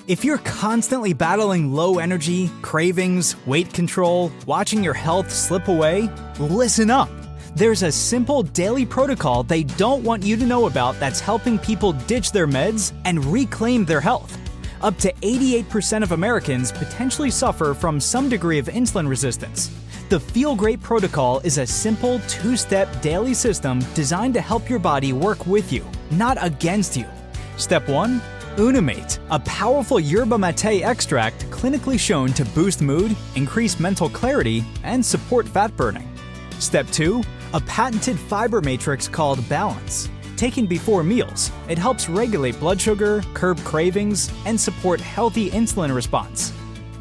If you're constantly battling low energy, cravings, weight control, watching your health slip away, listen up. There's a simple daily protocol they don't want you to know about that's helping people ditch their meds and reclaim their health. Up to 88% of Americans potentially suffer from some degree of insulin resistance. The Feel Great protocol is a simple 2-step daily system designed to help your body work with you, not against you. Step 1. Unimate, a powerful yerba mate extract clinically shown to boost mood, increase mental clarity, and support fat burning. Step 2. A patented fiber matrix called Balance. Taken before meals, it helps regulate blood sugar, curb cravings, and support healthy insulin response.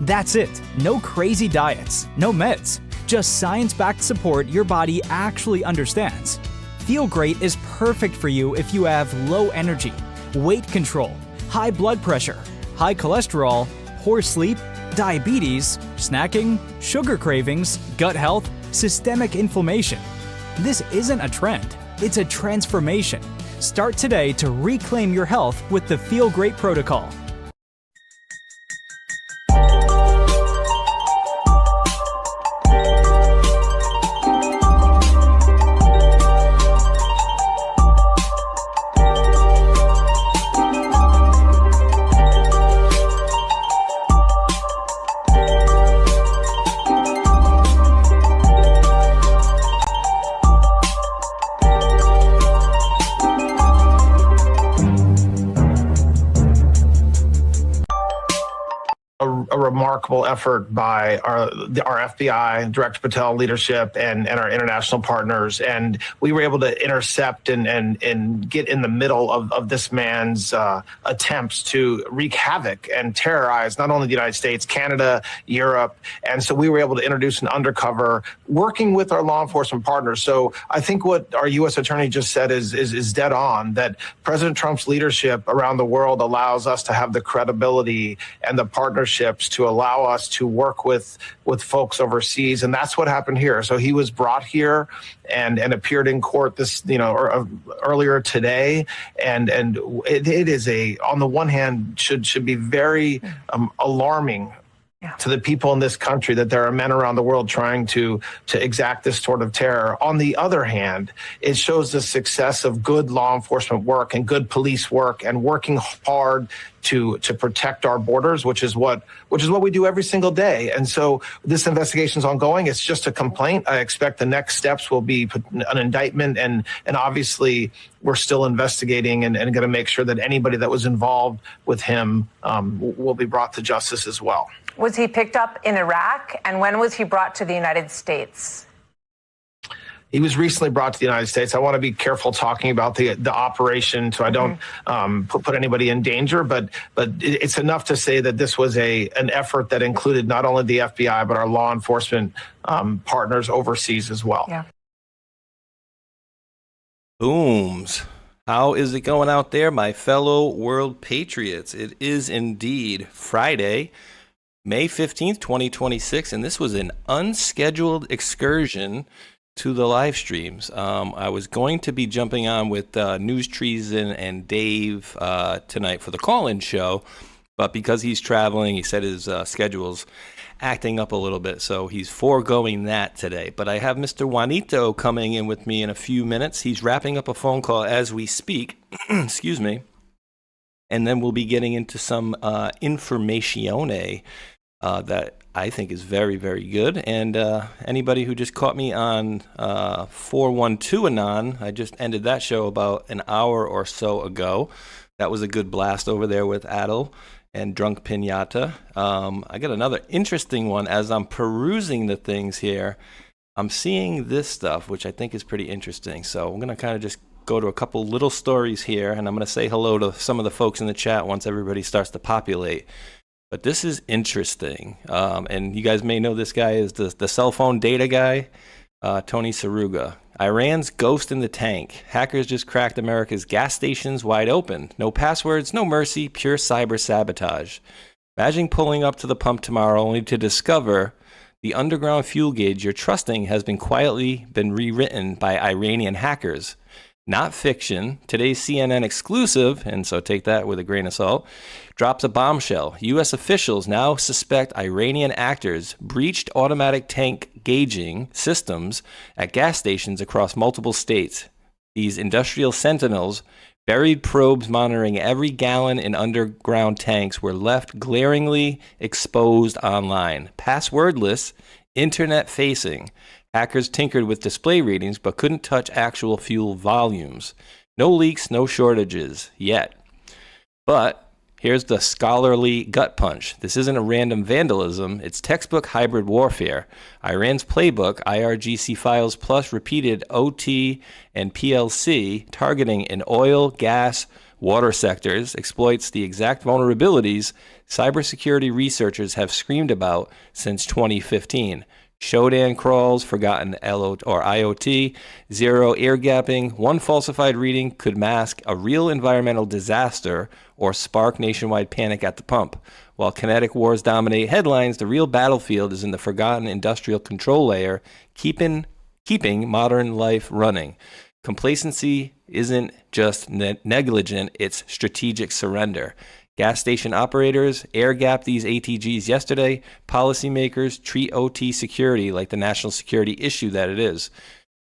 That's it. No crazy diets, no meds, just science-backed support your body actually understands. Feel Great is perfect for you if you have low energy, weight control, high blood pressure, high cholesterol, poor sleep, diabetes, snacking, sugar cravings, gut health, systemic inflammation. This isn't a trend, it's a transformation. Start today to reclaim your health with the Feel Great protocol. A remarkable effort by our FBI, Director Patel leadership, and our international partners. And we were able to intercept and get in the middle of this man's attempts to wreak havoc and terrorize not only the United States, Canada, Europe. And so we were able to introduce an undercover working with our law enforcement partners. So I think what our U.S. attorney just said is dead on, that President Trump's leadership around the world allows us to have the credibility and the partnerships to allow us to work with folks overseas. And that's what happened here. So he was brought here and appeared in court earlier today. And it is on the one hand, should be very alarming to the people in this country that there are men around the world trying to exact this sort of terror. On the other hand, it shows the success of good law enforcement work and good police work and working hard to protect our borders, which is what we do every single day. And so this investigation is ongoing. It's just a complaint. I expect the next steps will be an indictment, and obviously we're still investigating and going to make sure that anybody that was involved with him will be brought to justice as well. Was he picked up in Iraq, and when was he brought to the United States? He was recently brought to the United States. I want to be careful talking about the operation so I don't put anybody in danger, but it's enough to say that this was an effort that included not only the FBI, but our law enforcement partners overseas as well. Yeah. Booms. How is it going out there, my fellow world patriots? It is indeed Friday, May 15th, 2026, and this was an unscheduled excursion to the live streams. I was going to be jumping on with News Treason and Dave tonight for the call-in show, but because he's traveling, he said his schedule's acting up a little bit, so he's foregoing that today. But I have Mr. Juanito coming in with me in a few minutes. He's wrapping up a phone call as we speak. Excuse me. And then we'll be getting into some informatione that I think is very, very good. And anybody who just caught me on 412 Anon, I just ended that show about an hour or so ago. That was a good blast over there with Adel and Drunk Pinata. I got another interesting one as I'm perusing the things here. I'm seeing this stuff, which I think is pretty interesting. So I'm going to kind of just go to a couple little stories here, and I'm going to say hello to some of the folks in the chat once everybody starts to populate. But this is interesting, and you guys may know this guy is the cell phone data guy, Tony Saruga. Iran's ghost in the tank. Hackers just cracked America's gas stations wide open. No passwords, no mercy, pure cyber sabotage. Imagine pulling up to the pump tomorrow only to discover the underground fuel gauge you're trusting has been quietly rewritten by Iranian hackers. not fiction. Today's CNN exclusive, and so take that with a grain of salt, drops a bombshell. U.S. officials now suspect Iranian actors breached automatic tank gauging systems at gas stations across multiple states. These industrial sentinels, buried probes monitoring every gallon in underground tanks, were left glaringly exposed online. Passwordless, internet-facing. Hackers tinkered with display readings but couldn't touch actual fuel volumes. No leaks, no shortages yet. But here's the scholarly gut punch. This isn't a random vandalism. It's textbook hybrid warfare. Iran's playbook, IRGC Files Plus, repeated OT and PLC, targeting in oil, gas, water sectors, exploits the exact vulnerabilities cybersecurity researchers have screamed about since 2015. Shodan crawls, forgotten LO or IoT, zero air gapping. One falsified reading could mask a real environmental disaster or spark nationwide panic at the pump. While kinetic wars dominate headlines, the real battlefield is in the forgotten industrial control layer, keeping modern life running. Complacency isn't just negligent, it's strategic surrender. Gas station operators air-gapped these ATGs yesterday. Policymakers treat OT security like the national security issue that it is.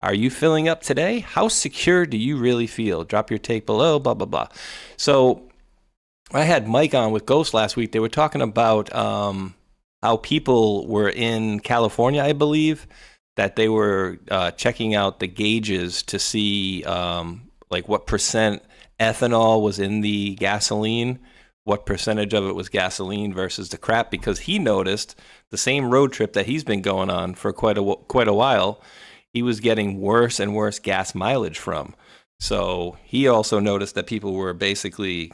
Are you filling up today? How secure do you really feel? Drop your take below, blah, blah, blah. So I had Mike on with Ghost last week. They were talking about how people were in California, I believe, that they were checking out the gauges to see like what percent ethanol was in the gasoline, what percentage of it was gasoline versus the crap, because he noticed the same road trip that he's been going on for quite a while, he was getting worse and worse gas mileage from. So he also noticed that people were basically,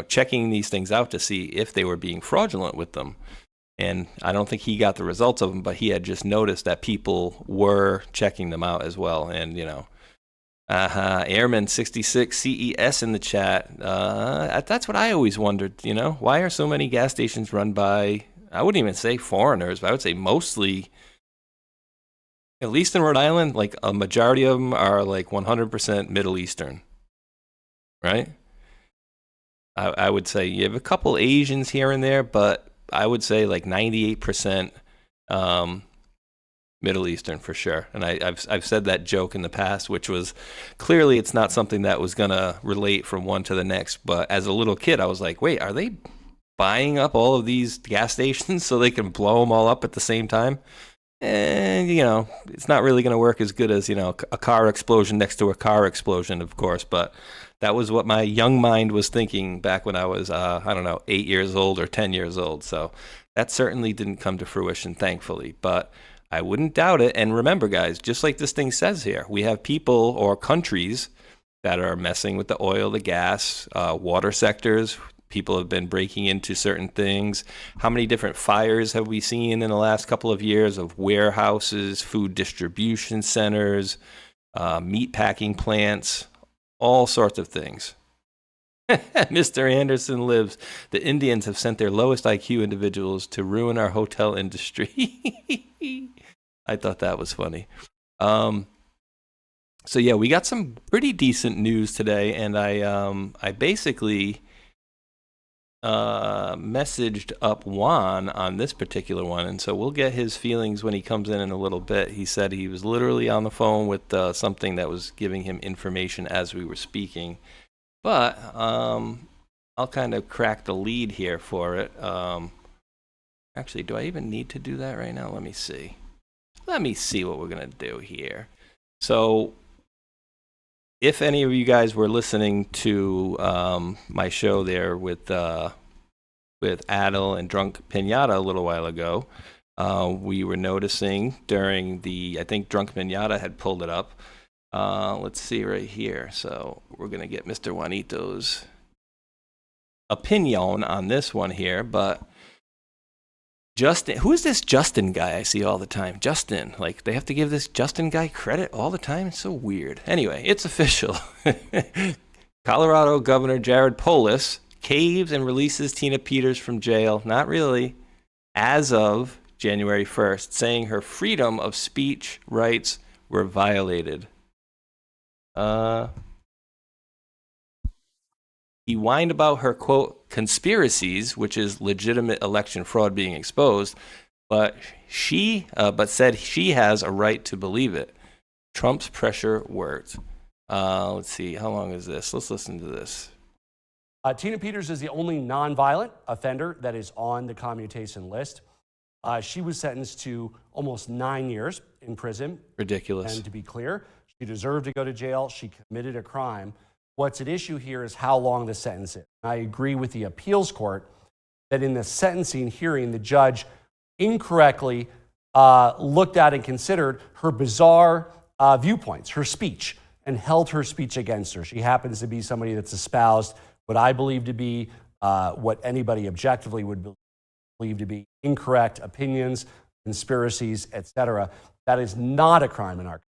checking these things out to see if they were being fraudulent with them. And I don't think he got the results of them, but he had just noticed that people were checking them out as well. And, Airman 66 CES in the chat. That's what I always wondered, why are so many gas stations run by, I wouldn't even say foreigners, but I would say mostly, at least in Rhode Island, like a majority of them are like 100% Middle Eastern, right? I would say you have a couple Asians here and there, but I would say like 98% Middle Eastern for sure. And I've said that joke in the past, which was clearly it's not something that was going to relate from one to the next. But as a little kid, I was like, wait, are they buying up all of these gas stations so they can blow them all up at the same time? And, it's not really going to work as good as, a car explosion next to a car explosion, of course. But that was what my young mind was thinking back when I was, 8 years old or 10 years old. So that certainly didn't come to fruition, thankfully. But I wouldn't doubt it. And remember, guys, just like this thing says here, we have people or countries that are messing with the oil, the gas, water sectors. People have been breaking into certain things. How many different fires have we seen in the last couple of years of warehouses, food distribution centers, meat packing plants, all sorts of things. Mr. Anderson lives. The Indians have sent their lowest IQ individuals to ruin our hotel industry. I thought that was funny. So yeah, we got some pretty decent news today, and I basically messaged up Juan on this particular one, and so we'll get his feelings when he comes in a little bit. He said he was literally on the phone with something that was giving him information as we were speaking. But I'll kind of crack the lead here for it. Actually, do I even need to do that right now? Let me see. Let me see what we're going to do here. So if any of you guys were listening to my show there with Adel and Drunk Pinata a little while ago, we were noticing during I think Drunk Pinata had pulled it up. Let's see right here. So we're going to get Mr. Juanito's opinion on this one here, but Justin, who is this Justin guy I see all the time? Justin, like they have to give this Justin guy credit all the time. It's so weird. Anyway, it's official. Colorado Governor Jared Polis caves and releases Tina Peters from jail. Not really. As of January 1st, saying her freedom of speech rights were violated. He whined about her, quote, conspiracies, which is legitimate election fraud being exposed, but said she has a right to believe it. Trump's pressure worked. Let's see, how long is this? Let's listen to this. Tina Peters is the only nonviolent offender that is on the commutation list. She was sentenced to almost 9 years in prison. Ridiculous. And to be clear, she deserved to go to jail. She committed a crime. What's at issue here is how long the sentence is. I agree with the appeals court that in the sentencing hearing, the judge incorrectly looked at and considered her bizarre viewpoints, her speech, and held her speech against her. She happens to be somebody that's espoused what I believe to be what anybody objectively would believe to be incorrect opinions, conspiracies, etc. That is not a crime in our country.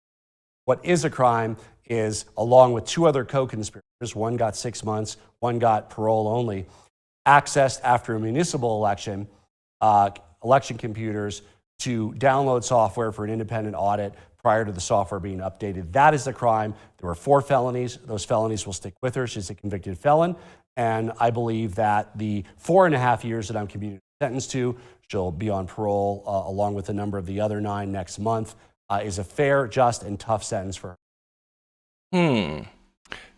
What is a crime is, along with two other co-conspirators, one got 6 months, one got parole only, accessed after a municipal election, election computers to download software for an independent audit prior to the software being updated. That is a crime. There were 4 felonies. Those felonies will stick with her. She's a convicted felon. And I believe that the 4.5 years that I'm commuting sentenced to, she'll be on parole along with a number of the other 9 next month, is a fair, just, and tough sentence for her.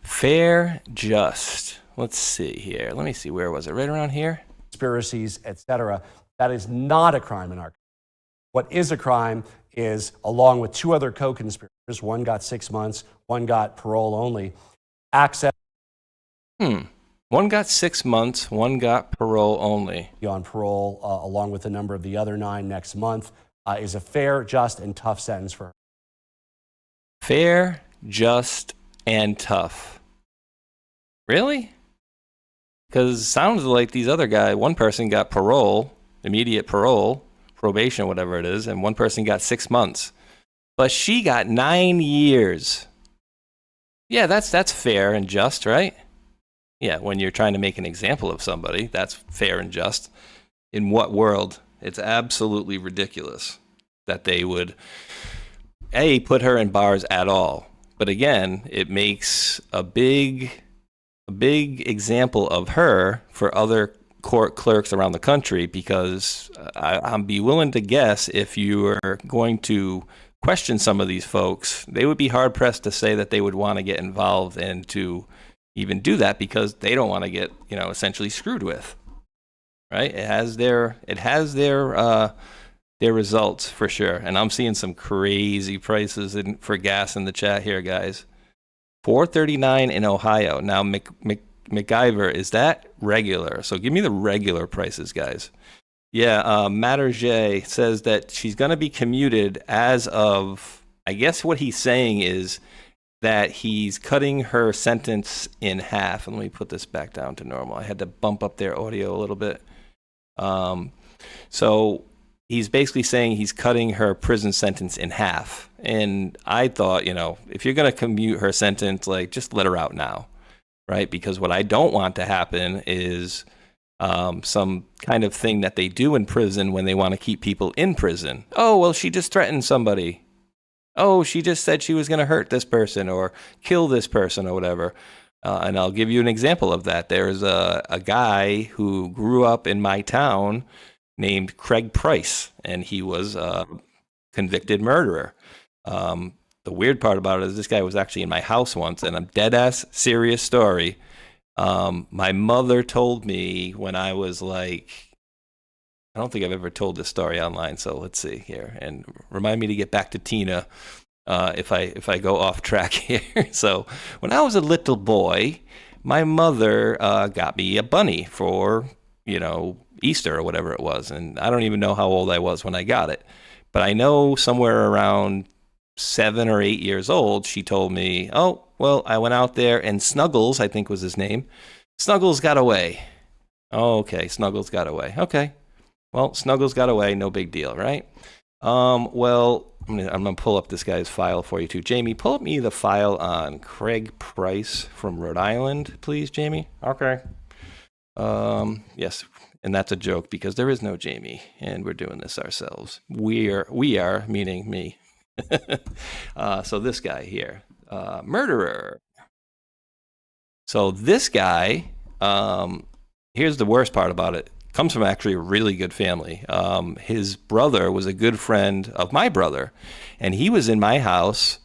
Fair, just. Let's see here. Let me see. Where was it? Right around here? Conspiracies, etc. That is not a crime in our country. What is a crime is, along with two other co-conspirators, one got 6 months, one got parole only, access. One got 6 months, one got parole only. On parole, along with a number of the other 9 next month, is a fair, just, and tough sentence for her. Fair, just, and tough. Really? Because it sounds like these other guys, one person got parole, immediate parole, probation, whatever it is, and one person got 6 months. But she got 9 years. Yeah, that's fair and just, right? Yeah, when you're trying to make an example of somebody, that's fair and just. In what world? It's absolutely ridiculous that they would, A, put her in bars at all. But again, it makes a big example of her for other court clerks around the country, because I'd be willing to guess if you are going to question some of these folks, they would be hard pressed to say that they would want to get involved and to even do that, because they don't want to get, essentially screwed with. Right? It has their results for sure. And I'm seeing some crazy prices for gas in the chat here, guys. $4.39 in Ohio. Now, MacGyver, is that regular? So give me the regular prices, guys. Yeah, Matter J says that she's going to be commuted as of, I guess what he's saying is that he's cutting her sentence in half. And let me put this back down to normal. I had to bump up their audio a little bit. So he's basically saying he's cutting her prison sentence in half. And I thought, if you're going to commute her sentence, just let her out now, right? Because what I don't want to happen is some kind of thing that they do in prison when they want to keep people in prison. Oh, well, she just threatened somebody. Oh, she just said she was going to hurt this person or kill this person or whatever. And I'll give you an example of that. There's a guy who grew up in my town named Craig Price, and he was a convicted murderer. The weird part about it is this guy was actually in my house once, and I'm dead-ass serious story. My mother told me when I was I don't think I've ever told this story online, so let's see here. And remind me to get back to Tina if I go off track here. So when I was a little boy, my mother got me a bunny for, Easter or whatever it was. And I don't even know how old I was when I got it. But I know somewhere around 7 or 8 years old, she told me, oh, well, I went out there and Snuggles, I think was his name, Snuggles got away. Oh, okay, Snuggles got away. Okay. Well, Snuggles got away, no big deal, right? Well, I'm gonna pull up this guy's file for you too. Jamie, pull up me the file on Craig Price from Rhode Island, please, Jamie. Okay. Yes, and that's a joke because there is no Jamie, and we're doing this ourselves. We are, meaning me. So this guy here, murderer. So this guy Here's the worst part about it. Comes from actually a really good family. His brother was a good friend of my brother, and he was in my house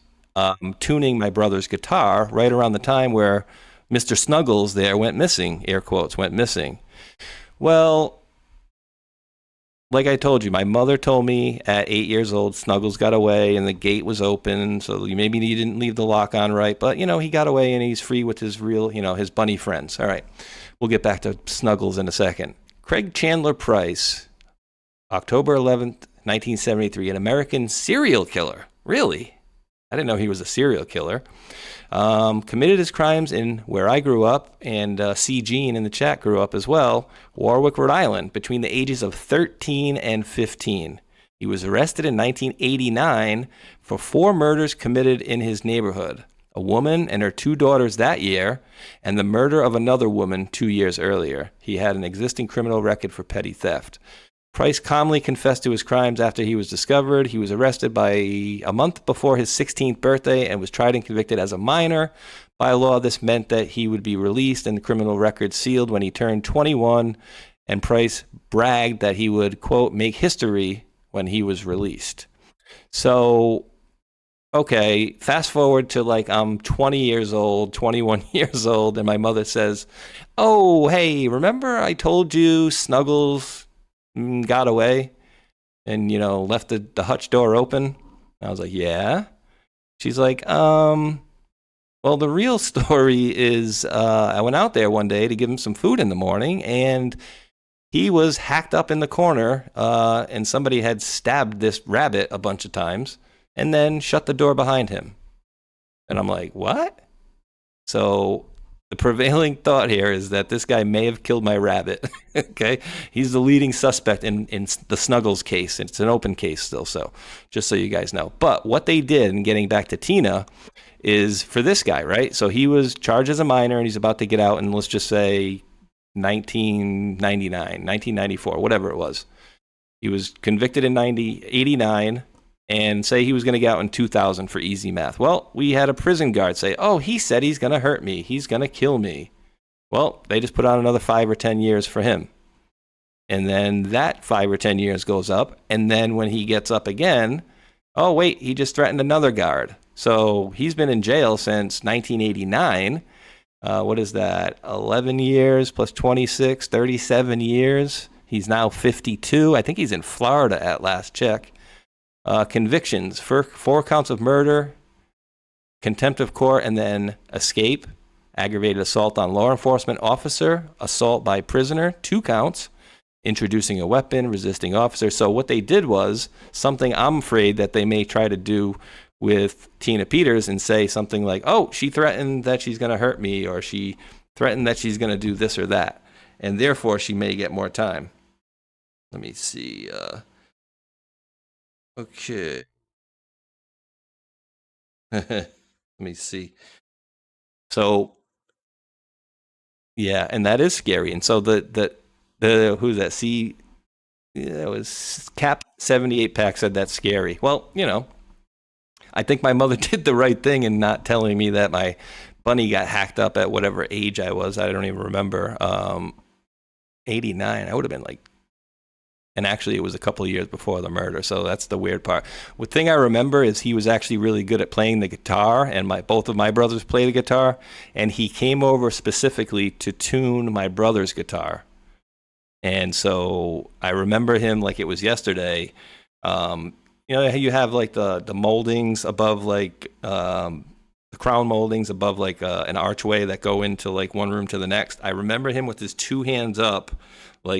tuning my brother's guitar right around the time where Mr. Snuggles there went missing, air quotes, went missing. Well, like I told you, my mother told me at 8 years old, Snuggles got away and the gate was open, so maybe he didn't leave the lock on right, but, he got away and he's free with his real, his bunny friends. All right, we'll get back to Snuggles in a second. Craig Chandler Price, October 11th, 1973, an American serial killer. Really? I didn't know he was a serial killer. Committed his crimes in where I grew up, and C. Gene in the chat grew up as well, Warwick, Rhode Island, between the ages of 13 and 15. He was arrested in 1989 for 4 murders committed in his neighborhood, a woman and her 2 daughters that year, and the murder of another woman 2 years earlier. He had an existing criminal record for petty theft. Price calmly confessed to his crimes after he was discovered. He was arrested by a month before his 16th birthday and was tried and convicted as a minor. By law, this meant that he would be released and the criminal record sealed when he turned 21, and Price bragged that he would, quote, make history when he was released. So, okay, fast forward to I'm 20 years old, 21 years old, and my mother says, oh, hey, remember I told you Snuggles got away and, left the hutch door open? I was like, yeah. She's like, well, the real story is I went out there one day to give him some food in the morning, and he was hacked up in the corner, and somebody had stabbed this rabbit a bunch of times and then shut the door behind him. And I'm like, what? So the prevailing thought here is that this guy may have killed my rabbit. Okay? He's the leading suspect in the Snuggles case. It's an open case still, so just so you guys know. But what they did, and getting back to Tina, is for this guy, right? So he was charged as a minor, and he's about to get out in, let's just say, 1999, 1994, whatever it was. He was convicted in 89, and say he was going to get out in 2000 for easy math. Well, we had a prison guard say, oh, he said he's going to hurt me. He's going to kill me. Well, they just put on another 5 or 10 years for him. And then that 5 or 10 years goes up. And then when he gets up again, oh, wait, he just threatened another guard. So he's been in jail since 1989. What is that? 11 years plus 26, 37 years. He's now 52. I think he's in Florida at last check. Convictions for 4 counts of murder, contempt of court, and then escape, aggravated assault on law enforcement officer, assault by prisoner, 2 counts, introducing a weapon, resisting officer. So what they did was something I'm afraid that they may try to do with Tina Peters and say something like, oh, she threatened that she's going to hurt me, or she threatened that she's going to do this or that, and therefore she may get more time. Let me see. Okay. Let me see. So, yeah, and that is scary. And so the who's that? It was Cap 78 Pack said that's scary. Well, I think my mother did the right thing in not telling me that my bunny got hacked up at whatever age I was. I don't even remember. 89. I would have been and actually it was a couple of years before the murder, so that's the weird part. The thing I remember is he was actually really good at playing the guitar, and both of my brothers play the guitar, and he came over specifically to tune my brother's guitar. And so I remember him like it was yesterday. You have the moldings above the crown moldings above an archway that go into one room to the next. I remember him with his 2 hands up,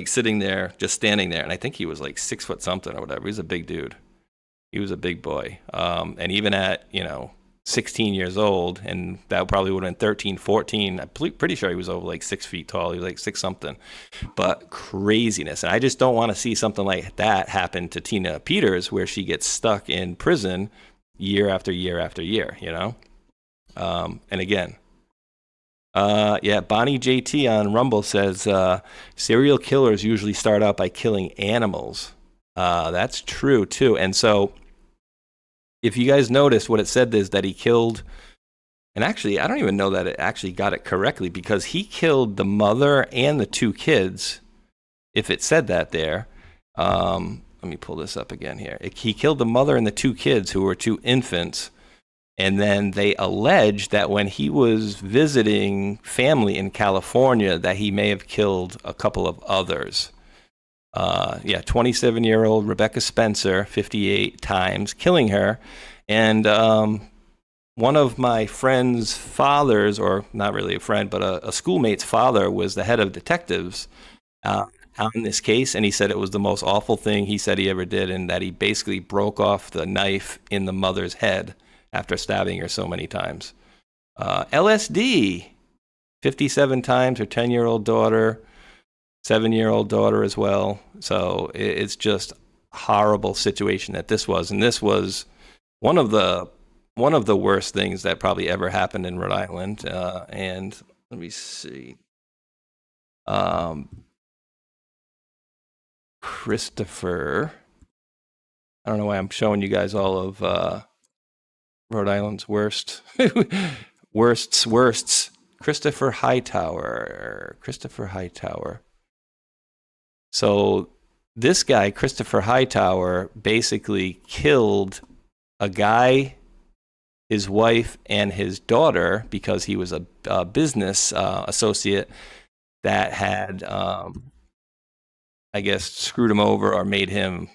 sitting there, just standing there. And I think he was 6 foot something or whatever. He was a big dude. He was a big boy. And even at, 16 years old, and that probably would have been 13, 14, I'm pretty sure he was over 6 feet tall. He was 6 something. But craziness. And I just don't want to see something like that happen to Tina Peters, where she gets stuck in prison year after year after year, And again, Bonnie JT on Rumble says serial killers usually start out by killing animals. That's true too. And so if you guys notice, what it said is that he killed And actually, I don't even know that it actually got it correctly, because he killed the mother and the 2 kids, if it said that there. Let me pull this up again here. He killed the mother and the 2 kids, who were 2 infants. And then they alleged that when he was visiting family in California, that he may have killed a couple of others. 27-year-old Rebecca Spencer, 58 times, killing her. And one of my friend's fathers, or not really a friend, but a schoolmate's father, was the head of detectives on this case. And he said it was the most awful thing he said he ever did, and that he basically broke off the knife in the mother's head after stabbing her so many times. LSD, 57 times, her 10-year-old daughter, 7-year-old daughter as well. So it's just a horrible situation that this was. And this was one of the worst things that probably ever happened in Rhode Island. And let me see. Christopher. I don't know why I'm showing you guys all of Rhode Island's worsts. Christopher Hightower. So this guy, Christopher Hightower, basically killed a guy, his wife, and his daughter because he was a business associate that had, I guess, screwed him over or made him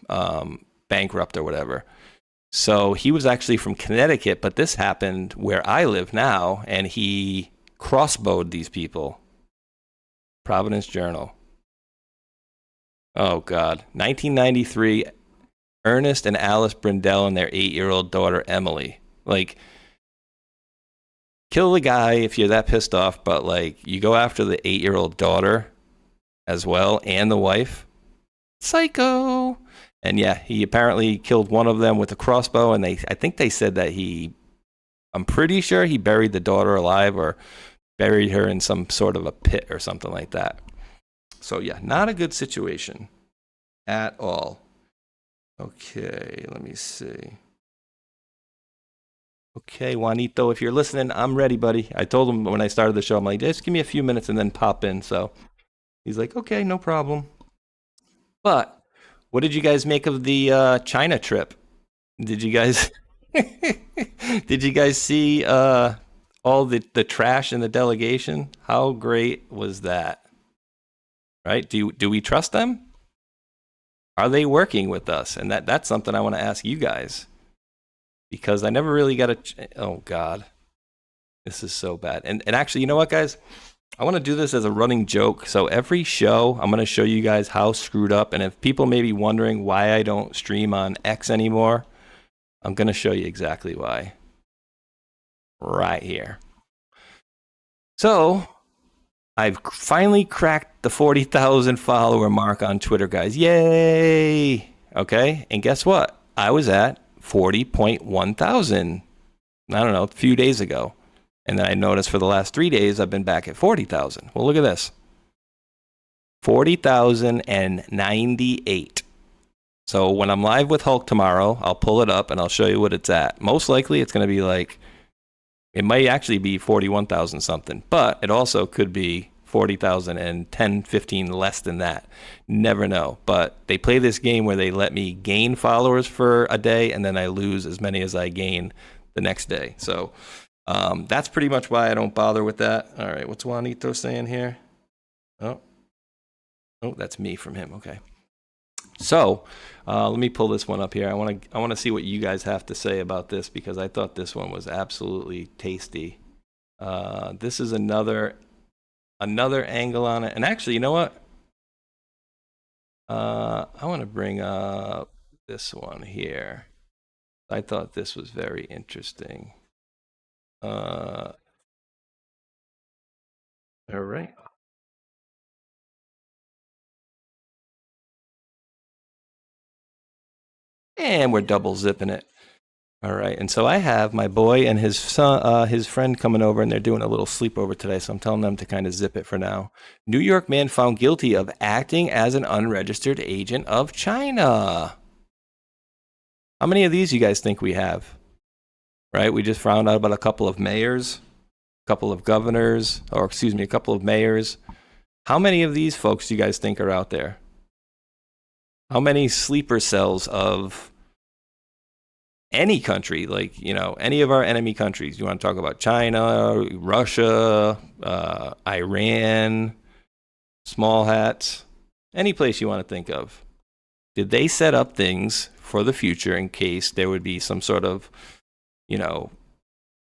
bankrupt or whatever. So he was actually from Connecticut, but this happened where I live now, and he crossbowed these people. Providence Journal. Oh, God. 1993, Ernest and Alice Brindell and their 8-year-old daughter, Emily. Like, kill the guy if you're that pissed off, but, like, you go after the 8-year-old daughter as well, and the wife. Psycho. And yeah, he apparently killed one of them with a crossbow, and I think they said that I'm pretty sure he buried the daughter alive or buried her in some sort of a pit or something like that. So yeah, not a good situation at all. Okay, let me see. Okay, Juanito, if you're listening, I'm ready, buddy. I told him when I started the show, I'm like, just give me a few minutes and then pop in. So he's like, okay, no problem. But what did you guys make of the China trip? Did you guys see all the trash in the delegation? How great was that? Right? Do we trust them? Are they working with us? And that's something I want to ask you guys, because I never really got oh God, this is so bad. And actually, you know what, guys? I want to do this as a running joke. So every show, I'm going to show you guys how screwed up. And if people may be wondering why I don't stream on X anymore, I'm going to show you exactly why. Right here. So I've finally cracked the 40,000 follower mark on Twitter, guys. Yay! Okay. And guess what? I was at 40.1 thousand, I don't know, a few days ago. And then I noticed for the last 3 days, I've been back at 40,000. Well, look at this. 40,098. So when I'm live with Hulk tomorrow, I'll pull it up and I'll show you what it's at. Most likely it's going to be like, it might actually be 41,000 something, but it also could be 40,000 and 10, 15 less than that. Never know. But they play this game where they let me gain followers for a day and then I lose as many as I gain the next day. So that's pretty much why I don't bother with that. All right, what's Juanito saying here? Oh, that's me from him. Okay. So let me pull this one up here. I want to see what you guys have to say about this, because I thought this one was absolutely tasty. This is another angle on it. And actually, you know what? I want to bring up this one here. I thought this was very interesting. All right. And we're double zipping it. All right. And so I have my boy and his son, his friend coming over, and they're doing a little sleepover today. So I'm telling them to kind of zip it for now. New York man found guilty of acting as an unregistered agent of China. How many of these you guys think we have? Right? We just found out about a couple of mayors couple of governors, or excuse me, a couple of mayors. How many of these folks do you guys think are out there? How many sleeper cells of any country, like, you know, any of our enemy countries? You want to talk about China, Russia, Iran, small hats, any place you want to think of. Did they set up things for the future in case there would be some sort of, you know,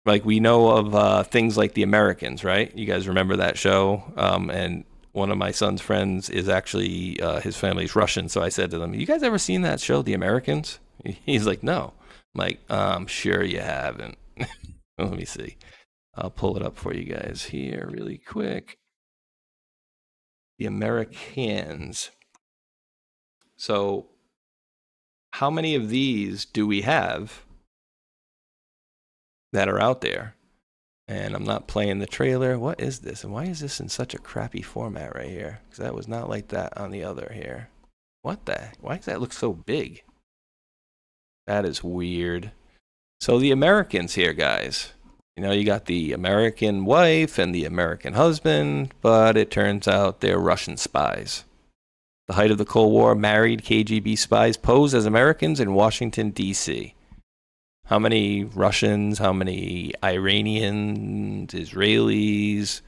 like we know of things like The Americans, right? You guys remember that show? And one of my son's friends is actually, his family's Russian. So I said to them, you guys ever seen that show, The Americans? He's like, no. I'm like, I'm sure you haven't. Let me see. I'll pull it up for you guys here really quick. The Americans. So how many of these do we have that are out there? And I'm not playing the trailer. What is this? And why is this in such a crappy format right here? Because that was not like that on the other here. What the? Why does that look so big? That is weird. So the Americans here, guys. You know, you got the American wife and the American husband, but it turns out they're Russian spies. The height of the Cold War, married KGB spies pose as Americans in Washington, D.C. How many Russians, how many Iranians, Israelis,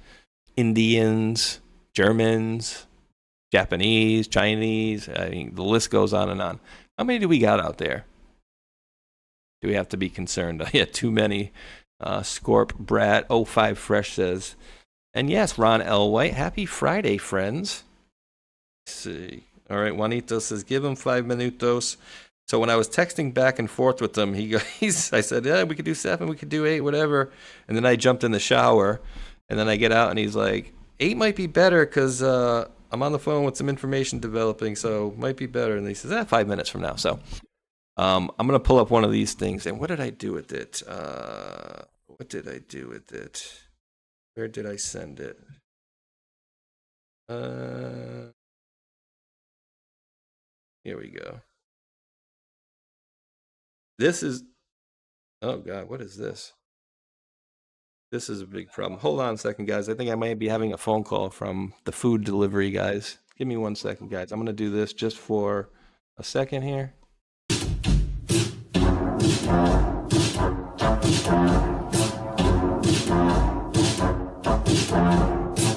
Indians, Germans, Japanese, Chinese? I mean, the list goes on and on. How many do we got out there? Do we have to be concerned? Yeah, too many. Scorp Brat 05 Fresh says, and yes, Ron L. White, happy Friday, friends. Let's see. All right, Juanito says, give him 5 minutos. So when I was texting back and forth with him, I said, yeah, we could do 7, we could do 8, whatever. And then I jumped in the shower, and then I get out, and he's like, 8 might be better because I'm on the phone with some information developing, so might be better. And he says, 5 minutes from now. So I'm going to pull up one of these things. And what did I do with it? Where did I send it? Here we go. This is, oh God, what is this? This is a big problem. Hold on a second, guys. I think I might be having a phone call from the food delivery guys. Give me 1 second, guys. I'm going to do this just for a second here.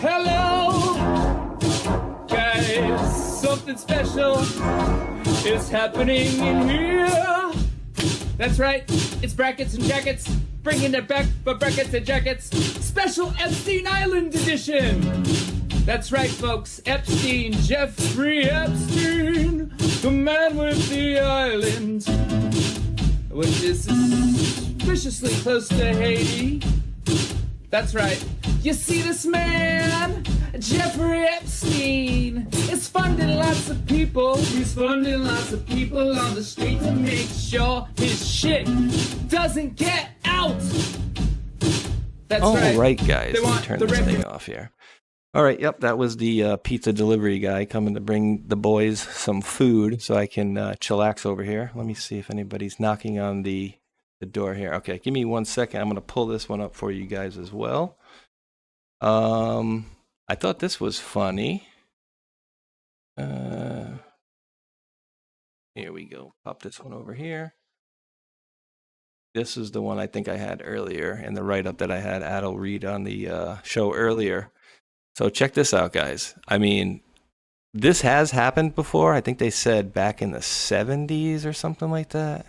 Hello, guys. Something special is happening in here. That's right, it's brackets and jackets, bringing it back, but brackets and jackets, special Epstein Island edition. That's right, folks, Epstein, Jeffrey Epstein, the man with the island, which is suspiciously close to Haiti. That's right, you see this man, Jeffrey Epstein, is funding lots of people. He's funding lots of people on the street to make sure his shit doesn't get out. That's right. All right, guys, let me turn this thing off here. All right, yep, that was the pizza delivery guy coming to bring the boys some food so I can chillax over here. Let me see if anybody's knocking on the door here. Okay, give me 1 second. I'm going to pull this one up for you guys as well. I thought this was funny. Here we go. Pop this one over here. This is the one I think I had earlier in the write-up that I had Adel read on the show earlier. So check this out, guys. I mean, this has happened before. I think they said back in the 70s or something like that.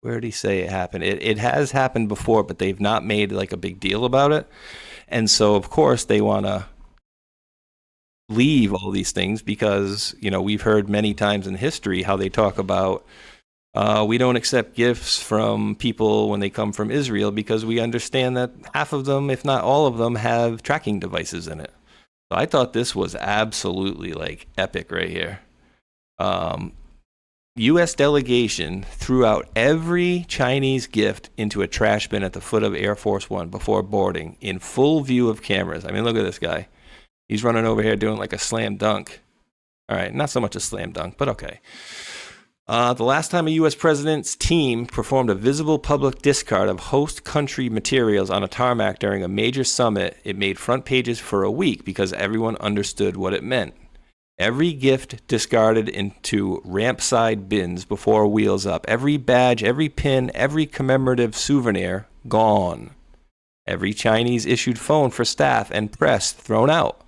Where did he say it happened? It has happened before, but they've not made like a big deal about it. And so, of course, they want to leave all these things because, you know, we've heard many times in history how they talk about we don't accept gifts from people when they come from Israel because we understand that half of them, if not all of them, have tracking devices in it. So I thought this was absolutely like epic right here. U.S. delegation threw out every Chinese gift into a trash bin at the foot of Air Force One before boarding in full view of cameras. I mean, look at this guy. He's running over here doing like a slam dunk. All right, not so much a slam dunk, but okay. The last time a U.S. president's team performed a visible public discard of host country materials on a tarmac during a major summit, it made front pages for a week because everyone understood what it meant. Every gift discarded into ramp side bins before wheels up. Every badge, every pin, every commemorative souvenir gone. Every Chinese issued phone for staff and press thrown out.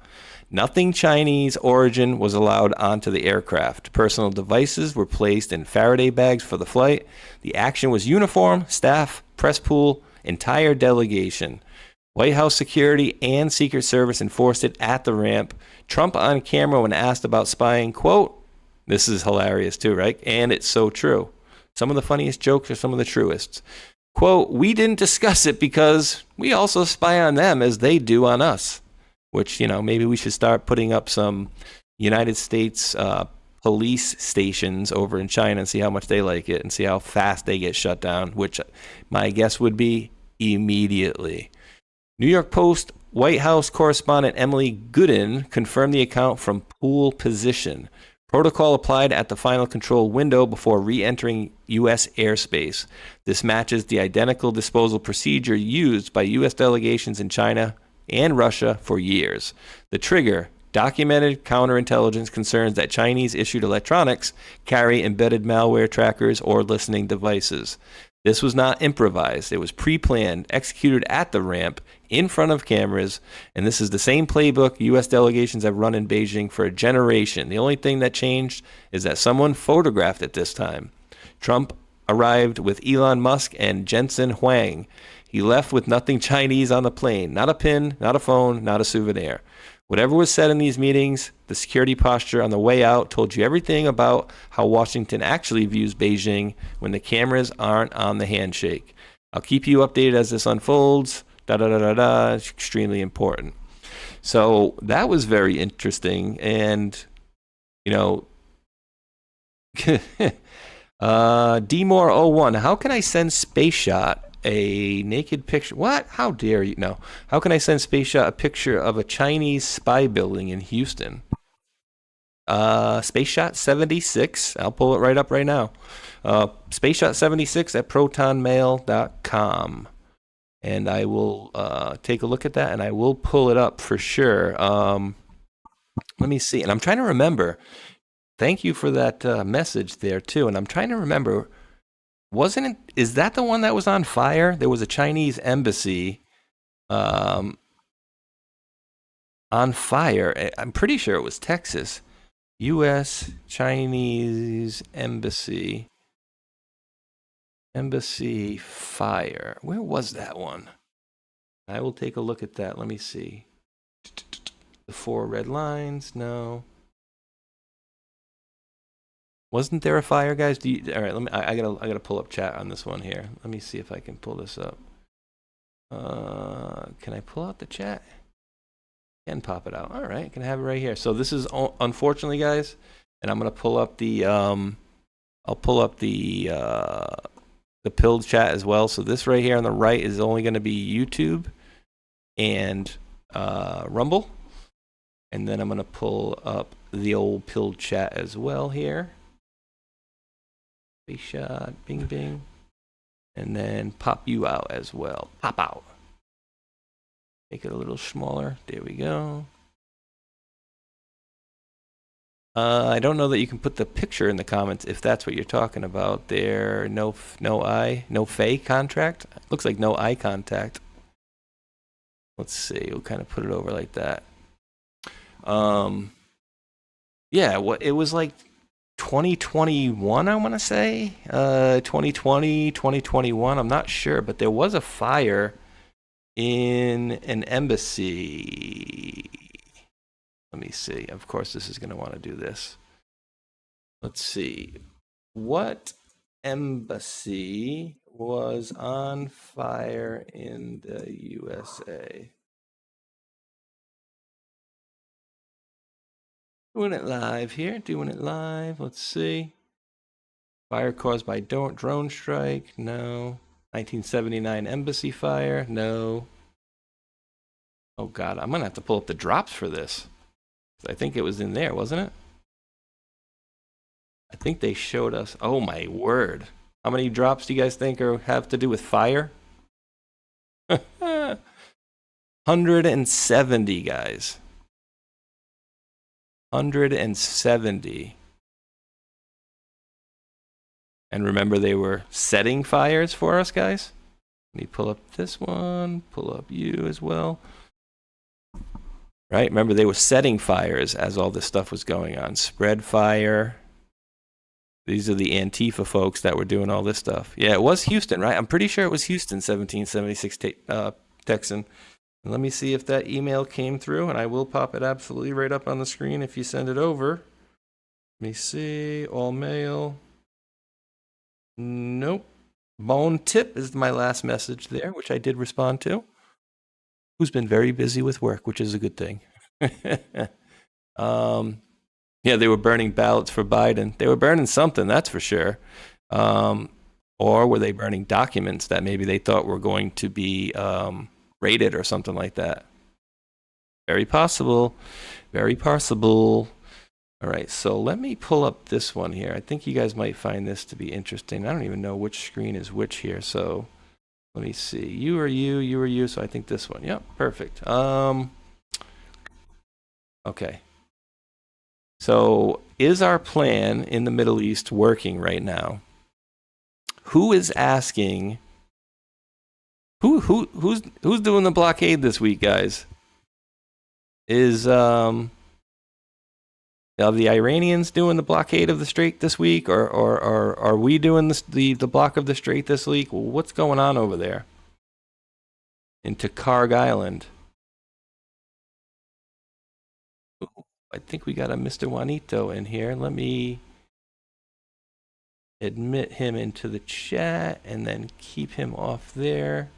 Nothing Chinese origin was allowed onto the aircraft. Personal devices were placed in Faraday bags for the flight. The action was uniform, staff, press pool, entire delegation. White House security and Secret Service enforced it at the ramp. Trump on camera when asked about spying, quote, this is hilarious too, right? And it's so true. Some of the funniest jokes are some of the truest. Quote, we didn't discuss it because we also spy on them as they do on us. Which, you know, maybe we should start putting up some United States police stations over in China and see how much they like it and see how fast they get shut down, which my guess would be immediately. New York Post White House correspondent Emily Gooden confirmed the account from pool position. Protocol applied at the final control window before re-entering U.S. airspace. This matches the identical disposal procedure used by U.S. delegations in China and Russia for years. The trigger, documented counterintelligence concerns that Chinese-issued electronics carry embedded malware trackers or listening devices. This was not improvised. It was pre-planned, executed at the ramp, in front of cameras, and this is the same playbook U.S. delegations have run in Beijing for a generation. The only thing that changed is that someone photographed it this time. Trump arrived with Elon Musk and Jensen Huang. He left with nothing Chinese on the plane. Not a pin, not a phone, not a souvenir. Whatever was said in these meetings, the security posture on the way out told you everything about how Washington actually views Beijing when the cameras aren't on the handshake. I'll keep you updated as this unfolds. It's extremely important. So that was very interesting. And, you know, DMore01, how can I send Spaceshot a naked picture? What? How dare you? No. How can I send Spaceshot a picture of a Chinese spy building in Houston? Spaceshot76. I'll pull it right up right now. Spaceshot76 at protonmail.com. And I will take a look at that, and I will pull it up for sure. Let me see. And I'm trying to remember. Thank you for that message there, too. And I'm trying to remember. Is that the one that was on fire? There was a Chinese embassy on fire. I'm pretty sure it was Texas. U.S. Chinese embassy fire. Where was that one? I will take a look at that. Let me see. The 4 red lines. No. Wasn't there a fire, guys? All right, I gotta pull up chat on this one here. Let me see if I can pull this up. Can I pull out the chat? And pop it out. All right, can I have it right here? So this is unfortunately, guys, and I'm gonna pull up the I'll pull up the pilled chat as well. So this right here on the right is only gonna be YouTube and Rumble, and then I'm gonna pull up the old pilled chat as well here. Face shot, bing bing, and then pop you out as well. Pop out. Make it a little smaller. There we go. I don't know that you can put the picture in the comments if that's what you're talking about. There, no fey contract. Looks like no eye contact. Let's see. We'll kind of put it over like that. Yeah. It was like 2021, I want to say. 2020, 2021. I'm not sure, but there was a fire in an embassy. Let me see. Of course, this is going to want to do this. Let's see. What embassy was on fire in the USA? Doing it live here. Doing it live. Let's see. Fire caused by drone strike. No. 1979 embassy fire. No. Oh, God. I'm going to have to pull up the drops for this. I think it was in there, wasn't it? I think they showed us. Oh my word! How many drops do you guys think have to do with fire? 170 guys. 170. And remember, they were setting fires for us, guys. Let me pull up this one. Pull up you as well. Right? Remember, they were setting fires as all this stuff was going on. Spread fire. These are the Antifa folks that were doing all this stuff. Yeah, it was Houston, right? I'm pretty sure it was Houston, 1776 Texan. And let me see if that email came through, and I will pop it absolutely right up on the screen if you send it over. Let me see. All mail. Nope. Bone Tip is my last message there, which I did respond to. Who's been very busy with work, which is a good thing. Yeah, they were burning ballots for Biden. They were burning something, that's for sure. Or were they burning documents that maybe they thought were going to be raided or something like that? Very possible. Very possible. All right, so let me pull up this one here. I think you guys might find this to be interesting. I don't even know which screen is which here, so let me see. You are you, you are you, so I think this one. Yep, perfect. Okay. So, is our plan in the Middle East working right now? Who is asking? Who's doing the blockade this week, guys? Is are the Iranians doing the blockade of the Strait this week, or are we doing the block of the Strait this week? What's going on over there in Takarg Island? I think we got a Mr. Juanito in here. Let me admit him into the chat and then keep him off there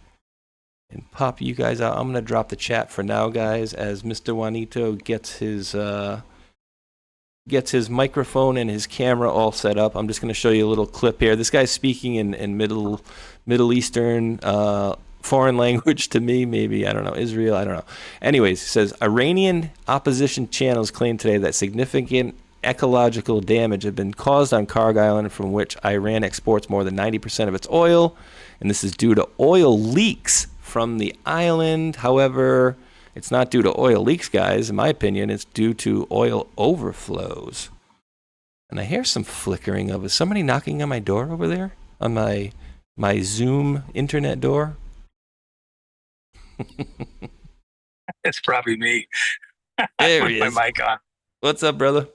and pop you guys out. I'm going to drop the chat for now, guys, as Mr. Juanito gets his microphone and his camera all set up. I'm just going to show you a little clip here. This guy's speaking in Middle Eastern foreign language to me, maybe, I don't know, Israel, I don't know. Anyways, he says, Iranian opposition channels claim today that significant ecological damage had been caused on Karg Island, from which Iran exports more than 90% of its oil, and this is due to oil leaks from the island. However, it's not due to oil leaks, guys. In my opinion, it's due to oil overflows. And I hear some flickering of, is somebody knocking on my door over there? On my Zoom internet door? It's probably me. There he With is. my mic on. What's up, brother?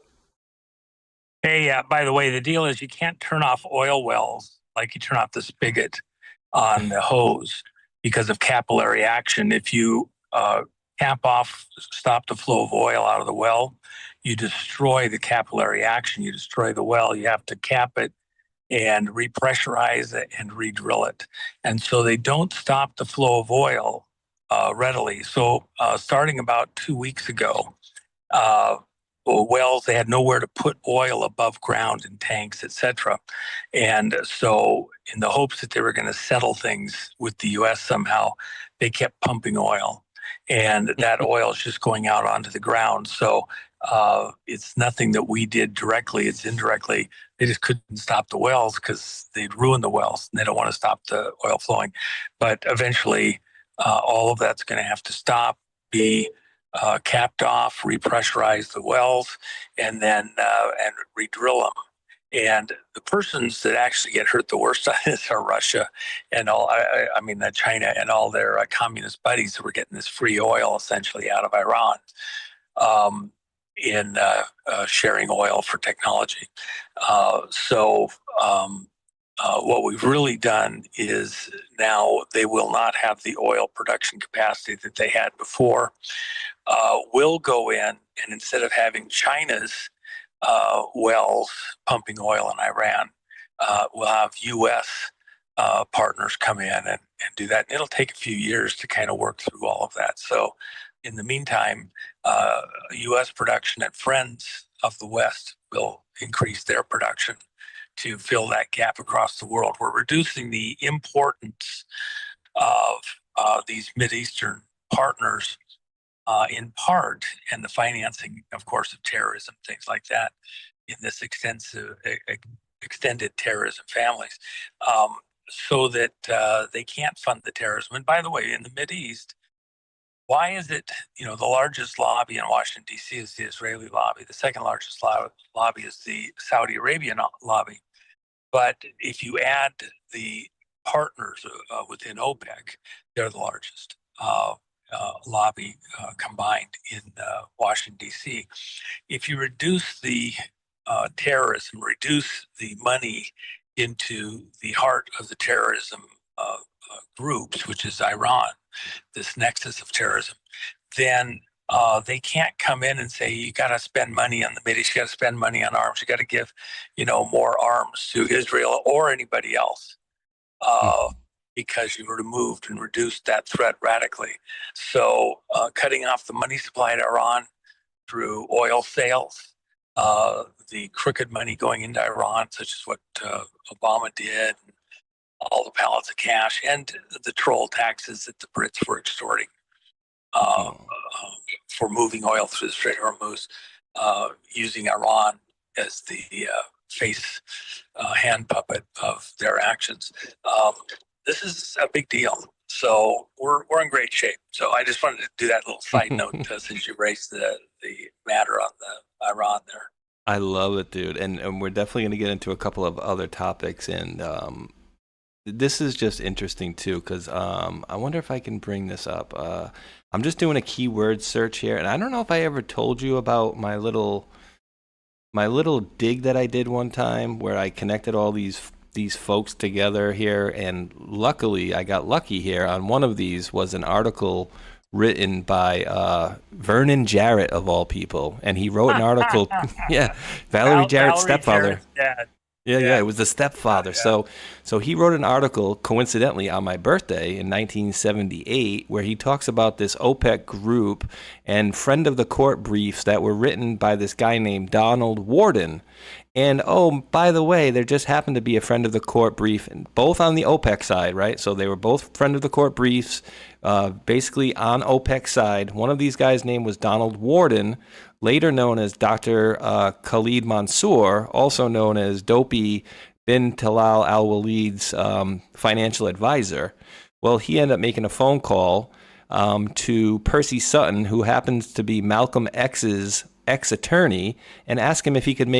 Hey, by the way, the deal is you can't turn off oil wells like you turn off the spigot on the hose because of capillary action. If you cap off, stop the flow of oil out of the well, you destroy the capillary action. You destroy the well. You have to cap it and repressurize it and re-drill it. And so they don't stop the flow of oil readily. So starting about 2 weeks ago, wells, they had nowhere to put oil above ground in tanks, etc. And so in the hopes that they were going to settle things with the U.S. somehow, they kept pumping oil. And that oil is just going out onto the ground. So it's nothing that we did directly. It's indirectly. They just couldn't stop the wells because they'd ruin the wells, and they don't want to stop the oil flowing. But eventually, all of that's going to have to stop, be capped off, repressurize the wells, and then and re-drill them. And the persons that actually get hurt the worst on this are Russia and all. I mean, China and all their communist buddies who were getting this free oil essentially out of Iran. In sharing oil for technology. What we've really done is now they will not have the oil production capacity that they had before. We'll go in, and instead of having China's wells pumping oil in Iran, we'll have U.S. Partners come in and do that. And it'll take a few years to kind of work through all of that. So in the meantime, U.S. production and friends of the West will increase their production to fill that gap across the world. We're reducing the importance of these Mideastern partners in part, and the financing, of course, of terrorism, things like that, in this extended terrorism families, so that they can't fund the terrorism. And by the way, in the Mideast, why is it, the largest lobby in Washington, D.C. is the Israeli lobby. The second largest lobby is the Saudi Arabian lobby. But if you add the partners within OPEC, they're the largest lobby combined in Washington, D.C. If you reduce the terrorism, reduce the money into the heart of the terrorism groups, which is Iran, this nexus of terrorism, then they can't come in and say, you got to spend money on the Mideast, you got to spend money on arms, you got to give, more arms to Israel or anybody else, because you removed and reduced that threat radically. So cutting off the money supply to Iran through oil sales, the crooked money going into Iran, such as what Obama did, all the pallets of cash, and the troll taxes that the Brits were extorting for moving oil through the Strait of Hormuz, using Iran as the hand puppet of their actions. This is a big deal. So we're in great shape. So I just wanted to do that little side note since you raised the matter on the Iran there. I love it, dude. And we're definitely going to get into a couple of other topics. And this is just interesting, too, because I wonder if I can bring this up. I'm just doing a keyword search here. And I don't know if I ever told you about my little dig that I did one time where I connected all these folks together here. And luckily, I got lucky here. On one of these was an article written by Vernon Jarrett, of all people. And he wrote an article. Yeah, Valerie Jarrett's stepfather. Yeah, it was the stepfather. Yeah. So he wrote an article, coincidentally, on my birthday in 1978, where he talks about this OPEC group and friend of the court briefs that were written by this guy named Donald Warden. And, oh, by the way, there just happened to be a friend of the court brief, both on the OPEC side, right? So they were both friend of the court briefs, basically on OPEC side. One of these guys' name was Donald Warden, later known as Dr. Khalid Mansour, also known as Dopey bin Talal al-Walid's financial advisor. Well, he ended up making a phone call to Percy Sutton, who happens to be Malcolm X's ex-attorney, and ask him if he could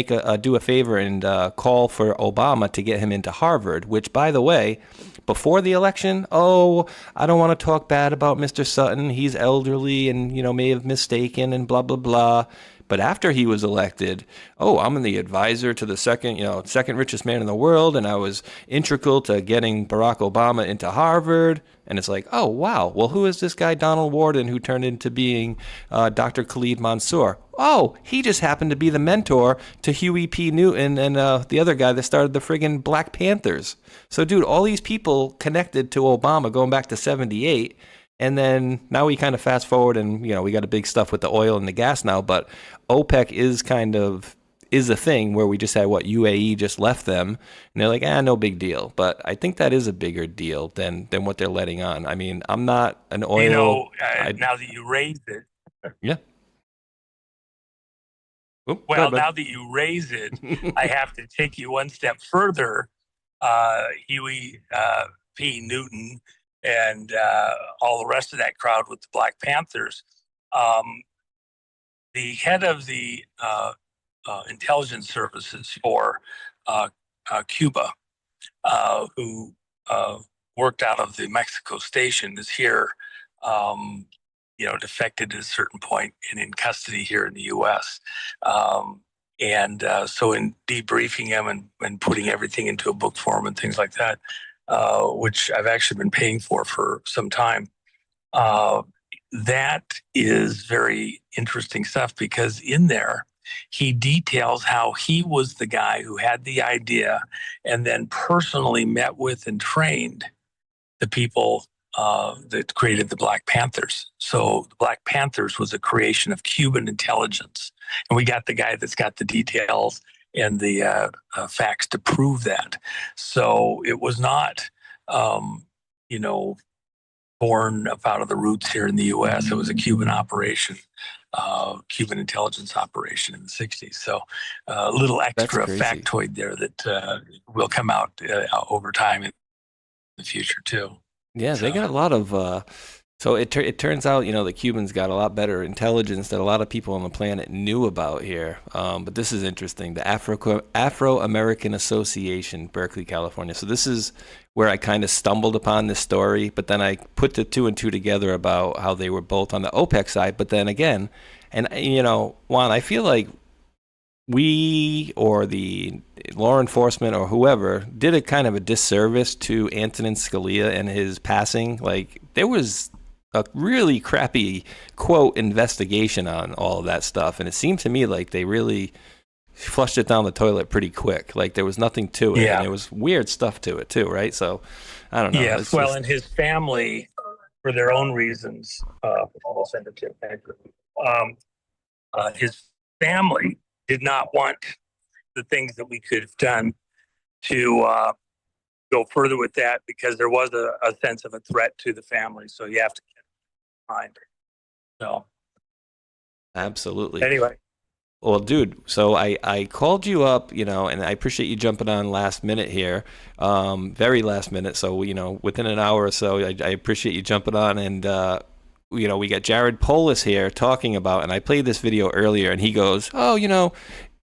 do a favor and call for Obama to get him into Harvard, which, by the way, before the election, I don't want to talk bad about Mr. Sutton. He's elderly and, may have mistaken and blah, blah, blah. But after he was elected, I'm the advisor to the second richest man in the world, and I was integral to getting Barack Obama into Harvard. And it's like, oh, wow. Well, who is this guy, Donald Warden, who turned into being Dr. Khalid Mansour? Oh, he just happened to be the mentor to Huey P. Newton and the other guy that started the friggin' Black Panthers. So, dude, all these people connected to Obama going back to 78. And then now we kind of fast forward and, we got a big stuff with the oil and the gas now. But OPEC is a thing where we just had UAE just left them. And they're like, no big deal. But I think that is a bigger deal than what they're letting on. I mean, I'm not an oil. Now that you raised it. Yeah. Now that you raise it, I have to take you one step further. Huey P. Newton and all the rest of that crowd with the Black Panthers. The head of the intelligence services for Cuba, who worked out of the Mexico station, is here, defected at a certain point and in custody here in the U.S. So in debriefing him and putting everything into a book form and things like that, which I've actually been paying for some time, that is very interesting stuff, because in there, he details how he was the guy who had the idea and then personally met with and trained the people that created the Black Panthers. So the Black Panthers was a creation of Cuban intelligence. And we got the guy that's got the details and the facts to prove that. So it was not, born up out of the roots here in the U.S. It was a Cuban operation. Cuban intelligence operation in the 60s. So a little extra factoid there that will come out over time in the future too. Yeah, they got a lot of. So it turns out, the Cubans got a lot better intelligence that a lot of people on the planet knew about here. But this is interesting. The Afro-American Association, Berkeley, California. So this is where I kind of stumbled upon this story, but then I put the two and two together about how they were both on the OPEC side. But then again, and Juan, I feel like we or the law enforcement or whoever did a kind of a disservice to Antonin Scalia and his passing. Like, there was a really crappy, quote, investigation on all of that stuff. And it seemed to me like they really flushed it down the toilet pretty quick. Like, there was nothing to it. Yeah. And there was weird stuff to it too, right? So, I don't know. Yes, well, and his family, for their own reasons, I'll send it to you. His family did not want the things that we could have done to go further with that, because there was a sense of a threat to the family. So you have to keep in mind. So, absolutely. Anyway. Well, dude, so I called you up, and I appreciate you jumping on last minute here, very last minute. So, within an hour or so, I appreciate you jumping on. And, we got Jared Polis here talking about, and I played this video earlier, and he goes, oh,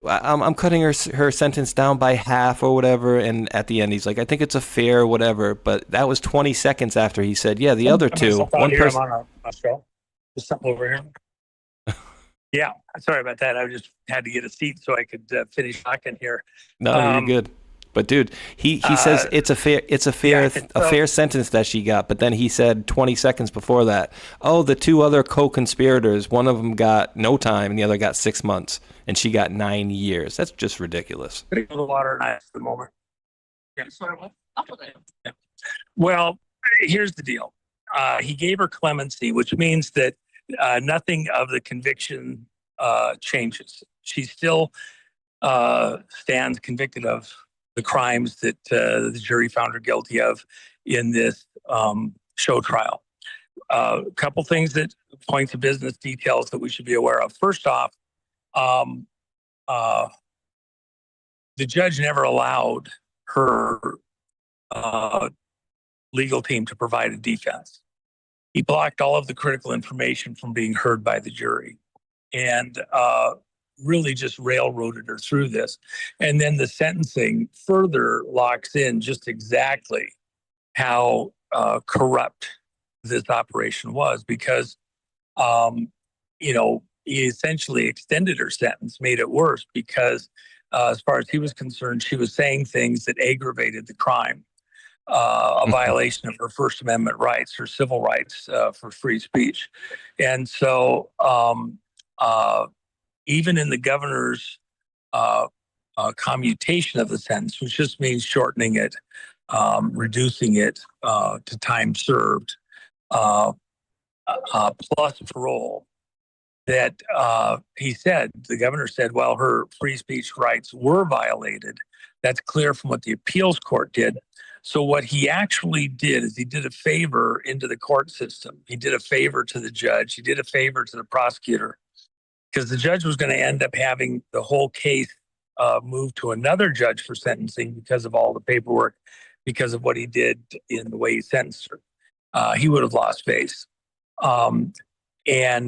I'm cutting her sentence down by half or whatever. And at the end, he's like, I think it's a fair whatever. But that was 20 seconds after he said, yeah, the other two. One person. I'm on a show. There's something over here. Yeah, sorry about that. I just had to get a seat so I could finish talking here. No, you're good. But dude, he says it's a fair sentence that she got. But then he said 20 seconds before that, oh, the two other co-conspirators, one of them got no time and the other got 6 months, and she got 9 years. That's just ridiculous. The water at the moment. Yeah. Yeah. Well, here's the deal. He gave her clemency, which means that nothing of the conviction changes. She still stands convicted of the crimes that the jury found her guilty of in this show trial. A couple things points of business details that we should be aware of. First off, the judge never allowed her legal team to provide a defense. He blocked all of the critical information from being heard by the jury, and really just railroaded her through this. And then the sentencing further locks in just exactly how corrupt this operation was, because, he essentially extended her sentence, made it worse, because as far as he was concerned, she was saying things that aggravated the crime. A violation of her First Amendment rights, her civil rights for free speech. And so even in the governor's commutation of the sentence, which just means shortening it, reducing it to time served, plus parole, that the governor said, well, her free speech rights were violated. That's clear from what the appeals court did. So what he actually did is he did a favor into the court system. He did a favor to the judge. He did a favor to the prosecutor, because the judge was going to end up having the whole case moved to another judge for sentencing because of all the paperwork, because of what he did in the way he sentenced her. He would have lost face and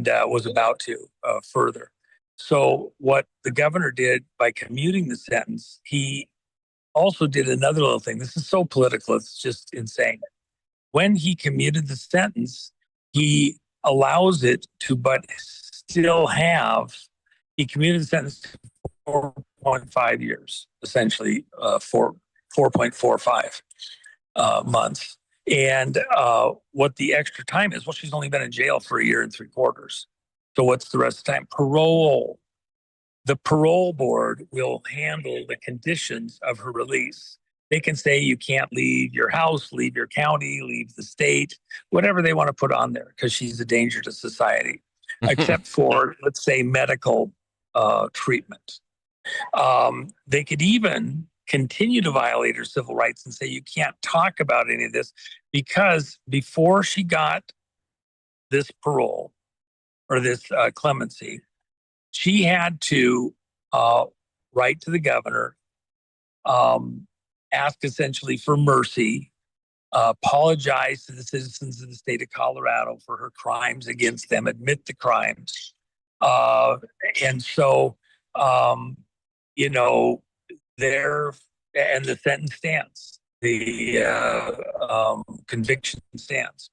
was about to further. So what the governor did by commuting the sentence, he also did another little thing. This is so political, it's just insane. When he commuted the sentence, he allows it to but still have, he commuted the sentence to 4.5 years, essentially 4.45 months. And what the extra time is, well, she's only been in jail for 1 year and 3/4. So what's the rest of the time? Parole. The parole board will handle the conditions of her release. They can say you can't leave your house, leave your county, leave the state, whatever they want to put on there, because she's a danger to society, except for, let's say, medical treatment. They could even continue to violate her civil rights and say you can't talk about any of this, because before she got this parole, or this clemency, she had to write to the governor, ask essentially for mercy, apologize to the citizens of the state of Colorado for her crimes against them, admit the crimes. And so, you know, there, and the sentence stands, the conviction stands.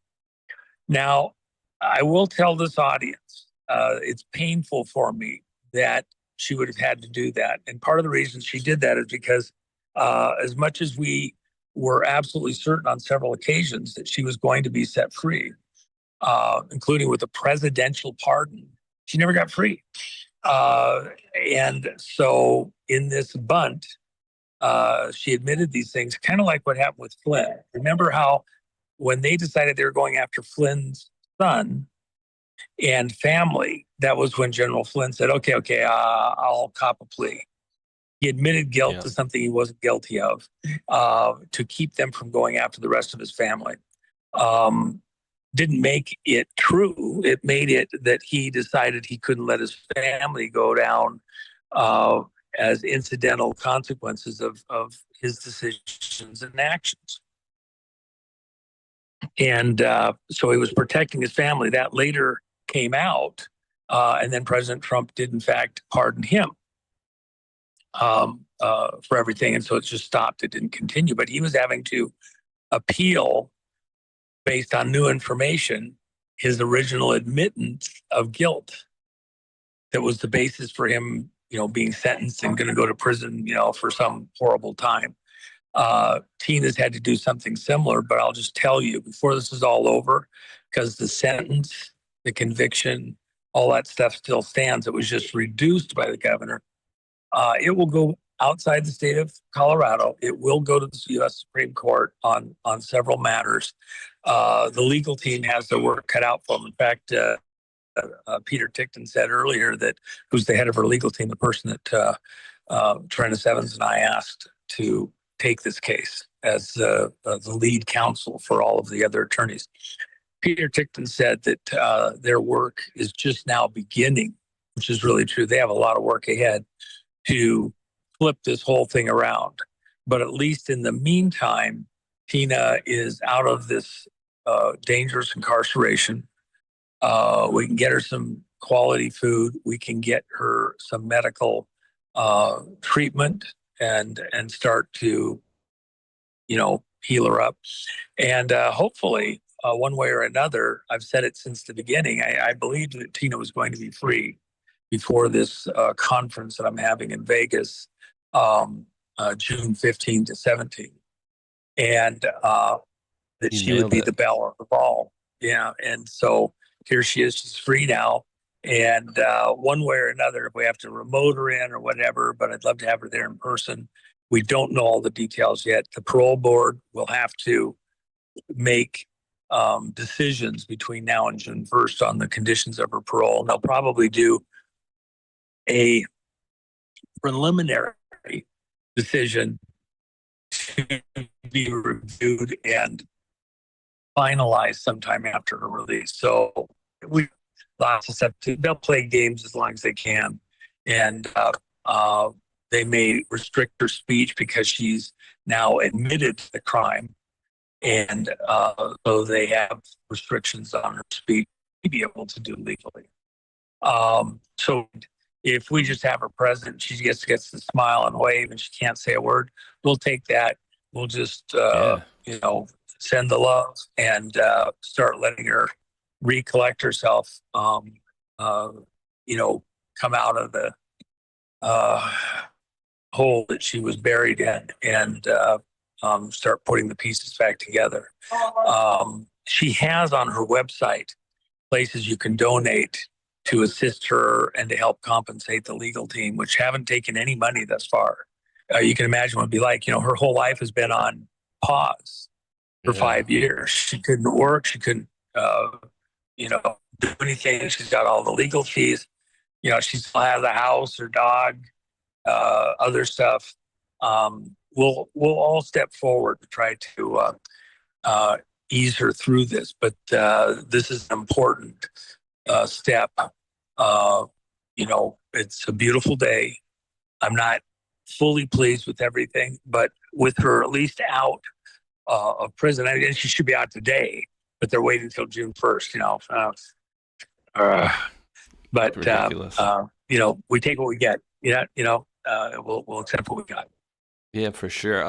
Now, I will tell this audience, it's painful for me that she would have had to do that. And part of the reason she did that is because as much as we were absolutely certain on several occasions that she was going to be set free, including with a presidential pardon, she never got free. And so in this bunt, she admitted these things, kind of like what happened with Flynn. Remember how when they decided they were going after Flynn's son and family, that was when General Flynn said, okay, I'll cop a plea. He admitted guilt to something he wasn't guilty of, to keep them from going after the rest of his family. Didn't make it true. It made it that he decided he couldn't let his family go down as incidental consequences of his decisions and actions. And so he was protecting his family. That later came out, and then President Trump did, in fact, pardon him for everything. And so it just stopped. It didn't continue. But he was having to appeal based on new information, his original admittance of guilt that was the basis for him, being sentenced and going to go to prison, for some horrible time. Tina's had to do something similar, but I'll just tell you before this is all over, because the sentence, the conviction, all that stuff still stands. It was just reduced by the governor. It will go outside the state of Colorado. It will go to the U.S. Supreme Court on several matters. The legal team has their work cut out for them. In fact, Peter Tickton said earlier that, who's the head of our legal team, the person that Trina Savins and I asked to take this case as the lead counsel for all of the other attorneys. Peter Tickton said that their work is just now beginning, which is really true. They have a lot of work ahead to flip this whole thing around. But at least in the meantime, Tina is out of this dangerous incarceration. We can get her some quality food. We can get her some medical treatment and start to, heal her up. And hopefully, one way or another, I've said it since the beginning, I believed that Tina was going to be free before this conference that I'm having in Vegas, June 15 to 17. And that she would be the belle of the ball. Yeah. And so here she is, she's free now. And one way or another, if we have to remote her in or whatever, but I'd love to have her there in person. We don't know all the details yet. The parole board will have to make decisions between now and June 1st on the conditions of her parole. And they'll probably do a preliminary decision to be reviewed and finalized sometime after her release. So lots of stuff. They'll play games as long as they can, and they may restrict her speech because she's now admitted to the crime, and so they have restrictions on her speech to be able to do legally. So if we just have her present, she gets to smile and wave, and she can't say a word, we'll take that. We'll just send the love and start letting her recollect herself, come out of the hole that she was buried in, and start putting the pieces back together. She has on her website places you can donate to assist her and to help compensate the legal team, which haven't taken any money thus far. You can imagine what it'd be like. Her whole life has been on pause for 5 years. She couldn't work. She couldn't, do anything. She's got all the legal fees. She still has a house, her dog, other stuff. We'll all step forward to try to ease her through this. But this is important step. It's a beautiful day. I'm not fully pleased with everything, but with her at least out of prison, and she should be out today, but they're waiting until June 1st, but ridiculous. we take what we get. We'll accept what we got. Yeah, for sure.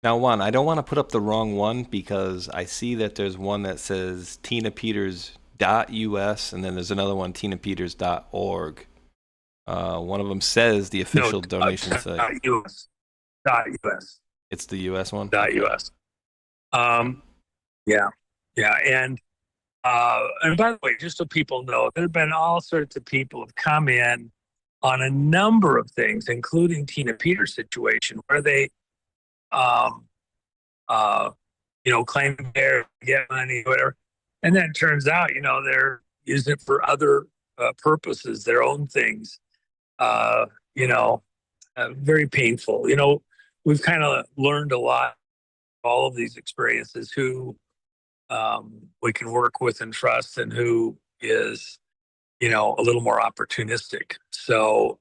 Now, Juan, I don't want to put up the wrong one because I see that there's one that says tinapeters.us and then there's another one, tinapeters.org. One of them says the official donation site. .us. It's the U.S. one? .us. Yeah. And by the way, just so people know, there have been all sorts of people have come in on a number of things, including Tina Peters' situation, where they, claim they get money, whatever. And then it turns out, they're using it for other purposes, their own things. Very painful. We've kind of learned a lot, all of these experiences, who we can work with and trust and who is, a little more opportunistic. So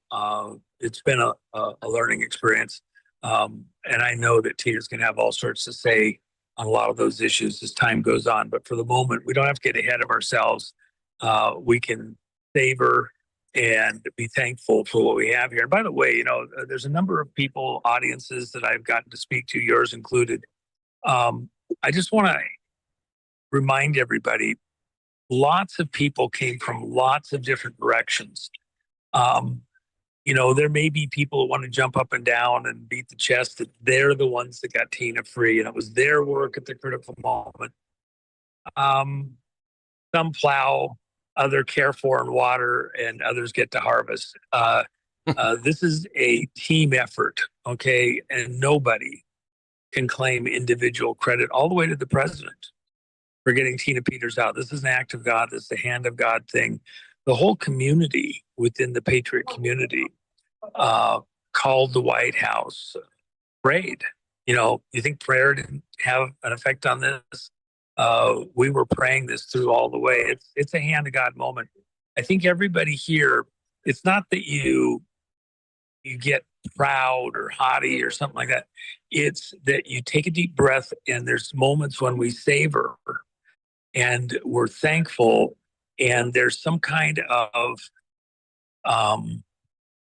it's been a learning experience. And I know that Tina's going to have all sorts to say on a lot of those issues as time goes on. But for the moment, we don't have to get ahead of ourselves. We can savor and be thankful for what we have here. And by the way, there's a number of people, audiences that I've gotten to speak to, yours included. I just want to remind everybody, lots of people came from lots of different directions. There may be people who want to jump up and down and beat the chest that they're the ones that got Tina free and it was their work at the critical moment. Some plow, other care for and water, and others get to harvest. This is a team effort, okay? And nobody can claim individual credit, all the way to the president, for getting Tina Peters out. This is an act of God. This is a hand of God thing. The whole community within the Patriot community called the White House, prayed. You think prayer didn't have an effect on this? We were praying this through all the way. It's a hand of God moment. I think everybody here, it's not that you get proud or haughty or something like that. It's that you take a deep breath, and there's moments when we savor and we're thankful, and there's some kind of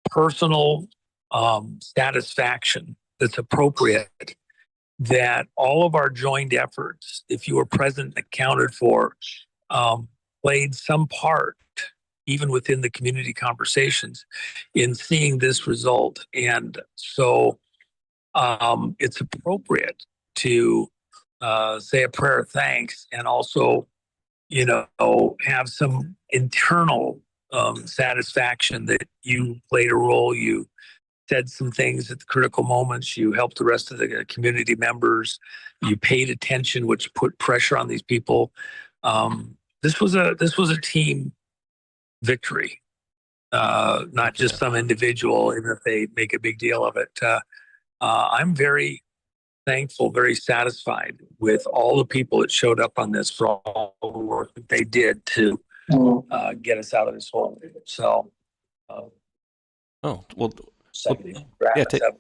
personal satisfaction that's appropriate, that all of our joined efforts, if you were present, accounted for, played some part, even within the community conversations, in seeing this result. And so it's appropriate to say a prayer of thanks, and also, have some internal satisfaction that you played a role. You said some things at the critical moments. You helped the rest of the community members. You paid attention, which put pressure on these people. This was a team victory, not just some individual, even if they make a big deal of it. I'm very thankful, very satisfied with all the people that showed up on this, for all the work that they did to get us out of this hole. So,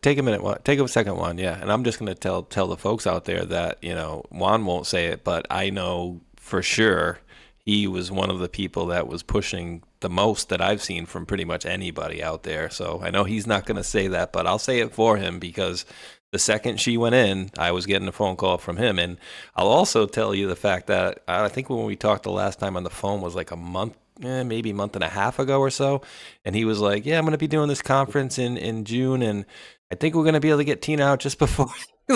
take a minute. Take a second one. Yeah. And I'm just going to tell the folks out there that, Juan won't say it, but I know for sure he was one of the people that was pushing the most that I've seen from pretty much anybody out there. So I know he's not going to say that, but I'll say it for him, because the second she went in, I was getting a phone call from him. And I'll also tell you the fact that I think when we talked the last time on the phone was like a month, maybe a month and a half ago or so. And he was like, yeah, I'm going to be doing this conference in June, and I think we're going to be able to get Tina out just before.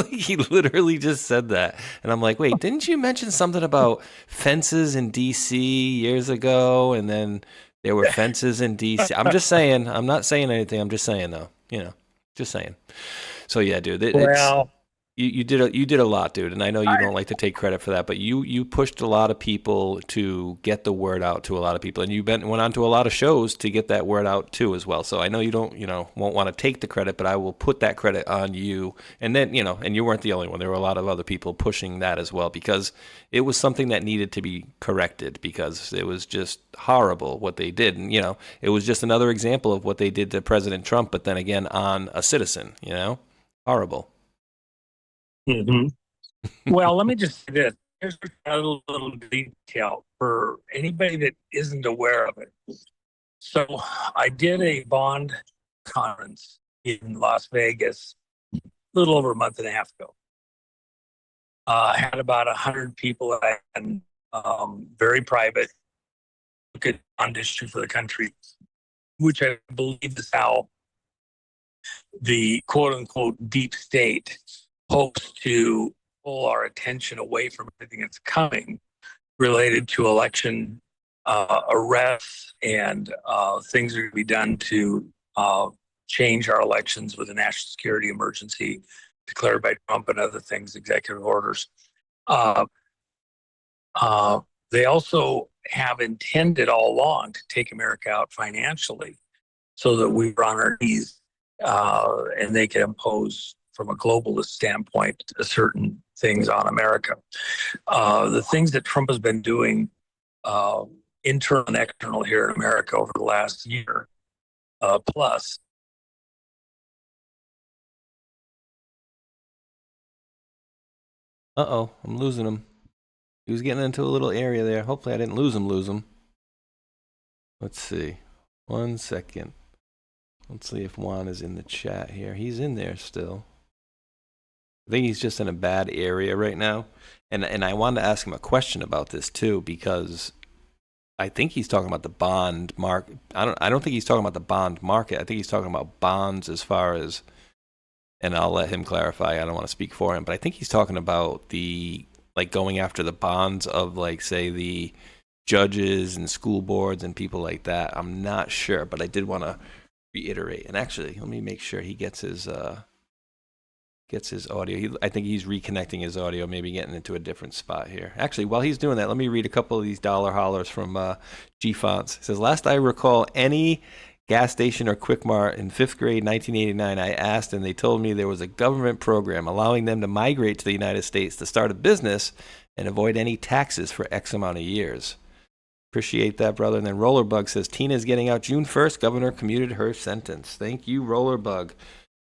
He literally just said that. And I'm like, wait, didn't you mention something about fences in D.C. years ago? And then there were fences in D.C. I'm just saying. I'm not saying anything. I'm just saying, though. Just saying. So, yeah, dude. You did a lot, dude, and I know you don't like to take credit for that, but you pushed a lot of people to get the word out to a lot of people, and you went on to a lot of shows to get that word out too as well. So I know you don't, won't want to take the credit, but I will put that credit on you. And then, and you weren't the only one. There were a lot of other people pushing that as well, because it was something that needed to be corrected, because it was just horrible what they did. And, it was just another example of what they did to President Trump, but then again on a citizen, horrible. Mm-hmm. Well, let me just say this. Here's a little detail for anybody that isn't aware of it. So I did a bond conference in Las Vegas a little over a month and a half ago. I had about 100 people and very private, good bond issue for the country, which I believe is how the quote-unquote deep state hopes to pull our attention away from everything that's coming related to election arrests and things that are going to be done to change our elections with a national security emergency declared by Trump and other things, executive orders. They also have intended all along to take America out financially so that we were on our knees and they can impose, from a globalist standpoint, certain things on America. The things that Trump has been doing, internal and external here in America over the last year plus. Uh-oh, I'm losing him. He was getting into a little area there. Hopefully I didn't lose him. Let's see. 1 second. Let's see if Juan is in the chat here. He's in there still. I think he's just in a bad area right now. And I wanted to ask him a question about this too, because I think he's talking about the bond market. I don't think he's talking about the bond market. I think he's talking about bonds as far as, and I'll let him clarify. I don't want to speak for him, but I think he's talking about the, like, going after the bonds of, like, say, the judges and school boards and people like that. I'm not sure, but I did want to reiterate. And actually, let me make sure he gets his audio. I think he's reconnecting his audio, maybe getting into a different spot here. Actually, while he's doing that, let me read a couple of these dollar hollers from G-Fonts. It says, last I recall any gas station or Quick Mart in 5th grade 1989, I asked and they told me there was a government program allowing them to migrate to the United States to start a business and avoid any taxes for X amount of years. Appreciate that, brother. And then Rollerbug says, Tina's getting out June 1st. Governor commuted her sentence. Thank you, Rollerbug.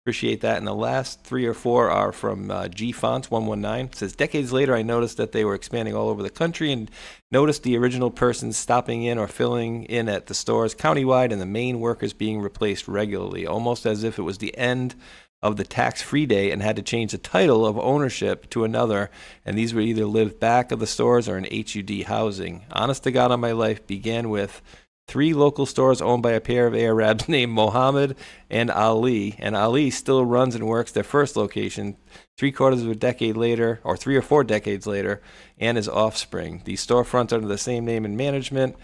Appreciate that. And the last 3 or 4 are from G-Fonts 119. It says, decades later, I noticed that they were expanding all over the country and noticed the original persons stopping in or filling in at the stores countywide and the main workers being replaced regularly, almost as if it was the end of the tax-free day and had to change the title of ownership to another, and these would either live back of the stores or in HUD housing. Honest to God, on my life began with 3 local stores owned by a pair of Arabs named Mohammed and Ali still runs and works their first location 3/4 of a decade later, or 3 or 4 decades later, and his offspring. These storefronts under the same name and management,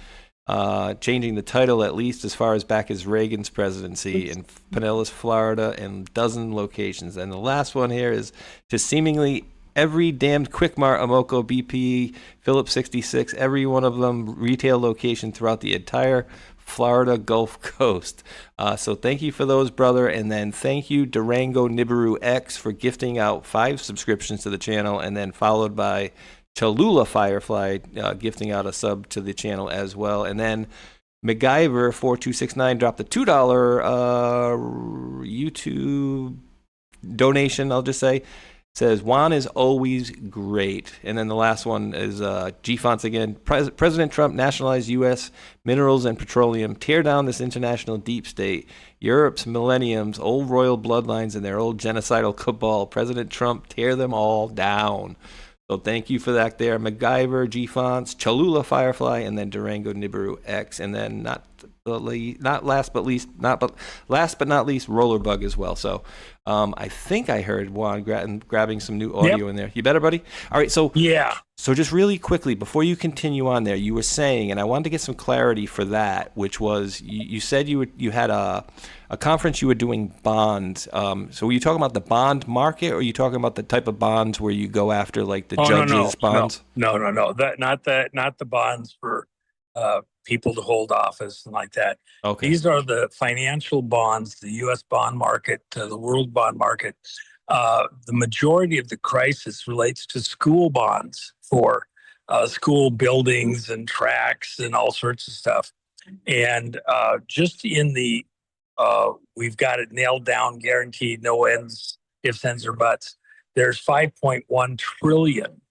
changing the title at least as far as back as Reagan's presidency in Pinellas, Florida, and dozen locations. And the last one here is to seemingly every damned Quick Mart, Amoco, BP, Phillips 66, every one of them retail location throughout the entire Florida Gulf Coast. So thank you for those, brother. And then thank you, Durango Nibiru X, for gifting out 5 subscriptions to the channel, and then followed by Cholula Firefly gifting out a sub to the channel as well. And then MacGyver 4269 dropped a $2 YouTube donation, I'll just say. Says, Juan is always great. And then the last one is G-Fonts again. President Trump nationalized U.S. minerals and petroleum. Tear down this international deep state. Europe's millenniums, old royal bloodlines, and their old genocidal cabal. President Trump, tear them all down. So thank you for that there. MacGyver, G-Fonts, Cholula Firefly, and then Durango Nibiru X. And then not last but not least, Rollerbug as well. So I think I heard Juan grabbing some new audio in there. You better, buddy? All right, so Yeah. So just really quickly, before you continue on there, you were saying, and I wanted to get some clarity for that, which was you said you had a conference you were doing bonds. So were you talking about the bond market, or are you talking about the type of bonds where you go after like the judges' bonds? No. Not the bonds for people to hold office and like that. Okay. These are the financial bonds, the U.S. bond market, the world bond market. The majority of the crisis relates to school bonds for school buildings and tracks and all sorts of stuff. And just in the, we've got it nailed down, guaranteed, no ends, ifs, ands, or buts. There's 5.1 trillion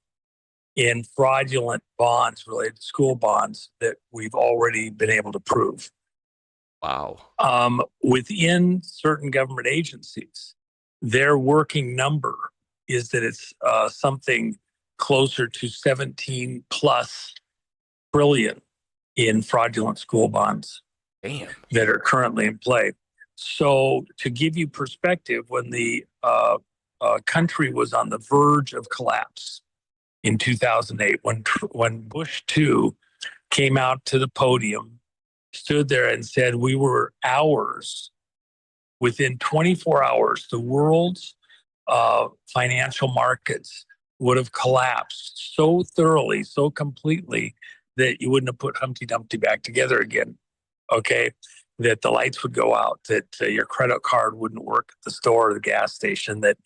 in fraudulent bonds related to school bonds that we've already been able to prove. Wow. Within certain government agencies, their working number is that it's something closer to 17 plus trillion in fraudulent school bonds. Damn. That are currently in play. So to give you perspective, when the country was on the verge of collapse in 2008, when Bush 2 came out to the podium, stood there and said we were hours, within 24 hours, the world's financial markets would have collapsed so thoroughly, so completely, that you wouldn't have put Humpty Dumpty back together again. Okay, that the lights would go out, that your credit card wouldn't work at the store or the gas station, that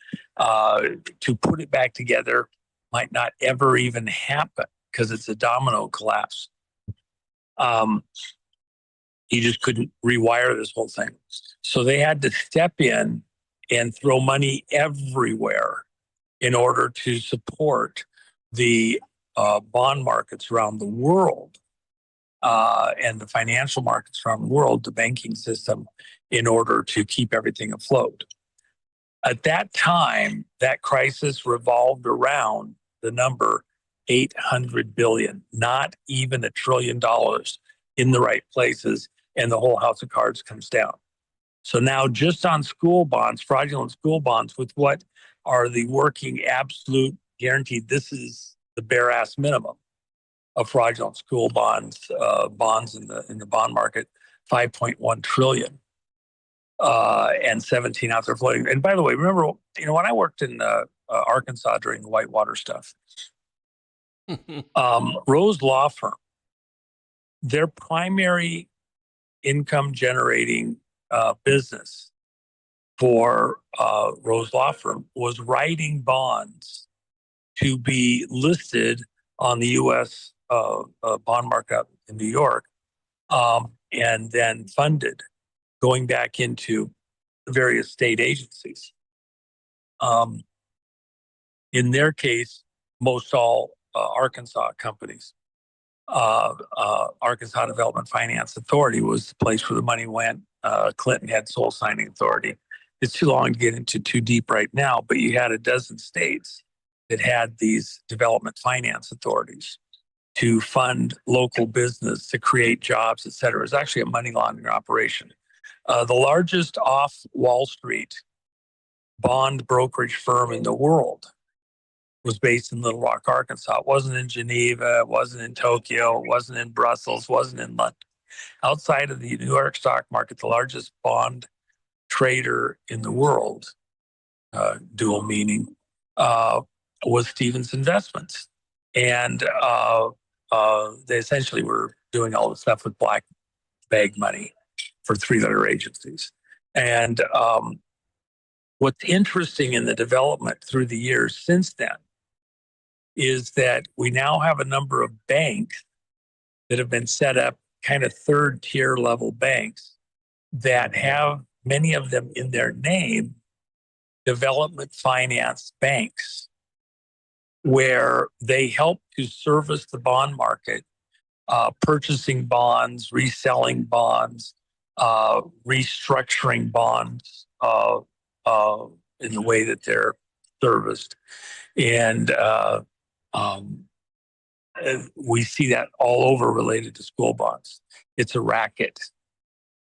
to put it back together might not ever even happen because it's a domino collapse. You just couldn't rewire this whole thing. So they had to step in and throw money everywhere in order to support the bond markets around the world and the financial markets around the world, the banking system, in order to keep everything afloat. At that time, that crisis revolved around the number 800 billion, not even $1 trillion in the right places, and the whole house of cards comes down. So now just on school bonds, fraudulent school bonds, with what are the working absolute guaranteed, this is the bare ass minimum of fraudulent school bonds, bonds in the bond market, 5.1 trillion, and 17 out there floating. And by the way, remember, when I worked in Arkansas during the Whitewater stuff, Rose Law Firm, their primary income generating business for Rose Law Firm was writing bonds to be listed on the U.S. Bond market in New York, and then funded, going back into the various state agencies. In their case, most all Arkansas companies. Arkansas Development Finance Authority was the place where the money went. Clinton had sole signing authority. It's too long to get into too deep right now, but you had a dozen states that had these development finance authorities to fund local business, to create jobs, et cetera. It was actually a money laundering operation. The largest off Wall Street bond brokerage firm in the world was based in Little Rock, Arkansas. It wasn't in Geneva, it wasn't in Tokyo, it wasn't in Brussels, it wasn't in London. Outside of the New York stock market, the largest bond trader in the world, dual meaning, was Stevens Investments. And they essentially were doing all the stuff with black bag money for three-letter agencies. And what's interesting in the development through the years since then is that we now have a number of banks that have been set up, kind of third-tier level banks, that have, many of them in their name, development finance banks, where they help to service the bond market, purchasing bonds, reselling bonds, restructuring bonds in the way that they're serviced. And we see that all over related to school bonds. It's a racket.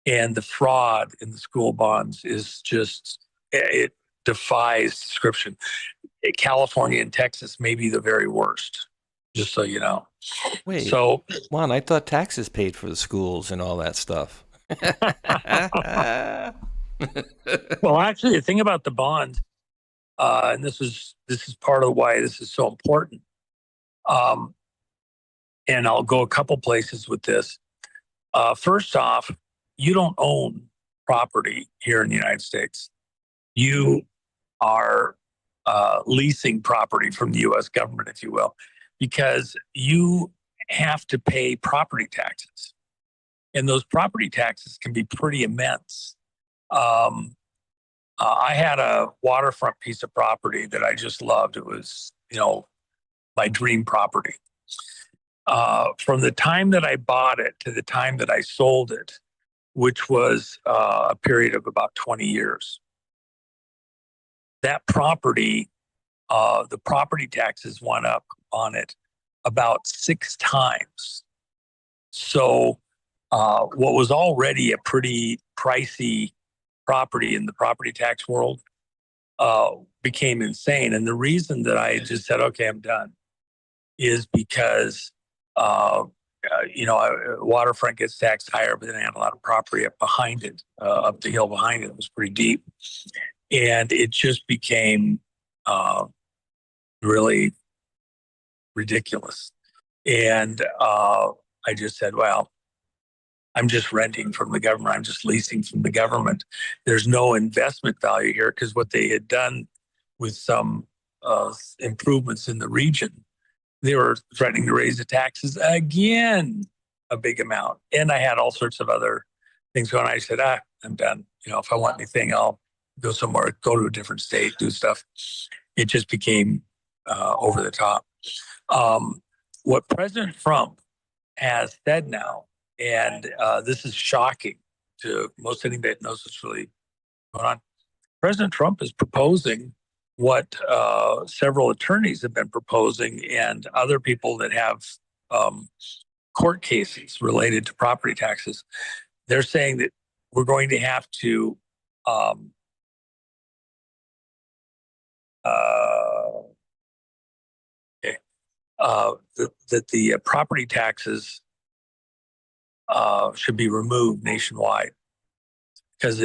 And the fraud in the school bonds is just, it defies description. California and Texas may be the very worst, just so you know. Wait, so Juan, I thought taxes paid for the schools and all that stuff. well, actually, the thing about the bond, and this is part of why this is so important. And I'll go a couple places with this. First off, you don't own property here in the United States. You are leasing property from the U.S. government, if you will, because you have to pay property taxes. And those property taxes can be pretty immense. I had a waterfront piece of property that I just loved. It was, my dream property. From the time that I bought it to the time that I sold it, which was a period of about 20 years, that property, the property taxes went up on it about 6 times. So what was already a pretty pricey property in the property tax world became insane. And the reason that I just said, okay, I'm done, is because waterfront gets taxed higher, but then I had a lot of property up behind it, up the hill behind it. It was pretty deep. And it just became really ridiculous. And I just said, well, I'm just renting from the government. I'm just leasing from the government. There's no investment value here, because what they had done with some improvements in the region, they were threatening to raise the taxes again, a big amount. And I had all sorts of other things going on. I said, I'm done. If I want anything, I'll go somewhere, go to a different state, do stuff. It just became over the top. What President Trump has said now, and this is shocking to most anybody that knows what's really going on. President Trump is proposing what several attorneys have been proposing, and other people that have court cases related to property taxes. They're saying that we're going to have to that the property taxes should be removed nationwide, because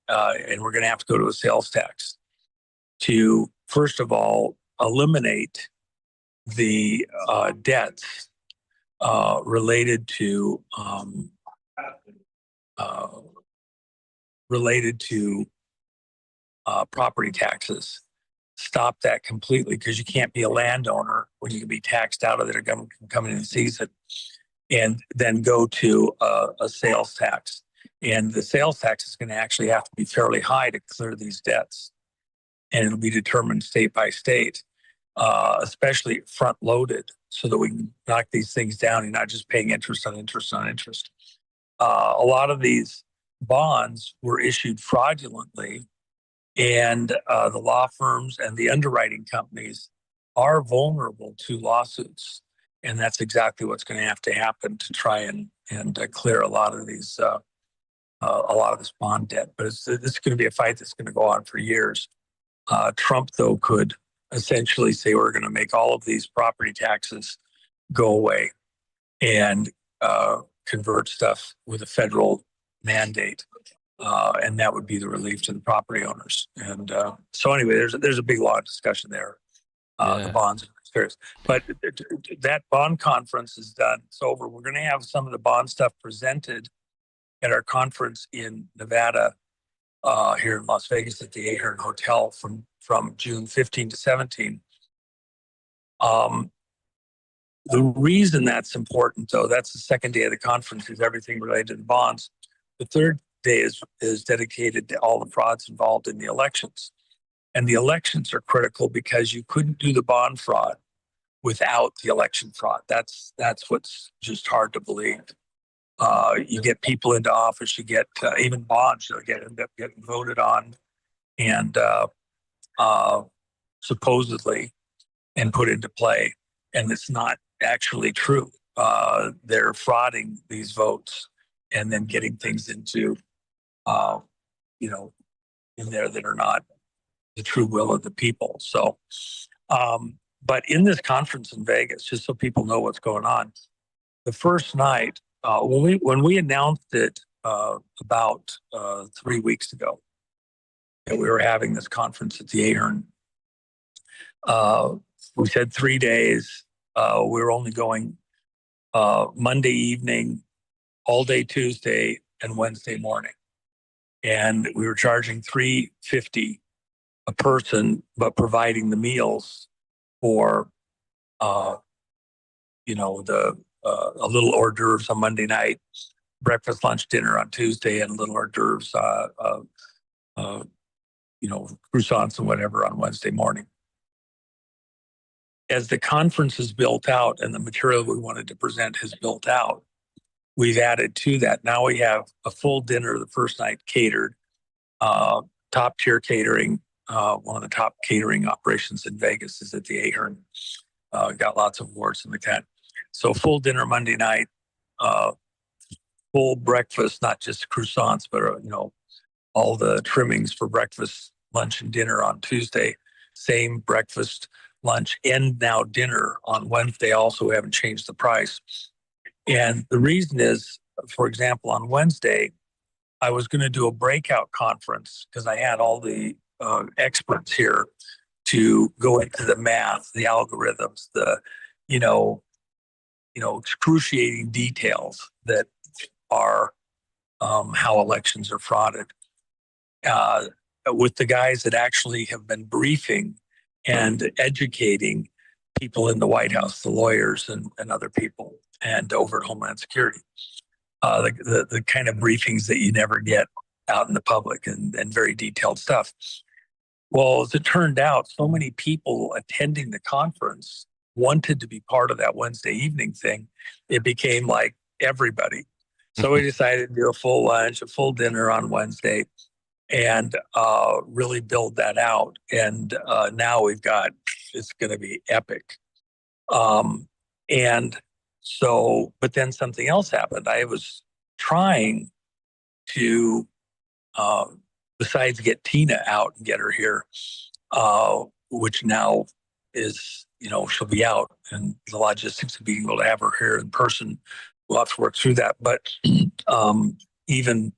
and we're going to have to go to a sales tax to, first of all, eliminate the debts related to property taxes. Stop that completely, because you can't be a landowner when you can be taxed out of it. A government can come in and seize it, and then go to a sales tax. And the sales tax is going to actually have to be fairly high to clear these debts. And it'll be determined state by state, especially front loaded, so that we can knock these things down and not just paying interest on interest on interest. A lot of these bonds were issued fraudulently, and the law firms and the underwriting companies are vulnerable to lawsuits. And that's exactly what's going to have to happen to try and clear a lot of these, a lot of this bond debt. But this is going to be a fight that's going to go on for years. Trump, though, could essentially say we're going to make all of these property taxes go away and convert stuff with a federal mandate. And that would be the relief to the property owners. And so anyway, there's a big law discussion there. The bonds are serious. But that bond conference is done. It's over. We're going to have some of the bond stuff presented at our conference in Nevada, here in Las Vegas at the Ahern Hotel from June 15 to 17. The reason that's important, though, that's the second day of the conference, is everything related to the bonds. The third day is dedicated to all the frauds involved in the elections. And the elections are critical because you couldn't do the bond fraud without the election fraud. That's what's just hard to believe. You get people into office, you get even bonds that end up getting voted on and supposedly and put into play. And it's not actually true. They're frauding these votes and then getting things into you know, in there that are not the true will of the people. So, but in this conference in Vegas, just so people know what's going on, the first night when we announced it about 3 weeks ago that we were having this conference at the Ahern, we said 3 days. We were only going Monday evening, all day Tuesday, and Wednesday morning, and we were charging $350 a person, but providing the meals for, you know, the a little hors d'oeuvres on Monday night, breakfast, lunch, dinner on Tuesday, and a little hors d'oeuvres, you know, croissants and whatever on Wednesday morning. As the conference is built out and the material we wanted to present has built out, we've added to that. Now we have a full dinner the first night catered, top tier catering. One of the top catering operations in Vegas is at the Ahern. Got lots of awards and like that. So full dinner Monday night, full breakfast, not just croissants, but you know, all the trimmings for breakfast, lunch, and dinner on Tuesday. Same breakfast, lunch, and now dinner on Wednesday. Also, we haven't changed the price. And the reason is, for example, on Wednesday, I was going to do a breakout conference because I had all the experts here to go into the math, the algorithms, the, you know, excruciating details that are how elections are frauded. With the guys that actually have been briefing and educating people in the White House, the lawyers and other people, and over at Homeland Security, the kind of briefings that you never get out in the public and very detailed stuff. Well, as it turned out, so many people attending the conference wanted to be part of that Wednesday evening thing. It became like everybody. So we decided to do a full lunch, a full dinner on Wednesday, and really build that out. And now we've got, it's going to be epic. And so, but then something else happened. I was trying to, besides get Tina out and get her here, which now is, you know, she'll be out, and the logistics of being able to have her here in person, we'll have to work through that. But even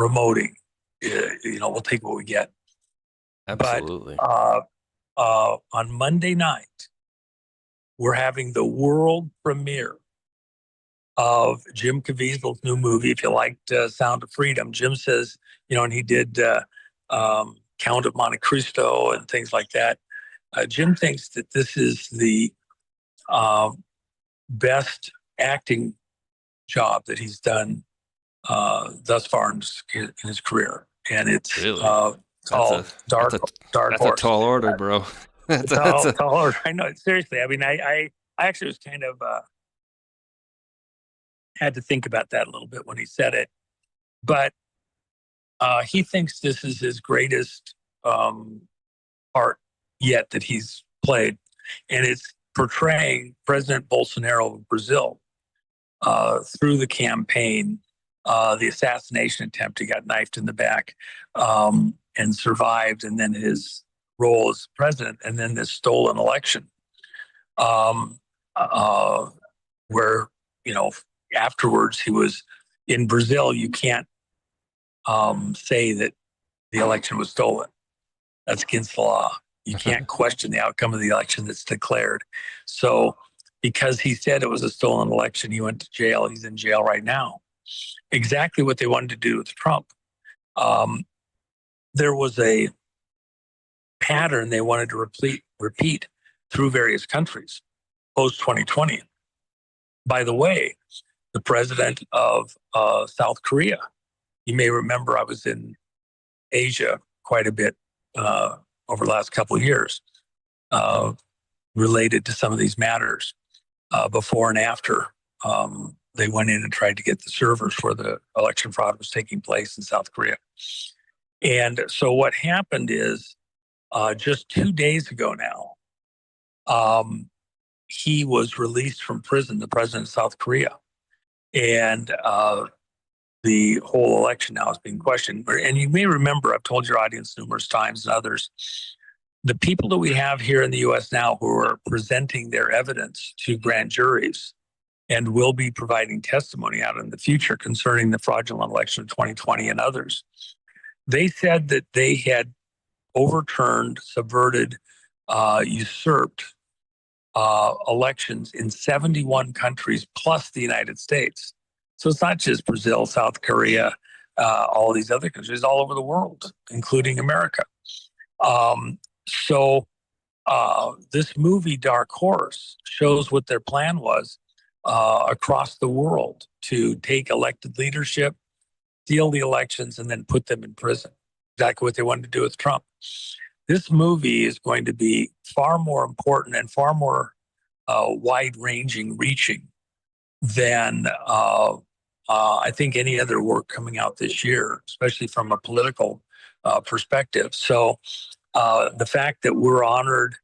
remoting, you know, we'll take what we get. Absolutely. But on Monday night, we're having the world premiere of Jim Caviezel's new movie. If you liked Sound of Freedom, Jim says, you know, and he did Count of Monte Cristo and things like that. Jim thinks that this is the best acting job that he's done thus far in his career. And it's really? Called Dark Horse. That's a tall order, bro. That's a tall order. I know. Seriously. I mean, I actually was kind of had to think about that a little bit when he said it. But he thinks this is his greatest part yet that he's played. And it's portraying President Bolsonaro of Brazil through the campaign, the assassination attempt. He got knifed in the back and survived, and then his role as president, and then this stolen election where, you know, afterwards he was in Brazil. You can't say that the election was stolen. That's against the law. You can't question the outcome of the election that's declared. So because he said it was a stolen election, he went to jail. He's in jail right now. Exactly what they wanted to do with Trump. There was a pattern they wanted to repeat through various countries post-2020. By the way, the president of South Korea, you may remember I was in Asia quite a bit over the last couple of years related to some of these matters before and after they went in and tried to get the servers where the election fraud was taking place in South Korea. And so what happened is just 2 days ago now, he was released from prison, the president of South Korea. And the whole election now is being questioned. And you may remember, I've told your audience numerous times and others, the people that we have here in the U.S. now who are presenting their evidence to grand juries and will be providing testimony out in the future concerning the fraudulent election of 2020 and others, they said that they had overturned, subverted, usurped elections in 71 countries plus the United States. So it's not just Brazil, South Korea, all these other countries all over the world, including America. So this movie, Dark Horse, shows what their plan was across the world to take elected leadership, steal the elections, and then put them in prison. Exactly what they wanted to do with Trump. This movie is going to be far more important and far more wide-ranging, reaching than I think any other work coming out this year, especially from a political perspective. So the fact that we're honored,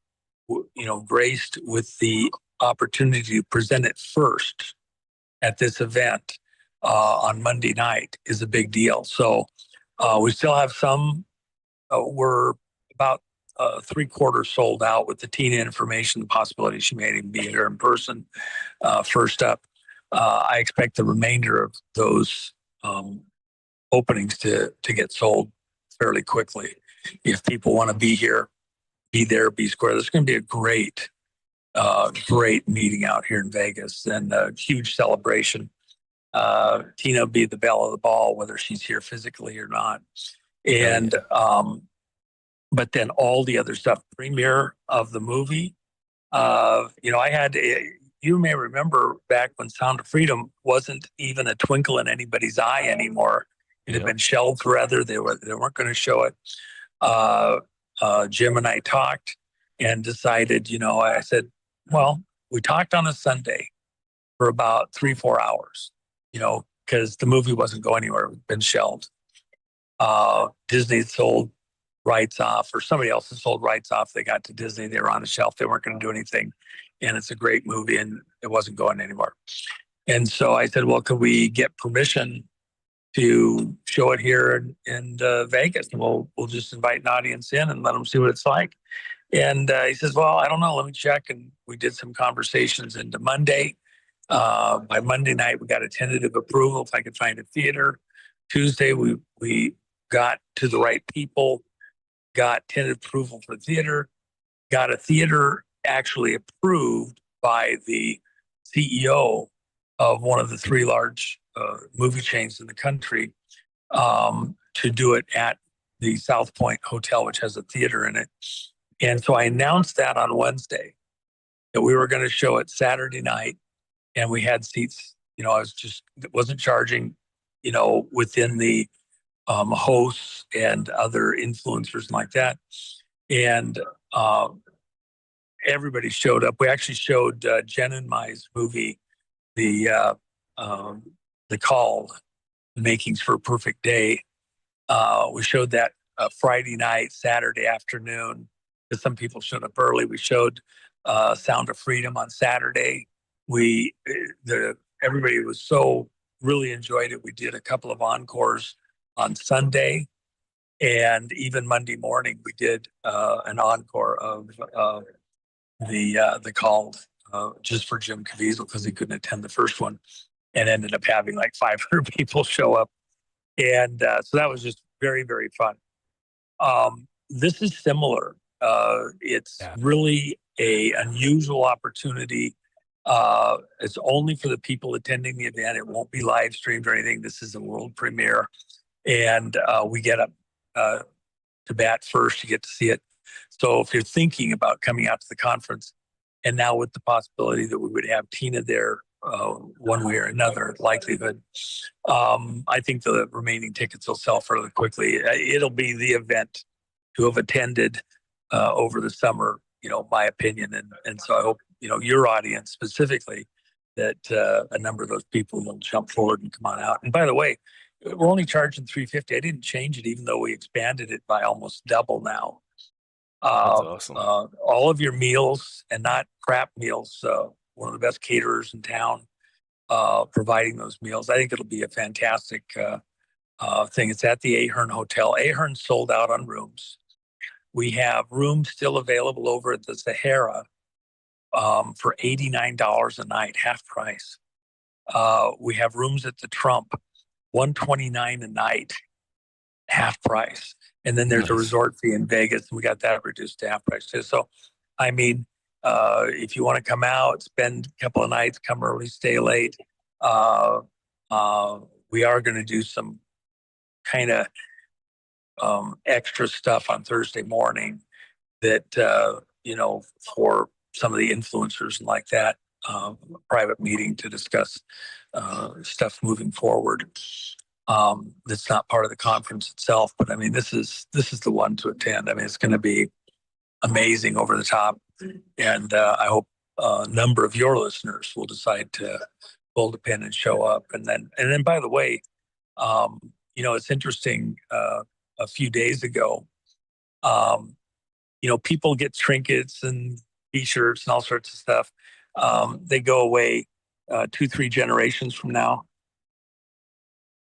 graced with the opportunity to present it first at this event on Monday night is a big deal. So we still have some. We're about 3/4 sold out with the Tina information, the possibility she may even be here in person first up. I expect the remainder of those openings to get sold fairly quickly. If people want to be here, be there, be square. There's going to be a great meeting out here in Vegas and a huge celebration. Tina will be the belle of the ball, whether she's here physically or not. And but then all the other stuff, premiere of the movie. I had. You may remember back when Sound of Freedom wasn't even a twinkle in anybody's eye anymore. It had been shelved rather. They weren't going to show it. Jim and I talked and decided, I said, well, we talked on a Sunday for about 3-4 hours, because the movie wasn't going anywhere. It had been shelved. Disney sold rights off, or somebody else had sold rights off. They got to Disney. They were on the shelf. They weren't going to do anything. And it's a great movie, and it wasn't going anywhere. And so I said, well, could we get permission to show it here in Vegas? And we'll just invite an audience in and let them see what it's like. And he says, well, I don't know. Let me check. And we did some conversations into Monday. By Monday night, we got a tentative approval if I could find a theater. Tuesday, we got to the right people, got tentative approval for theater, got a theater actually approved by the CEO of one of the 3 large movie chains in the country to do it at the South Point Hotel, which has a theater in it. And so I announced that on Wednesday that we were going to show it Saturday night, and we had seats. I wasn't charging, within the hosts and other influencers like that. And everybody showed up. We actually showed Jen and Mai's movie, the Call, Makings for a Perfect Day. We showed that Friday night, Saturday afternoon, because some people showed up early. We showed Sound of Freedom on Saturday. Everybody was really enjoyed it. We did a couple of encores on Sunday, and even Monday morning we did an encore of the Call, just for Jim Caviezel because he couldn't attend the first one, and ended up having like 500 people show up. And so that was just very, very fun. This is similar. It's really a unusual opportunity. It's only for the people attending the event. It won't be live streamed or anything. This is a world premiere. And we get up to bat first. You get to see it. So if you're thinking about coming out to the conference, and now with the possibility that we would have Tina there one way or another, likelihood, I think the remaining tickets will sell fairly quickly. It'll be the event to have attended over the summer, my opinion. And so I hope, your audience specifically, that a number of those people will jump forward and come on out. And by the way, we're only charging $350. I didn't change it, even though we expanded it by almost double now. That's awesome. All of your meals, and not crap meals. One of the best caterers in town. providing those meals. I think it'll be a fantastic thing. It's at the Ahern Hotel. Ahern sold out on rooms. We have rooms still available over at the Sahara for $89 a night, half price. We have rooms at the Trump, $129 a night, half price. And then there's a resort fee in Vegas, and we got that reduced to half price too. So, I mean, if you want to come out, spend a couple of nights, come early, stay late. We are going to do some kind of extra stuff on Thursday morning that, for some of the influencers and like that, private meeting to discuss stuff moving forward. That's not part of the conference itself, but I mean, this is the one to attend. I mean, it's going to be amazing, over the top, and I hope a number of your listeners will decide to hold a pin and show up. And then, by the way, it's interesting. A few days ago, people get trinkets and T-shirts and all sorts of stuff. They go away 2-3 generations from now.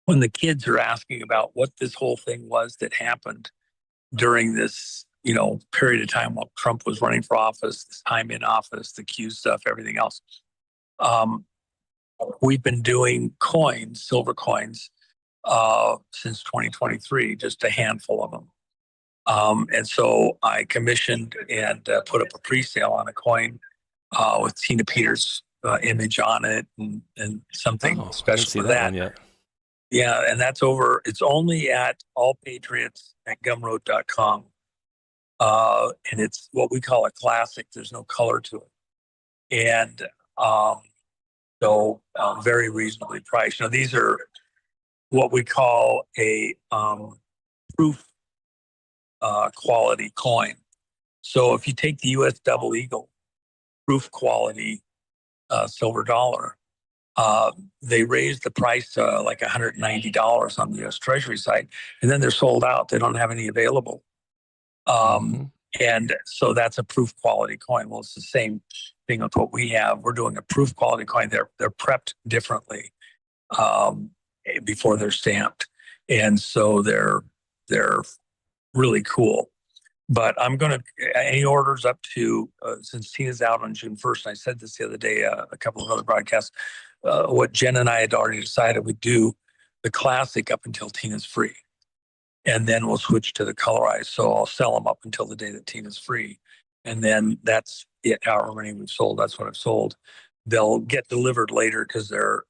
When the kids are asking about what this whole thing was that happened during this, period of time while Trump was running for office, this time in office, the Q stuff, everything else. We've been doing coins, silver coins, since 2023, just a handful of them. And so I commissioned and put up a pre-sale on a coin with Tina Peters' image on it and something special for that. Yet. Yeah, and that's over. It's only at allpatriots@gumroad.com. And it's what we call a classic. There's no color to it. And so very reasonably priced. These are what we call a proof quality coin. So if you take the U.S. Double Eagle proof quality silver dollar, they raised the price to like $190 on the U.S. Treasury site, and then they're sold out. They don't have any available. And so that's a proof quality coin. Well, it's the same thing with what we have. We're doing a proof quality coin. They're prepped differently before they're stamped, and so they're really cool. But I'm going to, any orders up to, since Tina's out on June 1st, and I said this the other day, a couple of other broadcasts, what Jen and I had already decided we'd do the classic up until Tina's free. And then we'll switch to the colorized. So I'll sell them up until the day that Tina's free. And then that's it, however many we've sold, that's what I've sold. They'll get delivered later because they're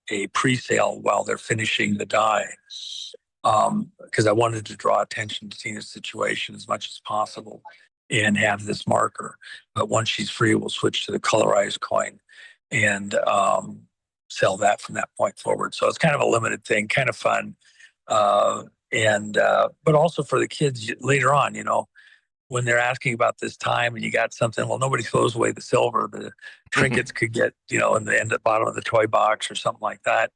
a pre-sale while they're finishing the die. Because I wanted to draw attention to Tina's situation as much as possible and have this marker. But once she's free, we'll switch to the colorized coin and sell that from that point forward. So it's kind of a limited thing, kind of fun. But also for the kids later on, when they're asking about this time and you got something, well, nobody throws away the silver. The trinkets could get, in the end at the bottom of the toy box or something like that.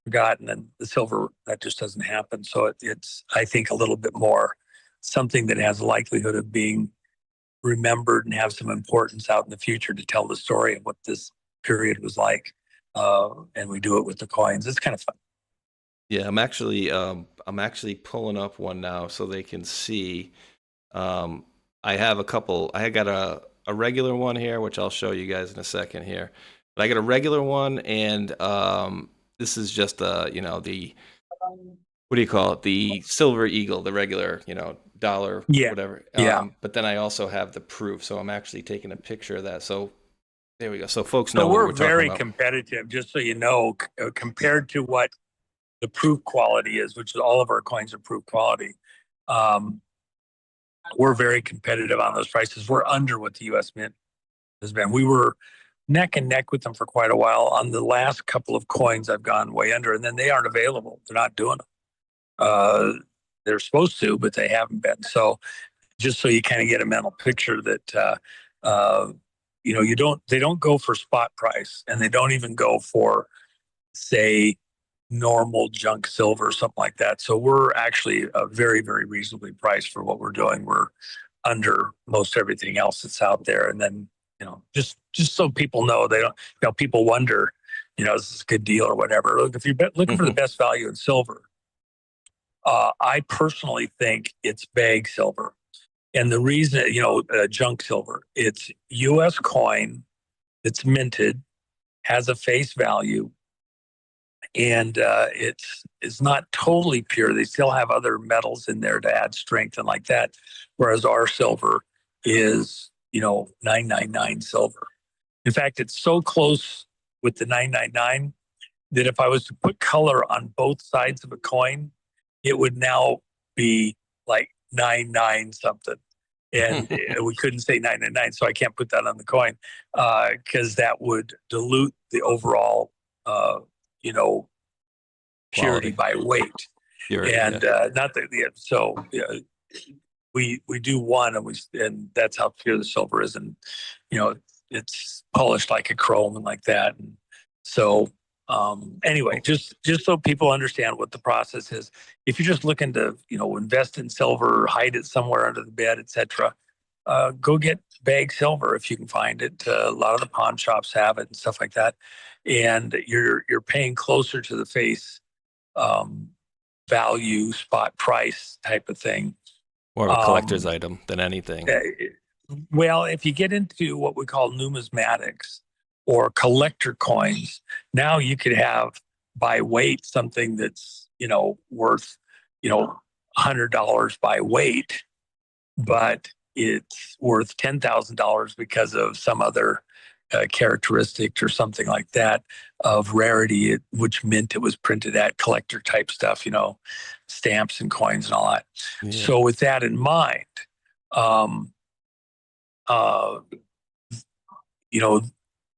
Forgotten, and the silver, that just doesn't happen. So it's I think a little bit more something that has a likelihood of being remembered and have some importance out in the future to tell the story of what this period was like. And we do it with the coins. It's kind of fun. Yeah, I'm actually pulling up one now so they can see. I have a couple. I got a regular one here, which I'll show you guys in a second here. But I got a regular one, and this is just the what do you call it? The Silver Eagle, the regular, dollar, whatever. But then I also have the proof, so I'm actually taking a picture of that. So there we go. So folks know what we're talking about. We're very competitive, just so you know, compared to what the proof quality is, which is all of our coins are proof quality. We're very competitive on those prices. We're under what the U.S. Mint has been. We were neck and neck with them for quite a while. On the last couple of coins, I've gone way under, and then they aren't available. They're not doing them. They're supposed to, but they haven't been. So just so you kind of get a mental picture that, they don't go for spot price, and they don't even go for, say, normal junk silver or something like that. So we're actually very, very reasonably priced for what we're doing. We're under most everything else that's out there. And then, just so people know, they don't, people wonder, this is a good deal or whatever. Look, if you're looking for the best value in silver, I personally think it's bag silver. And the reason, junk silver, it's U.S. coin that's minted, has a face value, and it's not totally pure. They still have other metals in there to add strength and like that. Whereas our silver is, 999 silver. In fact, it's so close with the 999 that if I was to put color on both sides of a coin, it would now be like 99 something. And we couldn't say 999, so I can't put that on the coin because that would dilute the overall, purity by weight. Purity, and not that, so we do one, and that's how pure the silver is, and it's polished like a chrome and like that. And so anyway, just so people understand what the process is, if you're just looking to invest in silver, hide it somewhere under the bed, etc., go get bag silver if you can find it. A lot of the pawn shops have it and stuff like that, and you're paying closer to the face value, spot price type of thing. More of a collector's item than anything. Well, if you get into what we call numismatics or collector coins, now you could have by weight something that's worth $100 by weight, but it's worth $10,000 because of some other characteristic or something like that of rarity, which meant it was printed at collector type stuff, stamps and coins and all that. Yeah. So with that in mind,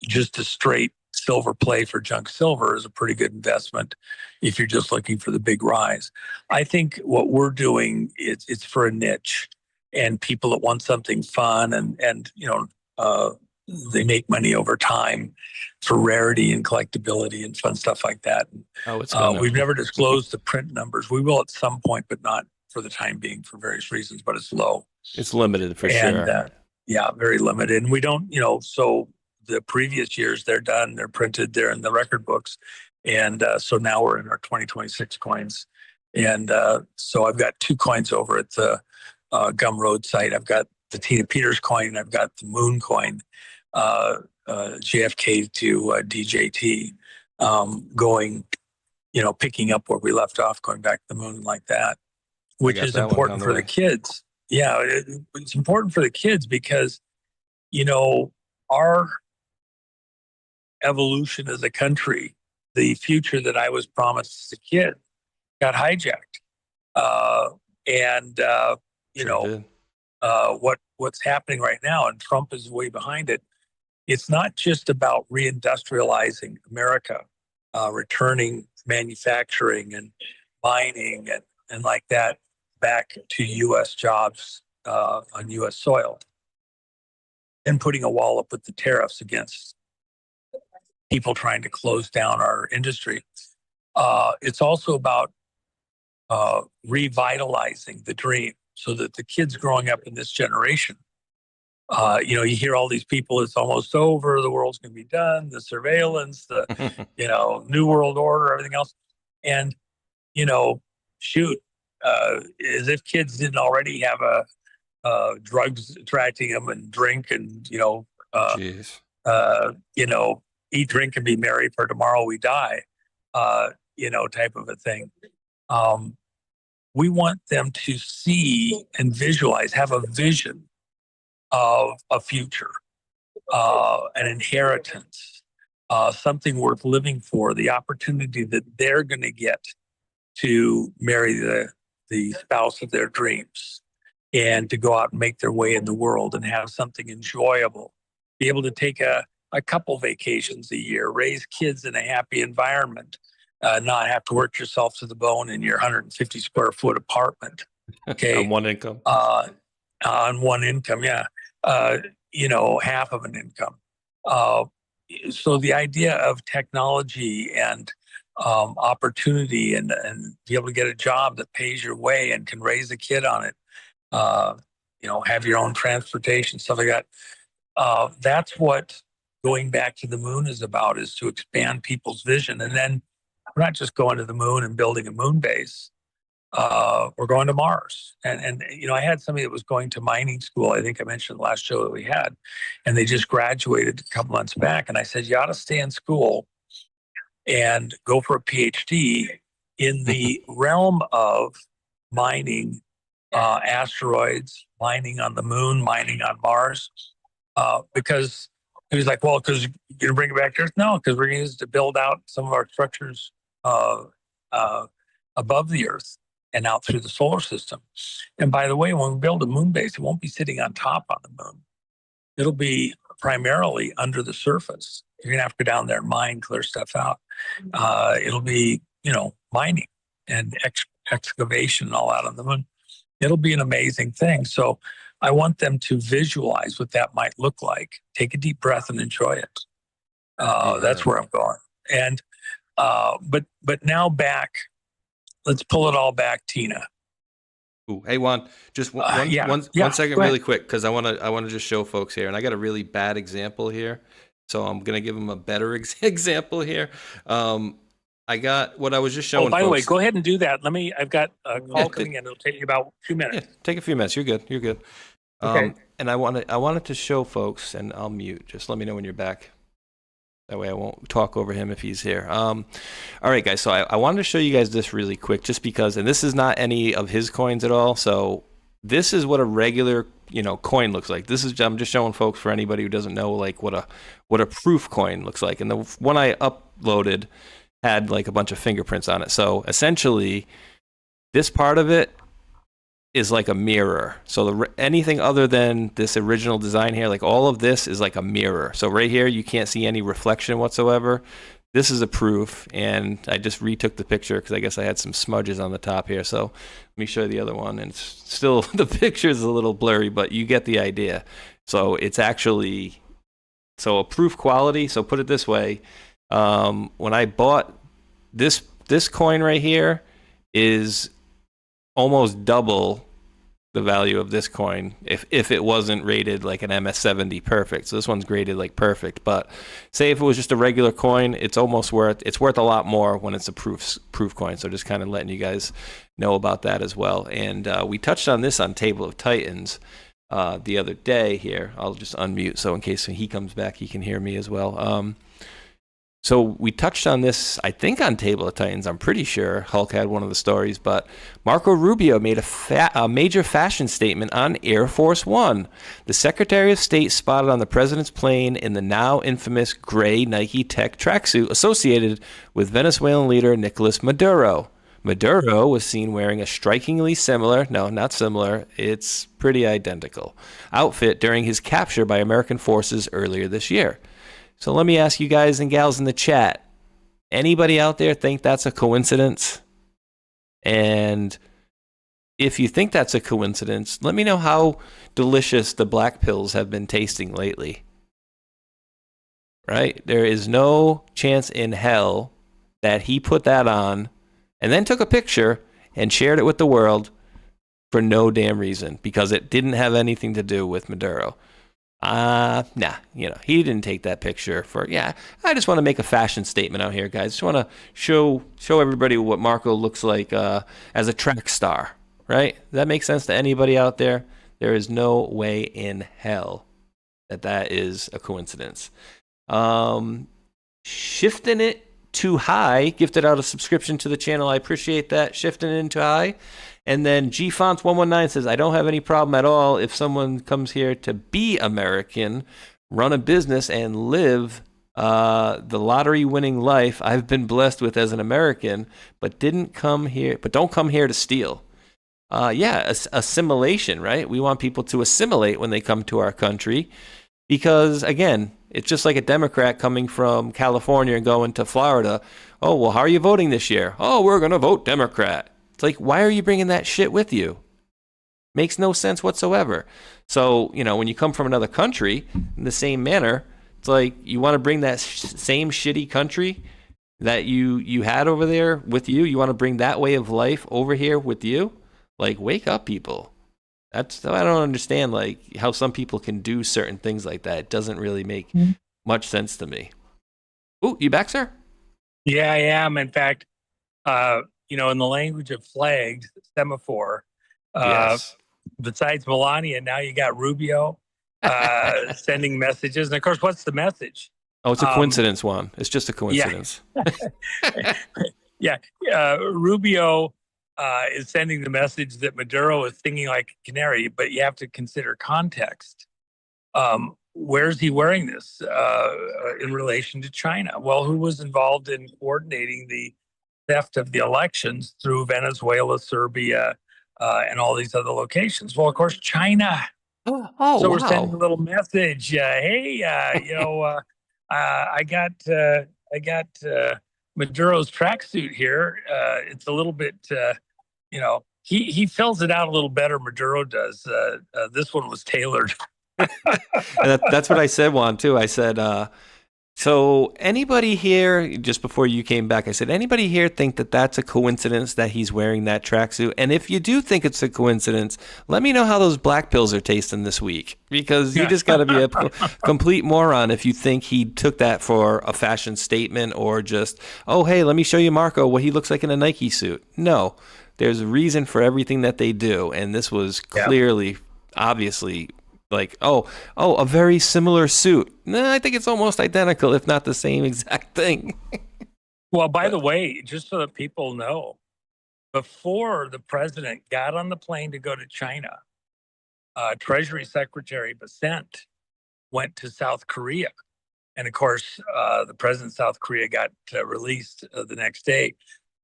just a straight silver play for junk silver is a pretty good investment if you're just looking for the big rise. I think what we're doing it's for a niche and people that want something fun and they make money over time for rarity and collectability and fun stuff like that. We've never disclosed the print numbers. We will at some point, but not for the time being for various reasons, but it's low. It's limited for sure. Yeah, very limited. And we don't, so the previous years they're done, they're printed, they're in the record books. And so now we're in our 2026 coins. And so I've got 2 coins over at the Gumroad site. I've got the Tina Peters coin, and I've got the Moon coin, JFK to DJT, going, picking up where we left off, going back to the moon like that, which is important for the kids. Yeah, it's important for the kids because, our evolution as a country, the future that I was promised as a kid, got hijacked. What's happening right now, and Trump is way behind it. It's not just about reindustrializing America, returning manufacturing and mining and like that back to U.S. jobs on U.S. soil, and putting a wall up with the tariffs against people trying to close down our industry. It's also about revitalizing the dream so that the kids growing up in this generation, you hear all these people, it's almost over, the world's going to be done, the surveillance, the, New World Order, everything else. And, as if kids didn't already have drugs attracting them and drink and, eat, drink, and be merry, for tomorrow we die, type of a thing. We want them to see and visualize, have a vision of a future, an inheritance, something worth living for, the opportunity that they're going to get to marry the spouse of their dreams and to go out and make their way in the world and have something enjoyable, be able to take a couple vacations a year, raise kids in a happy environment, not have to work yourself to the bone in your 150 square foot apartment. Okay. On one income. On one income, yeah. Half of an income. So the idea of technology and opportunity and be able to get a job that pays your way and can raise a kid on it, have your own transportation, stuff like that. That's what going back to the moon is about, is to expand people's vision. And then we're not just going to the moon and building a moon base. We're going to Mars. And I had somebody that was going to mining school. I think I mentioned the last show that we had, and they just graduated a couple months back. And I said, you ought to stay in school and go for a PhD in the realm of mining asteroids, mining on the moon, mining on Mars, because he was like, well, because you're going to bring it back to Earth? No, because we're going to use it to build out some of our structures above the Earth and out through the solar system. And by the way, when we build a moon base, it won't be sitting on top on the moon. It'll be primarily under the surface. You're going to have to go down there and mine, clear stuff out. It'll be, mining and excavation and all out on the moon. It'll be an amazing thing. So I want them to visualize what that might look like. Take a deep breath and enjoy it. That's where I'm going. And but now back, let's pull it all back, Tina. Ooh, hey Juan, just one second, really quick, because I want to just show folks here, and I got a really bad example here, so I'm gonna give them a better example here. I got what I was just showing. Oh, by folks. the way, go ahead and do that. I've got a call coming in. It'll take me about 2 minutes. Yeah, take a few minutes. You're good. Okay. And I wanted to show folks, and I'll mute. Just let me know when you're back. That way I won't talk over him if he's here. All right, guys. So I wanted to show you guys this really quick, just because, and this is not any of his coins at all. So this is what a regular, coin looks like. I'm just showing folks, for anybody who doesn't know, like what a proof coin looks like. And the one I uploaded had like a bunch of fingerprints on it. So essentially, this part of it is like a mirror. So anything other than this original design here, like all of this is like a mirror. So right here, you can't see any reflection whatsoever. This is a proof, and I just retook the picture because I guess I had some smudges on the top here. So let me show you the other one, and it's still, the picture is a little blurry, but you get the idea. So it's actually, a proof quality. So put it this way, when I bought this coin right here is almost double the value of this coin if it wasn't rated like an MS70 perfect. So this one's graded like perfect. But say if it was just a regular coin, it's worth a lot more when it's a proof coin. So just kind of letting you guys know about that as well. And we touched on this on Table of Titans the other day here. I'll just unmute so in case he comes back, he can hear me as well. So we touched on this, I think, on Table of Titans. I'm pretty sure Hulk had one of the stories, but Marco Rubio made a major fashion statement on Air Force One. The Secretary of State spotted on the president's plane in the now infamous gray Nike Tech tracksuit associated with Venezuelan leader Nicolas Maduro. Maduro was seen wearing a strikingly similar, no, not similar, it's pretty identical, outfit during his capture by American forces earlier this year. So let me ask you guys and gals in the chat, anybody out there think that's a coincidence? And if you think that's a coincidence, let me know how delicious the black pills have been tasting lately. Right? There is no chance in hell that he put that on and then took a picture and shared it with the world for no damn reason, because it didn't have anything to do with Maduro. Nah, he didn't take that picture I just want to make a fashion statement out here, guys. Just want to show everybody what Marco looks like as a track star, right? Does that make sense to anybody out there? There is no way in hell that is a coincidence. Shifting it to high gifted out a subscription to the channel. I appreciate that. Shifting it into high. And then GFonts119 says, I don't have any problem at all if someone comes here to be American, run a business, and live the lottery-winning life I've been blessed with as an American, but don't come here to steal. Assimilation, right? We want people to assimilate when they come to our country, because again, it's just like a Democrat coming from California and going to Florida. Oh, well, how are you voting this year? Oh, we're going to vote Democrat. It's like, why are you bringing that shit with you? Makes no sense whatsoever. So, when you come from another country in the same manner, it's like you want to bring that same shitty country that you had over there with you. You want to bring that way of life over here with you? Like, wake up, people. I don't understand, like, how some people can do certain things like that. It doesn't really make much sense to me. Ooh, you back, sir? Yeah, I am. In fact, in the language of flags, semaphore, Yes. besides Melania, now you got Rubio sending messages. And of course, what's the message? Oh, it's a coincidence, Juan. It's just a Yeah. coincidence. Yeah. Rubio is sending the message that Maduro is singing like a canary, but you have to consider context. Where's he wearing this in relation to China? Well, who was involved in coordinating the theft of the elections through Venezuela, Serbia, and all these other locations? Well, of course, China. Oh, So wow. we're sending a little message. Hey, I got Maduro's tracksuit here. It's a little bit, he fills it out a little better. Maduro does. This one was tailored. And that's what I said, Juan, too. I said, so anybody here, just before you came back, I said, anybody here think that that's a coincidence that he's wearing that tracksuit? And if you do think it's a coincidence, let me know how those black pills are tasting this week, because you just got to be a complete moron if you think he took that for a fashion statement or just, oh, hey, let me show you Marco what he looks like in a Nike suit. No, there's a reason for everything that they do. And this was clearly, obviously, like, a very similar suit. No, I think it's almost identical, if not the same exact thing. Well, by the way, just so that people know, before the president got on the plane to go to China, Treasury Secretary Besant went to South Korea. And of course, the president of South Korea got released the next day.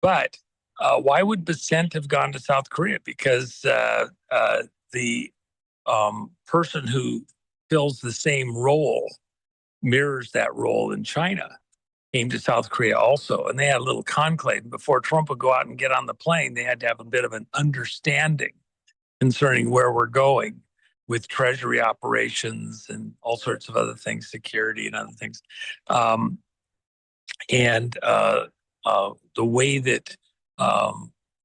But why would Besant have gone to South Korea? Because the person who fills the same role, mirrors that role in China, came to South Korea also. And they had a little conclave. Before Trump would go out and get on the plane, they had to have a bit of an understanding concerning where we're going with Treasury operations and all sorts of other things, security and other things. The way that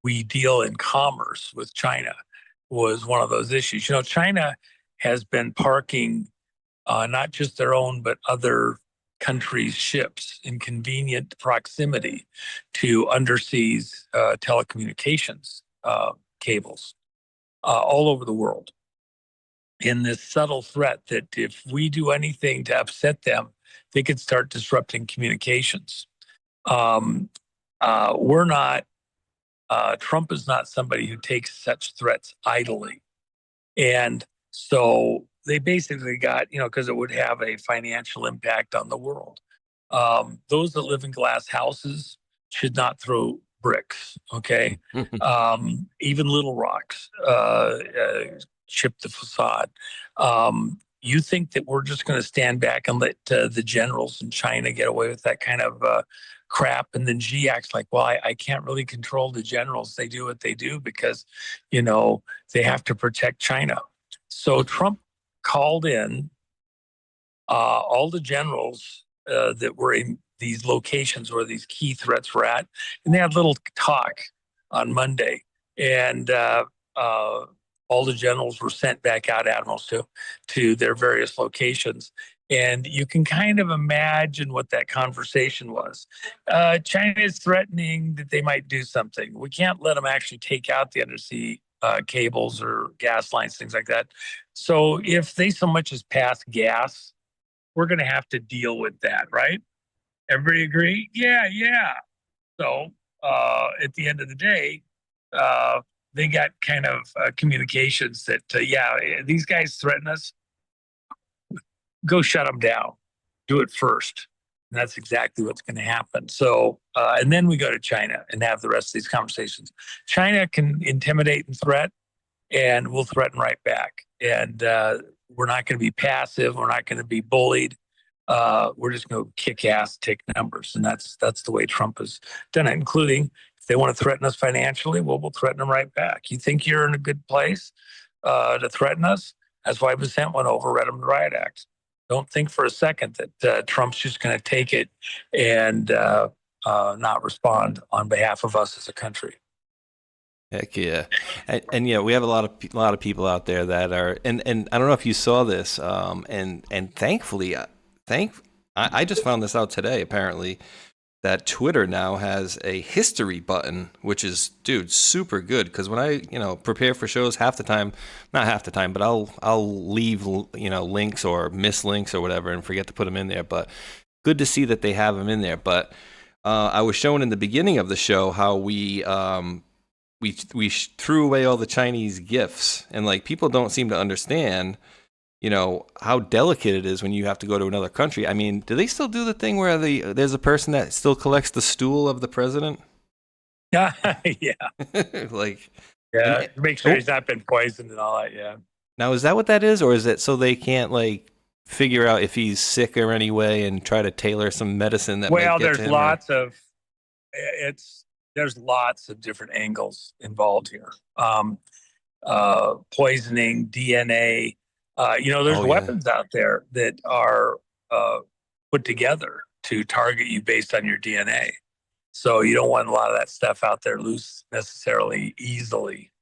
we deal in commerce with China was one of those issues. China has been parking not just their own, but other countries' ships in convenient proximity to underseas telecommunications cables all over the world, in this subtle threat that if we do anything to upset them, they could start disrupting communications. We're not Trump is not somebody who takes such threats idly. And so they basically got, because it would have a financial impact on the world. Those that live in glass houses should not throw bricks, okay? Even little rocks chip the facade. You think that we're just going to stand back and let the generals in China get away with that kind of crap? And then Xi acts like, well, I can't really control the generals. They do what they do because, they have to protect China. So Trump called in all the generals that were in these locations where these key threats were at, and they had a little talk on Monday. And all the generals were sent back out, admirals to their various locations. And you can kind of imagine what that conversation was. China is threatening that they might do something. We can't let them actually take out the undersea cables or gas lines, things like that. So if they so much as pass gas, we're going to have to deal with that, right? Everybody agree? Yeah. So at the end of the day, they got kind of communications that, these guys threaten us. Go shut them down. Do it first. And that's exactly what's going to happen. So, and then we go to China and have the rest of these conversations. China can intimidate and threat, and we'll threaten right back. And we're not going to be passive. We're not going to be bullied. We're just going to kick ass, take numbers. And that's the way Trump has done it, including if they want to threaten us financially, well, we'll threaten them right back. You think you're in a good place to threaten us? That's why Besant went over, read them the riot act. Don't think for a second that Trump's just going to take it and not respond on behalf of us as a country. Heck yeah, and yeah, we have a lot of people out there that are, and I don't know if you saw this, and thankfully, I just found this out today, apparently, that Twitter now has a history button, which is, dude, super good. Because when I, prepare for shows, not half the time, but I'll leave, links or miss links or whatever and forget to put them in there. But good to see that they have them in there. But I was showing in the beginning of the show how we threw away all the Chinese gifts, and like people don't seem to understand how delicate it is when you have to go to another country. I mean, do they still do the thing where there's a person that still collects the stool of the president? Yeah, yeah. Make sure he's not been poisoned and all that. Yeah. Now, is that what that is, or is it so they can't figure out if he's sick or anyway and try to tailor some medicine that? Well, there's lots of different angles involved here. Poisoning, DNA. There's weapons out there that are put together to target you based on your DNA. So you don't want a lot of that stuff out there loose necessarily easily,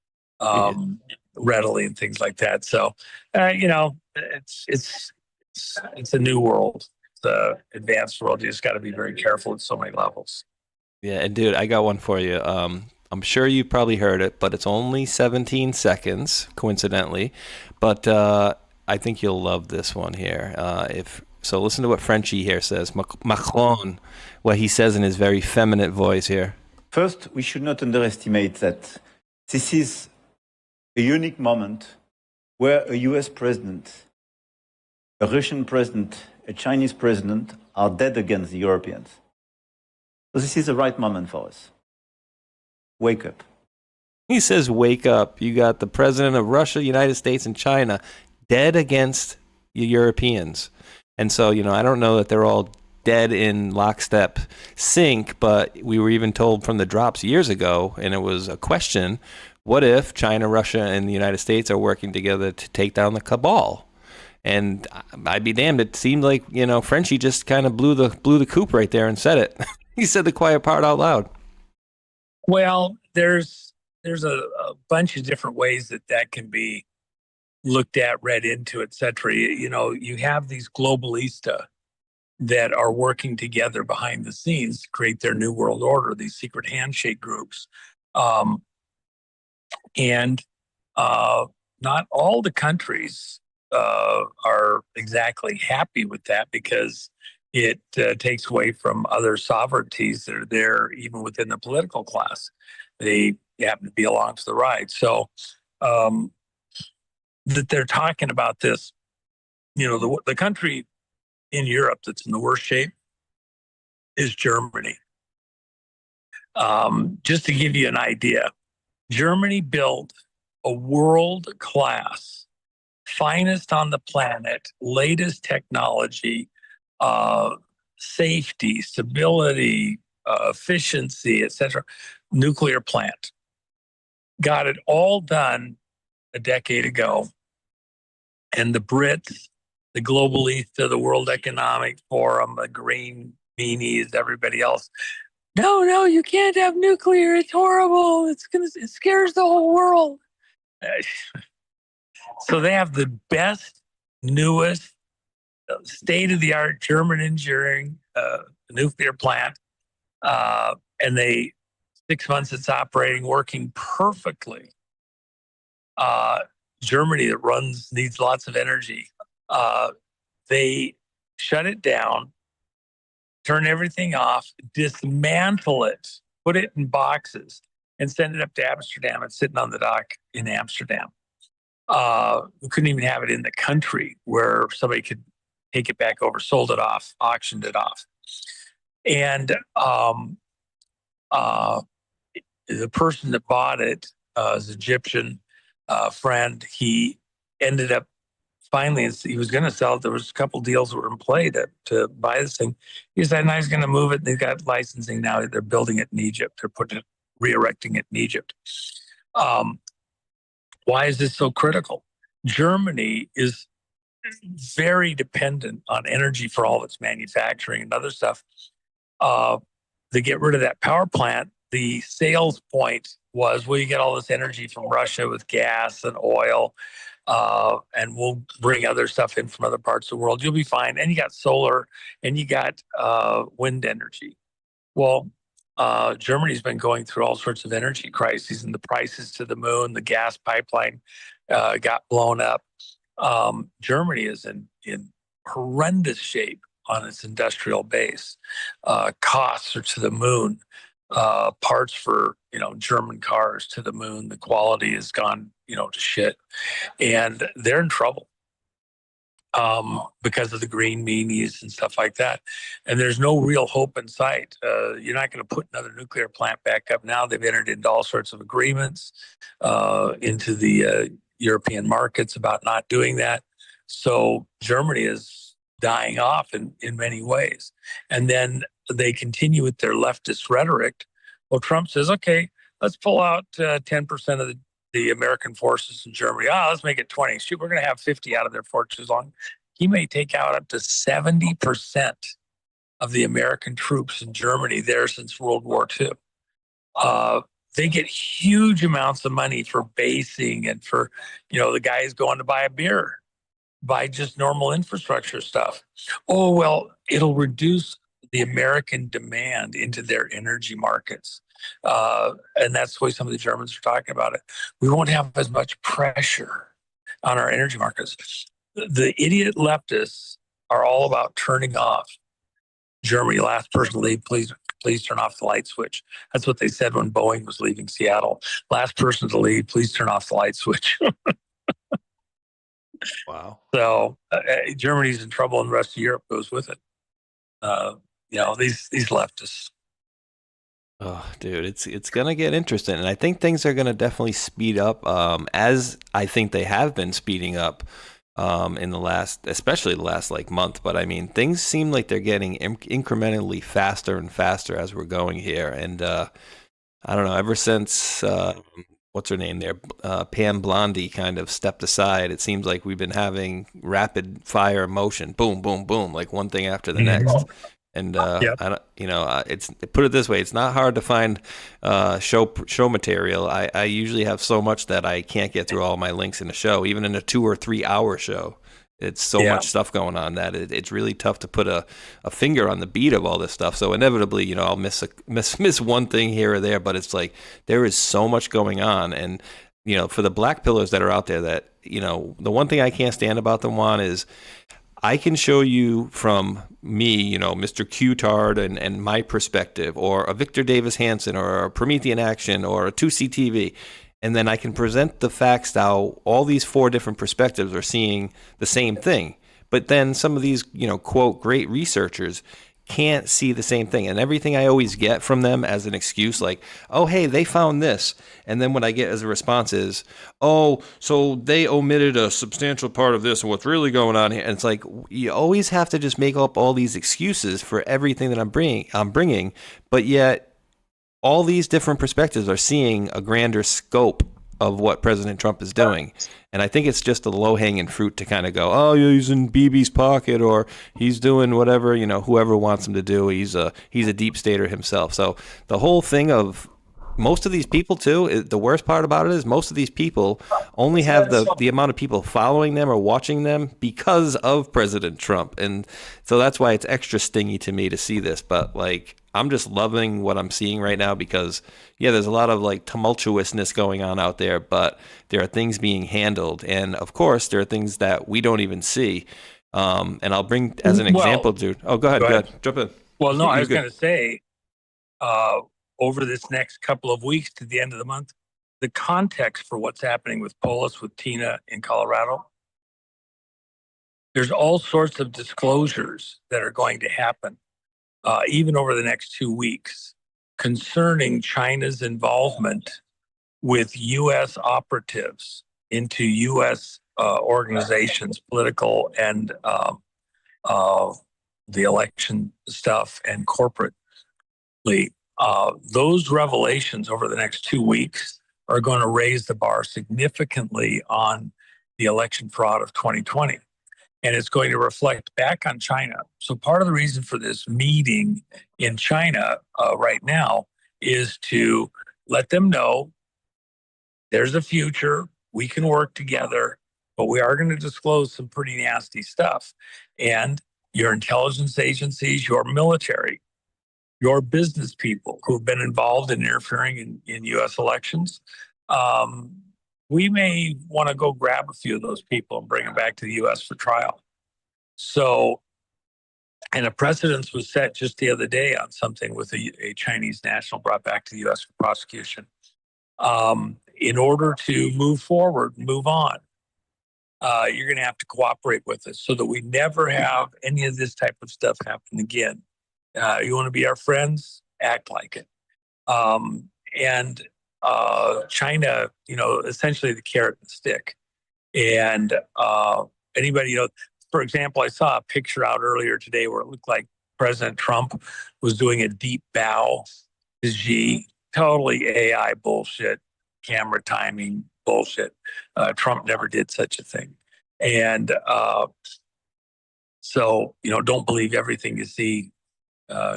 readily and things like that. So, it's a new world. It's an advanced world. You just got to be very careful at so many levels. Yeah, and dude, I got one for you. I'm sure you probably heard it, but it's only 17 seconds, coincidentally. But I think you'll love this one here. So listen to what Frenchie here says. Macron, what he says in his very feminine voice here. First, we should not underestimate that this is a unique moment where a US president, a Russian president, a Chinese president are dead against the Europeans. So this is the right moment for us. Wake up. He says, wake up. You got the president of Russia, United States, and China dead against the Europeans. And so, I don't know that they're all dead in lockstep sync, but we were even told from the drops years ago, and it was a question, what if China, Russia, and the United States are working together to take down the cabal? And I'd be damned, it seemed like, Frenchie just kind of blew the coop right there and said it. He said the quiet part out loud. Well, there's a bunch of different ways that can be looked at, read into, etc. You have these globalista that are working together behind the scenes to create their new world order, these secret handshake groups. And not all the countries are exactly happy with that, because it takes away from other sovereignties that are there, even within the political class. They happen to be along for the ride. So that they're talking about this, the country in Europe that's in the worst shape is Germany. Just to give you an idea, Germany built a world-class, finest on the planet, latest technology, safety, stability, efficiency, etc., nuclear plant. Got it all done a decade ago. And the Brits, the globalista, the World Economic Forum, the green meanies, everybody else, no, you can't have nuclear. It's horrible. It scares the whole world. So they have the best, newest, state-of-the-art German engineering nuclear plant, and 6 months it's operating, working perfectly. Germany that needs lots of energy. They shut it down, turn everything off, dismantle it, put it in boxes, and send it up to Amsterdam. It's sitting on the dock in Amsterdam. We couldn't even have it in the country where somebody could take it back over, sold it off, auctioned it off. And the person that bought it is Egyptian friend. He ended up finally, he was going to sell it. There was a couple deals that were in play to buy this thing. He said, now he's going to move it. They've got licensing now. They're building it in Egypt. They're re-erecting it in Egypt. Why is this so critical? Germany is very dependent on energy for all of its manufacturing and other stuff. To get rid of that power plant, the sales point was, well, you get all this energy from Russia with gas and oil. and we'll bring other stuff in from other parts of the world. You'll be fine. And you got solar, and you got wind energy. Well, Germany's been going through all sorts of energy crises, and the prices to the moon, the gas pipeline got blown up. Germany is in horrendous shape on its industrial base. Costs are to the moon. Parts for German cars to the moon. The quality has gone to shit, and they're in trouble because of the green meanies and stuff like that. And there's no real hope in sight. You're not going to put another nuclear plant back up now. They've entered into all sorts of agreements into the European markets about not doing that. So Germany is dying off in many ways. And then they continue with their leftist rhetoric. Well, Trump says, okay, let's pull out 10% of the American forces in Germany. Let's make it 20. Shoot, we're going to have 50 out of their forces long. He may take out up to 70% of the American troops in Germany there since World War II. They get huge amounts of money for basing and for, the guys going to buy a beer, buy just normal infrastructure stuff. Oh, well, it'll reduce the American demand into their energy markets. And that's the way some of the Germans are talking about it. We won't have as much pressure on our energy markets. The idiot leftists are all about turning off Germany. Last person to leave, please turn off the light switch. That's what they said when Boeing was leaving Seattle. Last person to leave, please turn off the light switch. Wow. So Germany's in trouble, and the rest of Europe goes with it. These leftists. Oh, dude, it's gonna get interesting, and I think things are gonna definitely speed up, as I think they have been speeding up in especially the last month. But I mean, things seem like they're getting incrementally faster and faster as we're going here, and I don't know. Ever since what's her name there, Pam Blondie kind of stepped aside, it seems like we've been having rapid fire motion, boom, boom, boom, like one thing after the next. And it's put it this way: it's not hard to find show material. I usually have so much that I can't get through all my links in a show, even in a 2 or 3 hour show. It's so much stuff going on that it's really tough to put a finger on the beat of all this stuff. So inevitably, I'll miss one thing here or there, but it's like there is so much going on. And for the black pillars that are out there, that the one thing I can't stand about them, Juan, is I can show you from me, Mr. Q-Tard and my perspective, or a Victor Davis Hanson, or a Promethean Action, or a 2CTV, and then I can present the facts how all these 4 different perspectives are seeing the same thing. But then some of these, quote, great researchers can't see the same thing. And everything I always get from them as an excuse, like, oh, hey, they found this. And then what I get as a response is, oh, so they omitted a substantial part of this and what's really going on here. And it's like, you always have to just make up all these excuses for everything that I'm bringing. But yet all these different perspectives are seeing a grander scope of what President Trump is doing. And I think it's just a low-hanging fruit to kind of go, oh, he's in Bibi's pocket, or he's doing whatever, whoever wants him to do. He's a deep stater himself. So the whole thing of most of these people, too, the worst part about it is most of these people only have the amount of people following them or watching them because of President Trump. And so that's why it's extra stingy to me to see this. But, I'm just loving what I'm seeing right now because, there's a lot of tumultuousness going on out there, but there are things being handled. And of course, there are things that we don't even see. And I'll bring as an example, dude. Oh, go ahead. Jump in. Well, no, I was going to say, over this next couple of weeks to the end of the month, the context for what's happening with Polis, with Tina in Colorado, there's all sorts of disclosures that are going to happen. Even over the next 2 weeks, concerning China's involvement with U.S. operatives into U.S. organizations, political and the election stuff and corporately. Those revelations over the next 2 weeks are going to raise the bar significantly on the election fraud of 2020. And it's going to reflect back on China. So part of the reason for this meeting in China right now is to let them know there's a future. We can work together. but we are going to disclose some pretty nasty stuff. And your intelligence agencies, your military, your business people who've been involved in interfering in U.S. elections, we may want to go grab a few of those people and bring them back to the U.S. for trial. So, and a precedence was set just the other day on something with a Chinese national brought back to the U.S. for prosecution. In order to move forward, move on, you're going to have to cooperate with us so that we never have any of this type of stuff happen again. You want to be our friends? Act like it. And China, essentially the carrot and stick. And anybody, for example, I saw a picture out earlier today where it looked like President Trump was doing a deep bow to Xi. Totally AI bullshit, camera timing bullshit. Trump never did such a thing. And so, don't believe everything you see.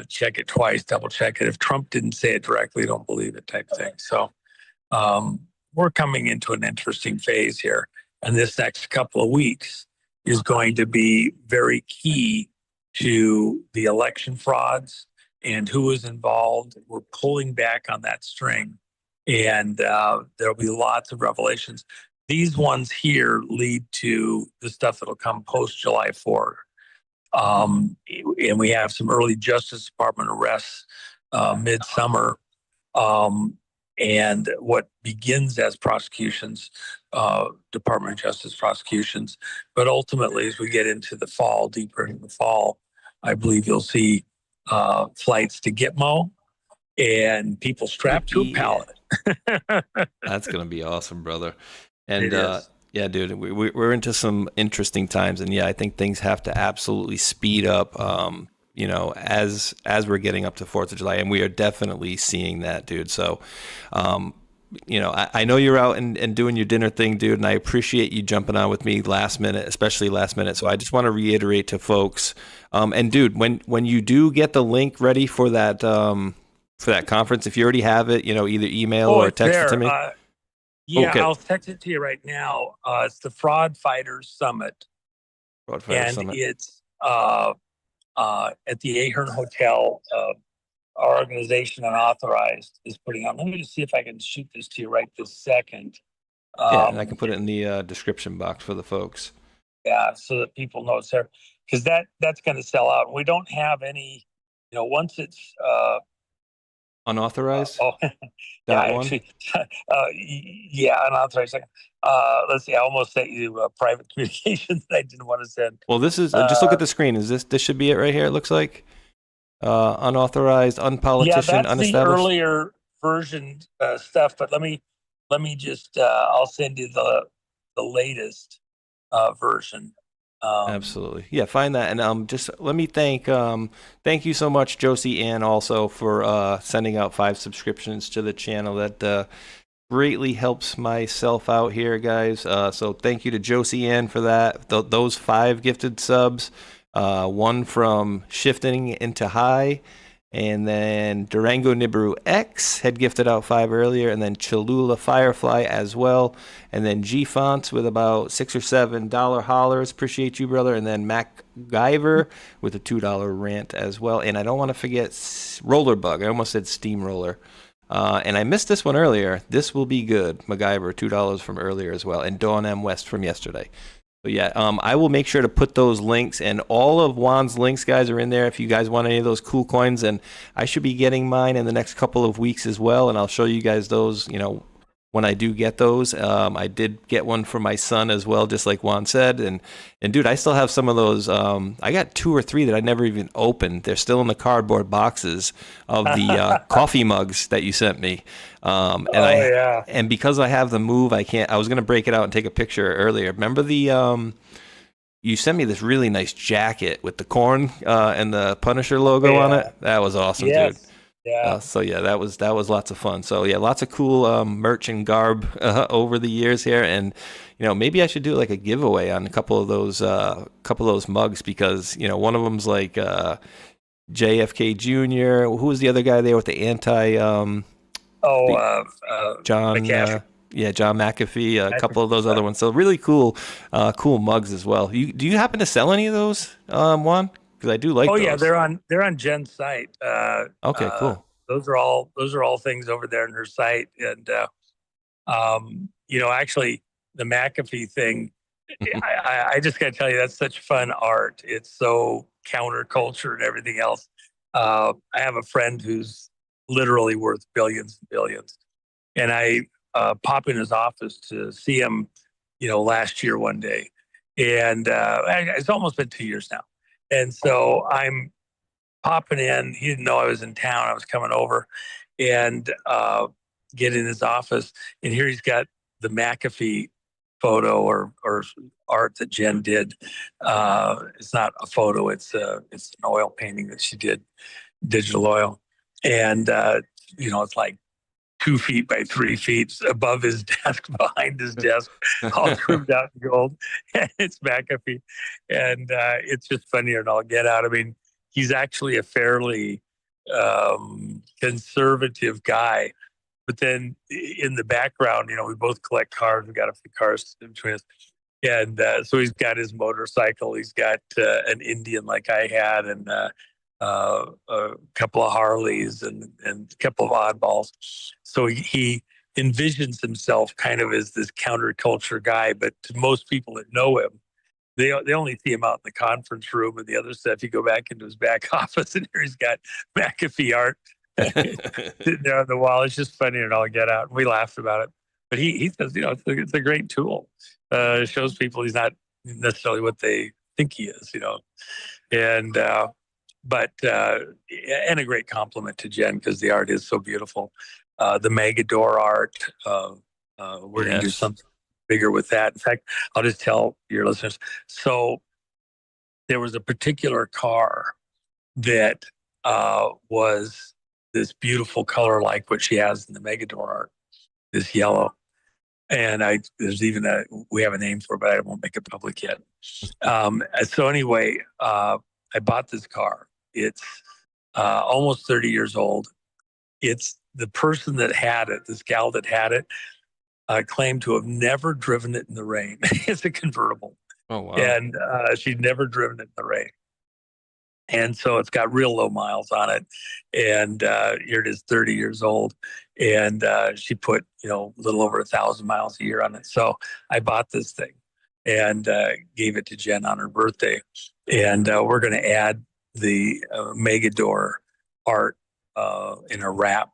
Check it twice, double check it. If Trump didn't say it directly, don't believe it type thing. So we're coming into an interesting phase here. And this next couple of weeks is going to be very key to the election frauds and who is involved. We're pulling back on that string, and there'll be lots of revelations. These ones here lead to the stuff that'll come post July 4th. And we have some early Justice Department arrests midsummer. And what begins as prosecutions, Department of Justice prosecutions. But ultimately, as we get into the fall, deeper into the fall, I believe you'll see flights to Gitmo and people strapped to a pallet. That's going to be awesome, brother. And yeah, dude, we're into some interesting times. And yeah, I think things have to absolutely speed up, as we're getting up to 4th of July. And we are definitely seeing that, dude. So, I know you're out and doing your dinner thing, dude, and I appreciate you jumping on with me especially last minute. So I just want to reiterate to folks, and dude, when you do get the link ready for that conference, if you already have it, either email or text it to me. Yeah, okay. I'll text it to you right now. It's the Fraud Fighters Summit. Summit. It's at the Ahern Hotel. Our organization Unauthorized is putting on. Let me just see if I can shoot this to you right this second. Yeah, and I can put it in the description box for the folks. Yeah, so that people know it's there, because that's going to sell out. We don't have any. Once it's unauthorized. Actually, unauthorized. Let's see. I almost sent you private communications that I didn't want to send. Well, this is just look at the screen. Is this should be it right here? It looks like unauthorized, unpolitician, that's unestablished. The earlier version stuff. But let me just. I'll send you the latest version. Absolutely. Yeah, find that. And just let me thank you so much, Josie Ann, also for sending out 5 subscriptions to the channel. That greatly helps myself out here, guys. So thank you to Josie Ann for that. Those 5 gifted subs. One from Shifting into High, and then Durango Nibiru X had gifted out 5 earlier, and then Cholula Firefly as well, and then G Fonts with about $6 or $7 hollers. Appreciate you, brother. And then MacGyver with a $2 rant as well. And I don't want to forget Rollerbug. I almost said Steamroller. And I missed this one earlier. This will be good. MacGyver, $2 from earlier as well, and Dawn M. West from yesterday. So yeah, I will make sure to put those links, and all of Juan's links, guys, are in there if you guys want any of those cool coins. And I should be getting mine in the next couple of weeks as well, and I'll show you guys those, when I do get those. I did get one for my son as well, just like Juan said. And dude, I still have some of those. I got 2 or 3 that I never even opened. They're still in the cardboard boxes of the coffee mugs that you sent me. And because I have the Move, I can't. I was gonna break it out and take a picture earlier. Remember you sent me this really nice jacket with the corn and the Punisher logo on it. That was awesome, dude. Yeah. So yeah, that was lots of fun. So yeah, lots of cool merch and garb over the years here, and maybe I should do like a giveaway on a couple of those mugs, because one of them's like JFK Jr. Who was the other guy there with the anti? John. McCaffrey. John McAfee, a couple of those other ones. So really cool, cool mugs as well. Do you happen to sell any of those, Juan? Because I do like. Oh those. yeah, they're on Jen's site. Okay, cool. Those are all things over there on her site, and actually the McAfee thing. I just got to tell you, that's such fun art. It's so counterculture and everything else. I have a friend who's literally worth billions and billions, and I pop in his office to see him, last year one day, and it's almost been 2 years now. And so I'm popping in. He didn't know I was in town. I was coming over, and get in his office, and here he's got the McAfee photo or art that Jen did. It's not a photo; it's an oil painting that she did, digital oil, and it's like 2 feet by 3 feet above his desk, behind his desk, all trimmed out in gold. And it's McAfee, and it's just funnier than all get out. I mean, he's actually a fairly conservative guy. But then in the background, we both collect cars. We got a few cars between us. And so he's got his motorcycle. He's got an Indian like I had, and a couple of Harleys and a couple of oddballs. So he envisions himself kind of as this counterculture guy. But to most people that know him, they only see him out in the conference room and the other stuff. You go back into his back office, and here he's got McAfee art sitting there on the wall. It's just funny and all get out. We laughed about it, but he says, it's a great tool. It shows people he's not necessarily what they think he is, and and a great compliment to Jen, because the art is so beautiful. The Megador art, we're going to do something bigger with that. In fact, I'll just tell your listeners. So there was a particular car that was this beautiful color like what she has in the Megador art, this yellow. And we have a name for it, but I won't make it public yet. So anyway, I bought this car. It's almost 30 years old. It's the person that had it, this gal that had it, claimed to have never driven it in the rain. It's a convertible. Oh, wow. And she'd never driven it in the rain. And so it's got real low miles on it. And here it is, 30 years old. And she put, a little over 1,000 miles a year on it. So I bought this thing and gave it to Jen on her birthday. And we're going to add the Megador art in a wrap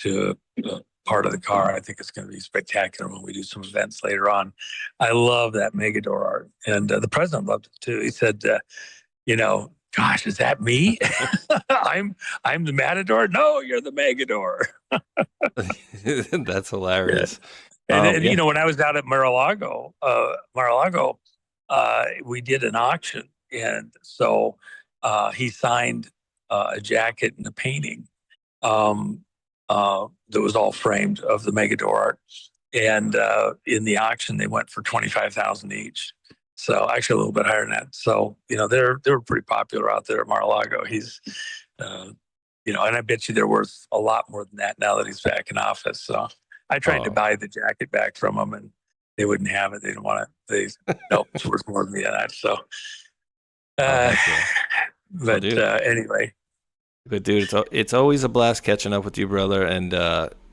to part of the car. I think it's going to be spectacular when we do some events later on. I love that Megador art. And the president loved it too. He said, gosh, is that me? I'm the Matador? No, you're the Megador. That's hilarious. Yeah. And when I was out at Mar-a-Lago, we did an auction. And so he signed a jacket and a painting that was all framed of the Megador art. And in the auction, they went for $25,000 each. So actually a little bit higher than that. So, they're pretty popular out there at Mar-a-Lago. He's, and I bet you they're worth a lot more than that now that he's back in office. So I tried to buy the jacket back from them, and they wouldn't have it. They didn't want it. Nope, it's worth more than that. So, anyway. But dude, it's always a blast catching up with you, brother. And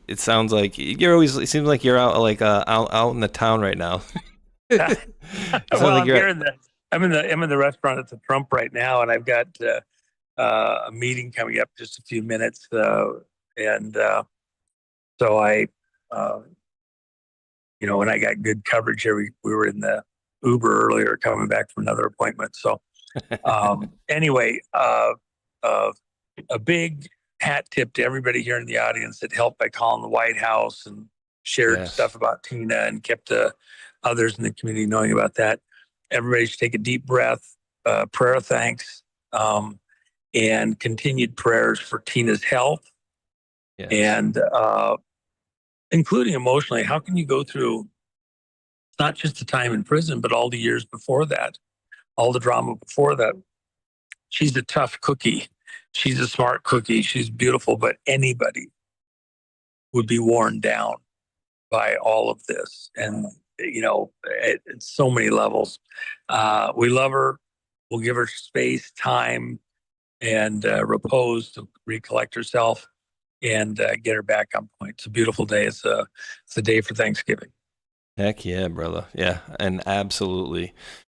it sounds like it seems like you're out out in the town right now. Well, I'm in the restaurant at the Trump right now, and I've got a meeting coming up in just a few minutes, and so I, when I got good coverage here, we were in the Uber earlier, coming back from another appointment. So anyway, a big hat tip to everybody here in the audience that helped by calling the White House and shared stuff about Tina and kept others in the community knowing about that. Everybody should take a deep breath, prayer of thanks, and continued prayers for Tina's health, and including emotionally. How can you go through not just the time in prison, but all the years before that, all the drama before that? She's a tough cookie. She's a smart cookie. She's beautiful, but anybody would be worn down by all of this. And, you know, at so many levels. We love her. We'll give her space, time, and repose to recollect herself and get her back on point. It's a beautiful day. It's a day for Thanksgiving. Heck yeah, brother. Yeah, and absolutely.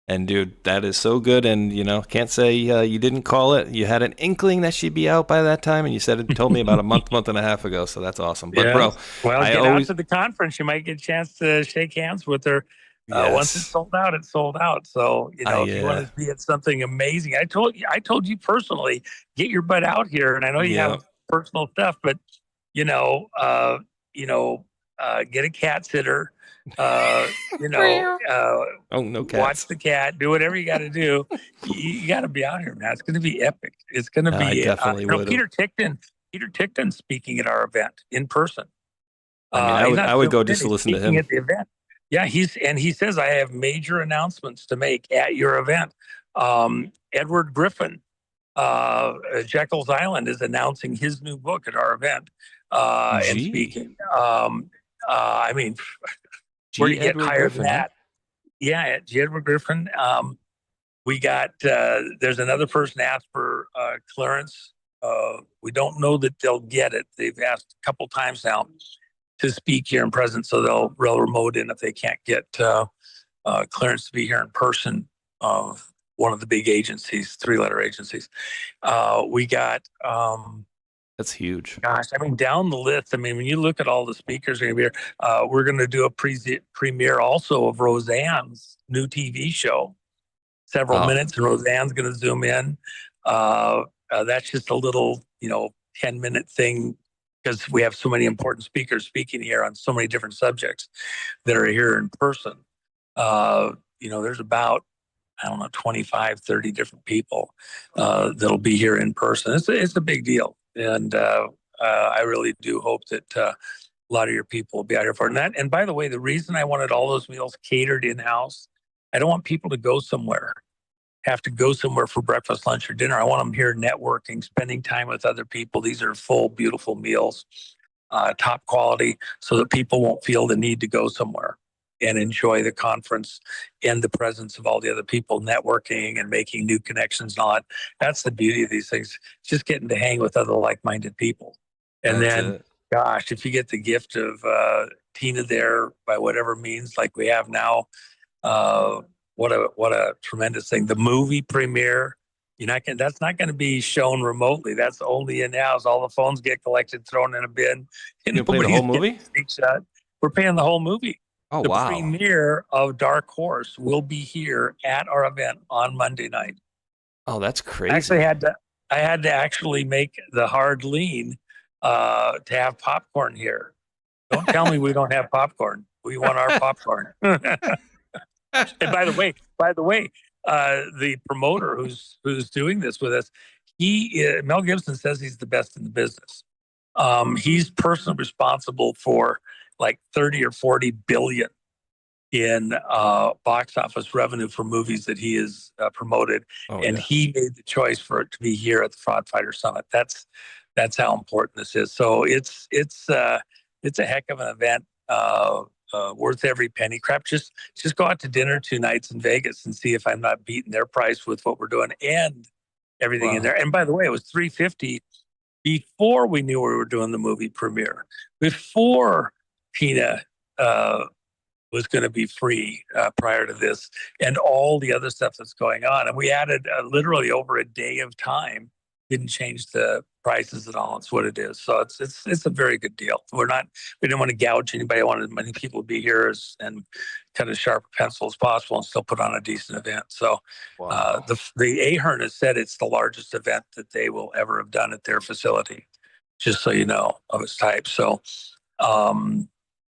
And dude, that is so good. And you know, can't say you didn't call it. You had an inkling that she'd be out by that time, and you told me about a month and a half ago. So that's awesome. But bro, well, get out to the conference. You might get a chance to shake hands with her. Once it's sold out, it's sold out. So you know, if you want to be at something amazing, I told you personally, get your butt out here. And I know you have personal stuff, but you know, get a cat sitter. No cats. Watch the cat, do whatever you got to do. You got to be out here, man. It's going to be epic. It's going to be definitely would. Peter Tickton speaking at our event in person. I mean, I would go just to listen to him at the event. Yeah, he says I have major announcements to make at your event. Edward Griffin, Jekyll's Island, is announcing his new book at our event and speaking. I mean, where do you get higher than that? Yeah, at Edward Griffin. We got, there's another person asked for clearance. We don't know that they'll get it. They've asked a couple times now to speak here in person, so they'll remote in if they can't get clearance to be here in person of one of the big agencies, 3-letter agencies. We got... That's huge. Gosh, I mean, down the list. I mean, when you look at all the speakers going to be here, we're going to do a premiere also of Roseanne's new TV show. Several minutes, and Roseanne's going to zoom in. That's just a little, 10-minute thing because we have so many important speakers speaking here on so many different subjects that are here in person. There's about 25, 30 different people that'll be here in person. It's a big deal. And I really do hope that a lot of your people will be out here for that. And by the way, the reason I wanted all those meals catered in-house, I don't want people to have to go somewhere for breakfast, lunch, or dinner. I want them here networking, spending time with other people. These are full, beautiful meals, top quality, so that people won't feel the need to go somewhere and enjoy the conference and the presence of all the other people networking and making new connections and all that. That's the beauty of these things. Just getting to hang with other like-minded people. And gosh, if you get the gift of Tina there by whatever means, like we have now, what a tremendous thing. The movie premiere, that's not going to be shown remotely. That's only in-house. All the phones get collected, thrown in a bin. You play the whole movie? We're paying the whole movie. Oh, the wow. premiere of Dark Horse will be here at our event on Monday night. Oh, that's crazy. Actually, I had to actually make the hard lean to have popcorn here. Don't tell me we don't have popcorn. We want our popcorn. And by the way, the promoter who's doing this with us, Mel Gibson says he's the best in the business. He's personally responsible for like 30 or 40 billion in box office revenue for movies that he has promoted. He made the choice for it to be here at the Fraud Fighter Summit. That's how important this is. So it's a heck of an event, worth every penny. Crap, just go out to dinner 2 nights in Vegas and see if I'm not beating their price with what we're doing and everything in there. And by the way, it was $350 before we knew we were doing the movie premiere, before Tina was going to be free prior to this, and all the other stuff that's going on. And we added literally over a day of time. Didn't change the prices at all. It's what it is. So it's a very good deal. We didn't want to gouge anybody. I wanted as many people to be here and cut as sharp a pencil as possible and still put on a decent event. So the Ahern has said it's the largest event that they will ever have done at their facility, just so you know, of its type. So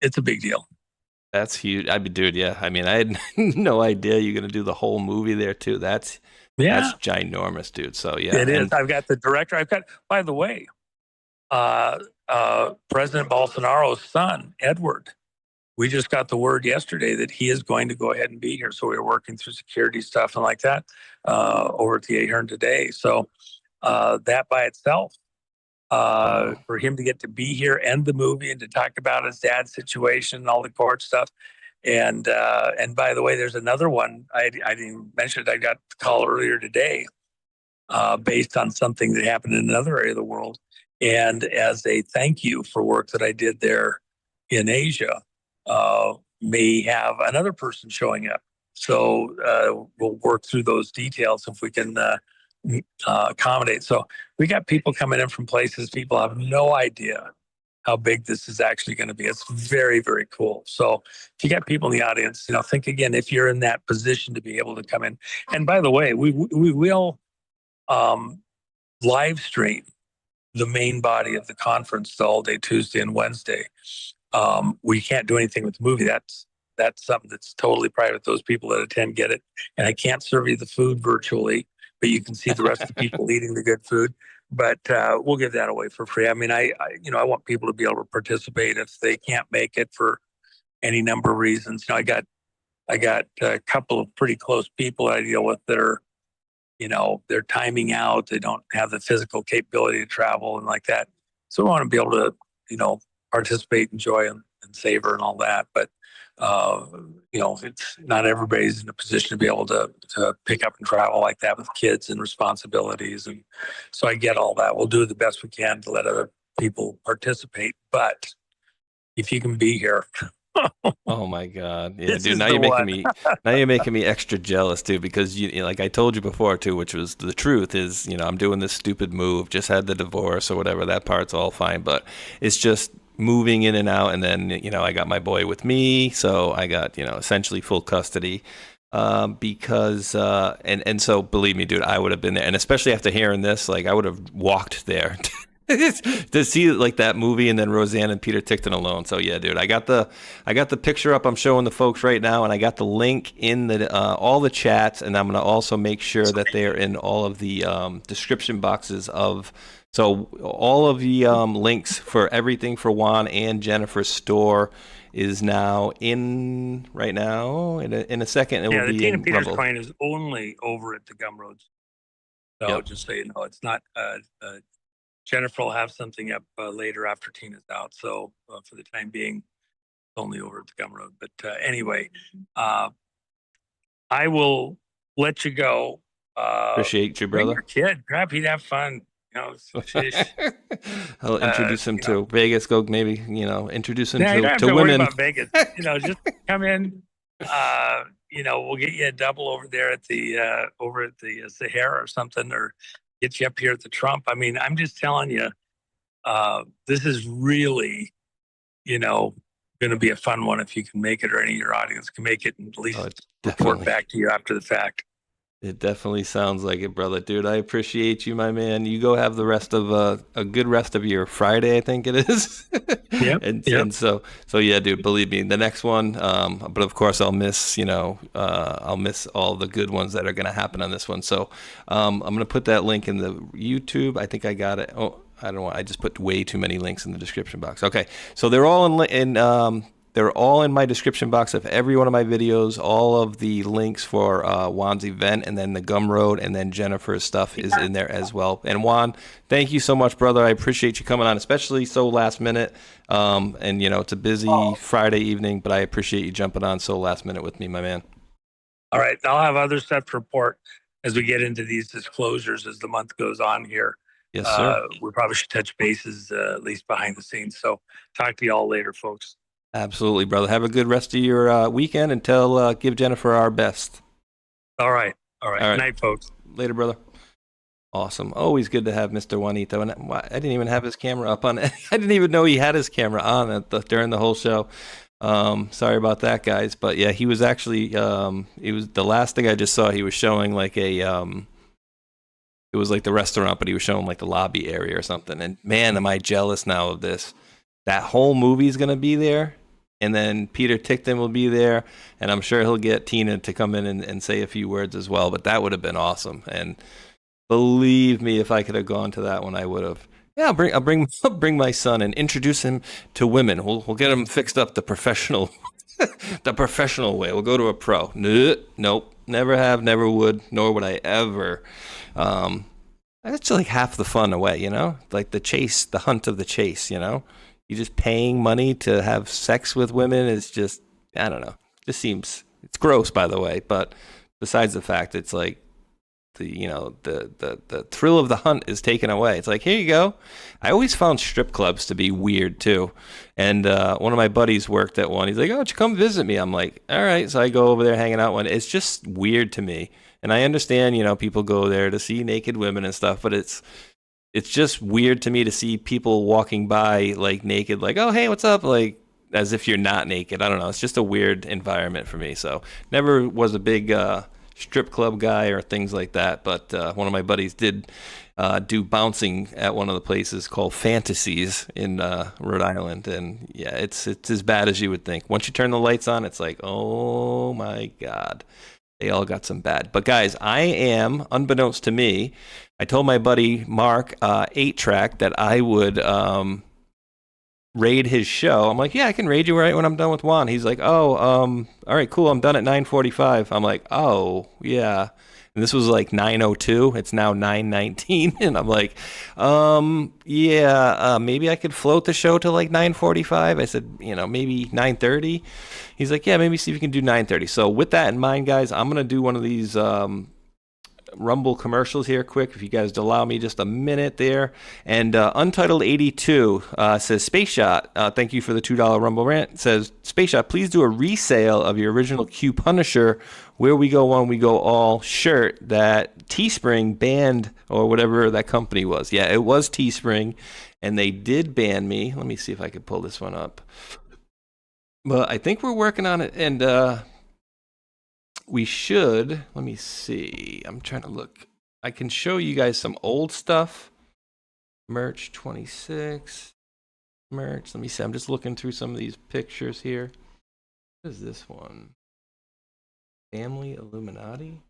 it's a big deal. That's huge. Dude, yeah. I mean, I had no idea you're going to do the whole movie there too. That's ginormous, dude. So yeah, it is. I've got the director. By the way, President Bolsonaro's son, Edward. We just got the word yesterday that he is going to go ahead and be here. So we were working through security stuff and like that over at the Ahern today. So that by itself for him to get to be here and the movie and to talk about his dad's situation and all the court stuff. And by the way, there's another one. I didn't mention it. I got the call earlier today based on something that happened in another area of the world. And as a thank you for work that I did there in Asia, may have another person showing up. So we'll work through those details if we can accommodate. So we got people coming in from places. People have no idea how big this is actually going to be. It's very, very cool. So if you got people in the audience, think again, if you're in that position to be able to come in. And by the way, we will live stream the main body of the conference all day Tuesday and Wednesday. We can't do anything with the movie. That's something that's totally private. Those people that attend get it. And I can't serve you the food virtually, but you can see the rest of the people eating the good food. But we'll give that away for free. I mean, I want people to be able to participate if they can't make it for any number of reasons. I got a couple of pretty close people I deal with that are, they're timing out. They don't have the physical capability to travel and like that. So I want to be able to, participate, enjoy, and savor and all that. But it's not everybody's in a position to be able to pick up and travel like that with kids and responsibilities. And so I get all that. We'll do the best we can to let other people participate. But if you can be here. Oh my God. Yeah, dude, now you're making me extra jealous too, because like I told you before too, which was the truth is, I'm doing this stupid move, just had the divorce or whatever. That part's all fine, but it's just moving in and out. And then, I got my boy with me. So I got, essentially full custody. Because so believe me, dude, I would have been there. And especially after hearing this, like I would have walked there to see like that movie, and then Roseanne and Peter Tickton alone. So yeah, dude, I got the picture up. I'm showing the folks right now, and I got the link in the all the chats, and I'm gonna also make sure that they're in all of the description boxes of. So all of the links for everything for Juan and Jennifer's store is now in right now. In a second, it will be the Tina in Peters Rumble. coin is only over at the Gumroads. So Yep. just so you know, it's not. Jennifer will have something up later after Tina's out. So for the time being, it's only over at the Gumroad. But anyway, I will let you go. Appreciate you, Bring brother. your kid. Crap, he'd have fun. I'll introduce him to Vegas. Go maybe introduce him you don't have to to worry women. about Vegas. Just come in. We'll get you a double over there at the Sahara or something, or get you up here at the Trump. I mean, I'm just telling you, this is really, going to be a fun one if you can make it, or any of your audience can make it, and at least report back to you after the fact. It definitely sounds like it, brother. Dude, I appreciate you, my man. You go have the rest of a good rest of your Friday, I think it is. Yep. And so yeah, dude, believe me, the next one. But of course, I'll miss all the good ones that are going to happen on this one. So I'm going to put that link in the YouTube. I think I got it. Oh, I don't know. I just put way too many links in the description box. Okay, so they're all they're all in my description box of every one of my videos. All of the links for Juan's event, and then the Gumroad, and then Jennifer's stuff is in there as well. And Juan, thank you so much, brother. I appreciate you coming on, especially so last minute. And it's a busy Friday evening, but I appreciate you jumping on so last minute with me, my man. All right, I'll have other stuff to report as we get into these disclosures as the month goes on here. Yes, sir. We probably should touch bases at least behind the scenes. So talk to you all later, folks. Absolutely, brother. Have a good rest of your weekend, and give Jennifer our best. All right. Good night, folks. Later, brother. Awesome. Always good to have Mr. Juanito. And I didn't even have his camera up on it. I didn't even know he had his camera on during the whole show. Sorry about that, guys. But yeah, he was actually, it was the last thing I just saw. He was showing like it was like the restaurant, but he was showing like the lobby area or something. And man, am I jealous now of this. That whole movie's going to be there. And then Peter Tickton will be there, and I'm sure he'll get Tina to come in and say a few words as well. But that would have been awesome. And believe me, if I could have gone to that one, I would have. Yeah, I'll bring my son and introduce him to women. We'll get him fixed up the professional, the professional way. We'll go to a pro. Nope, never have, never would, nor would I ever. That's like half the fun away, you know? Like the chase, the hunt of the chase, you know? You just paying money to have sex with women is just, I don't know. Just seems, it's gross, by the way. But besides the fact, it's like, the thrill of the hunt is taken away. It's like, here you go. I always found strip clubs to be weird too. And one of my buddies worked at one. He's like, oh, why don't you come visit me? I'm like, all right. So I go over there hanging out one. It's just weird to me. And I understand, people go there to see naked women and stuff, but it's just weird to me to see people walking by like naked, like, oh, hey, what's up? Like, as if you're not naked. I don't know. It's just a weird environment for me. So never was a big strip club guy or things like that, but one of my buddies did do bouncing at one of the places called Fantasies in Rhode Island, and yeah, it's as bad as you would think. Once you turn the lights on, it's like, oh my God, they all got some bad. But guys, I am, unbeknownst to me, I told my buddy Mark 8-Track that I would raid his show. I'm like, yeah, I can raid you right when I'm done with Juan. He's like, oh, all right, cool. I'm done at 9:45. I'm like, oh, yeah. And this was like 9:02. It's now 9:19. And I'm like, yeah, maybe I could float the show to like 9:45. I said, maybe 9:30. He's like, yeah, maybe see if you can do 9:30. So with that in mind, guys, I'm going to do one of these Rumble commercials here quick, if you guys allow me just a minute there. And Untitled 82 says, Spaceshot, thank you for the $2 Rumble rant. It says, Spaceshot, please do a resale of your original Q Punisher Where We Go One, We Go All shirt that Teespring banned, or whatever that company was. Yeah, it was Teespring, and they did ban me. Let me see if I could pull this one up. But I think we're working on it, and we should, let me see. I'm trying to look. I can show you guys some old stuff. Merch 26. Merch. Let me see. I'm just looking through some of these pictures here. What is this one? Family Illuminati?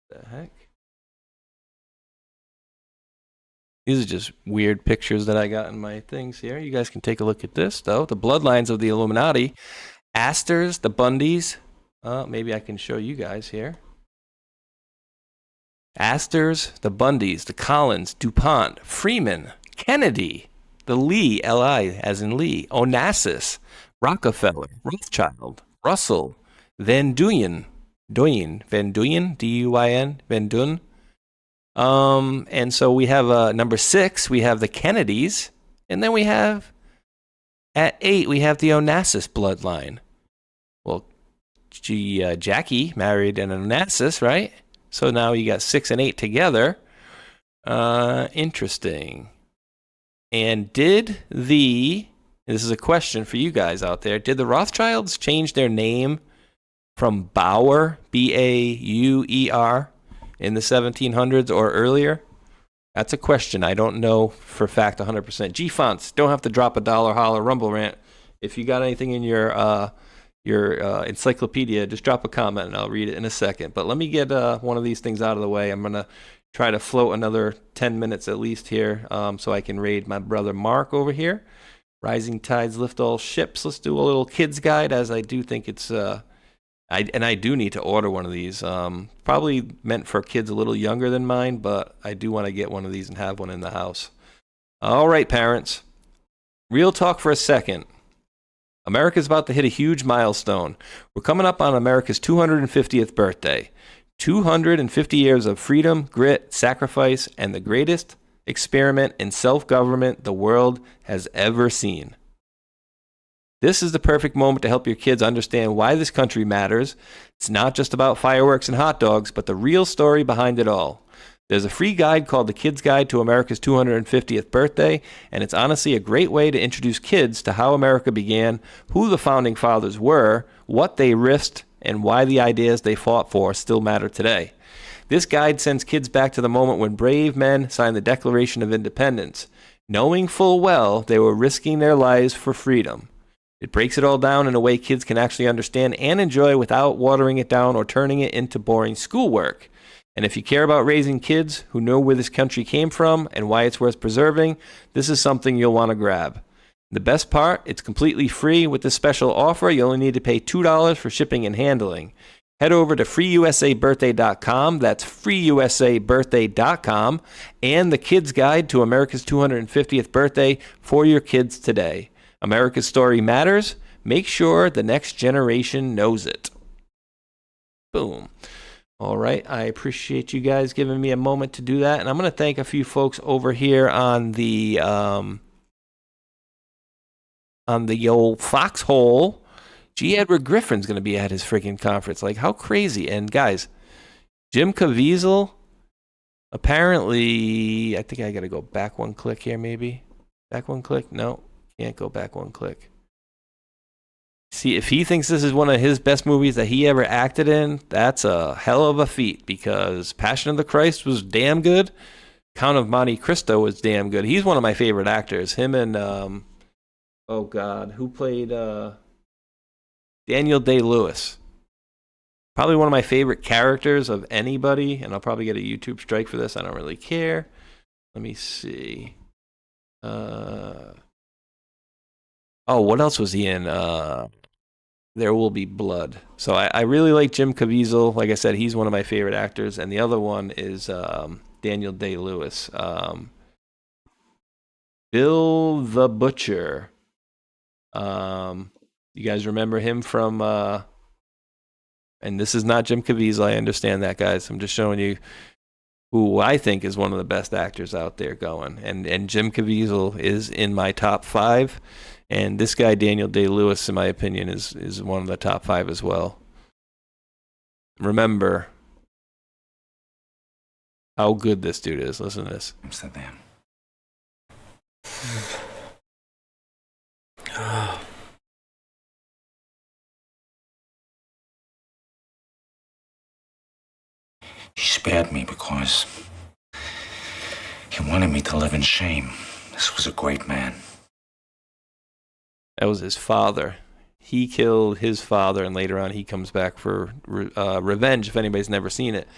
What the heck? These are just weird pictures that I got in my things here. You guys can take a look at this, though. The bloodlines of the Illuminati. Astors, the Bundys. Maybe I can show you guys here. Astors, the Bundys, the Collins, DuPont, Freeman, Kennedy, the Lee, L-I as in Lee, Onassis, Rockefeller, Rothschild, Russell, Van Duyn, Van Duyn, D-U-Y-N, Van Duyn. And so we have number 6, we have the Kennedys, and then we have, at 8, we have the Onassis bloodline. Well, Jackie married an Onassis, right? So now you got 6 and 8 together. Interesting. And this is a question for you guys out there, did the Rothschilds change their name from Bauer, B-A-U-E-R, in the 1700s or earlier? That's a question. I don't know for fact 100%. G-Fonts, don't have to drop a $1 holler Rumble rant. If you got anything in your encyclopedia, just drop a comment and I'll read it in a second. But let me get one of these things out of the way. I'm going to try to float another 10 minutes at least here, so I can raid my brother Mark over here. Rising tides lift all ships. Let's do a little kids guide, as I do think it's I do need to order one of these. Probably meant for kids a little younger than mine, but I do want to get one of these and have one in the house. All right, parents. Real talk for a second. America's about to hit a huge milestone. We're coming up on America's 250th birthday. 250 years of freedom, grit, sacrifice, and the greatest experiment in self-government the world has ever seen. This is the perfect moment to help your kids understand why this country matters. It's not just about fireworks and hot dogs, but the real story behind it all. There's a free guide called The Kid's Guide to America's 250th Birthday, and it's honestly a great way to introduce kids to how America began, who the founding fathers were, what they risked, and why the ideas they fought for still matter today. This guide sends kids back to the moment when brave men signed the Declaration of Independence, knowing full well they were risking their lives for freedom. It breaks it all down in a way kids can actually understand and enjoy without watering it down or turning it into boring schoolwork. And if you care about raising kids who know where this country came from and why it's worth preserving, this is something you'll want to grab. The best part, it's completely free. With this special offer, you only need to pay $2 for shipping and handling. head over to freeusabirthday.com. That's freeusabirthday.com, and the Kids Guide to America's 250th birthday for your kids today. America's story matters. Make sure the next generation knows it. Boom. All right. I appreciate you guys giving me a moment to do that. And I'm going to thank a few folks over here on the old foxhole. G. Edward Griffin's going to be at his freaking conference. Like, how crazy. And guys, Jim Caviezel, apparently, I think I got to go back one click here, maybe. Back one click? No, can't go back one click. See, if he thinks this is one of his best movies that he ever acted in, that's a hell of a feat, because Passion of the Christ was damn good. Count of Monte Cristo was damn good. He's one of my favorite actors. Him and, oh God, who played Daniel Day-Lewis. Probably one of my favorite characters of anybody, and I'll probably get a YouTube strike for this. I don't really care. Let me see. Oh, what else was he in? There Will Be Blood. So I really like Jim Caviezel. Like I said, he's one of my favorite actors. And the other one is Daniel Day-Lewis. Bill the Butcher. You guys remember him from... and this is not Jim Caviezel. I understand that, guys. I'm just showing you who I think is one of the best actors out there going. And Jim Caviezel is in my top 5. And this guy, Daniel Day-Lewis, in my opinion, is one of the top 5 as well. Remember how good this dude is. Listen to this. I'm so damn. He spared me because he wanted me to live in shame. This was a great man. That was his father. He killed his father, and later on he comes back for revenge, if anybody's never seen it.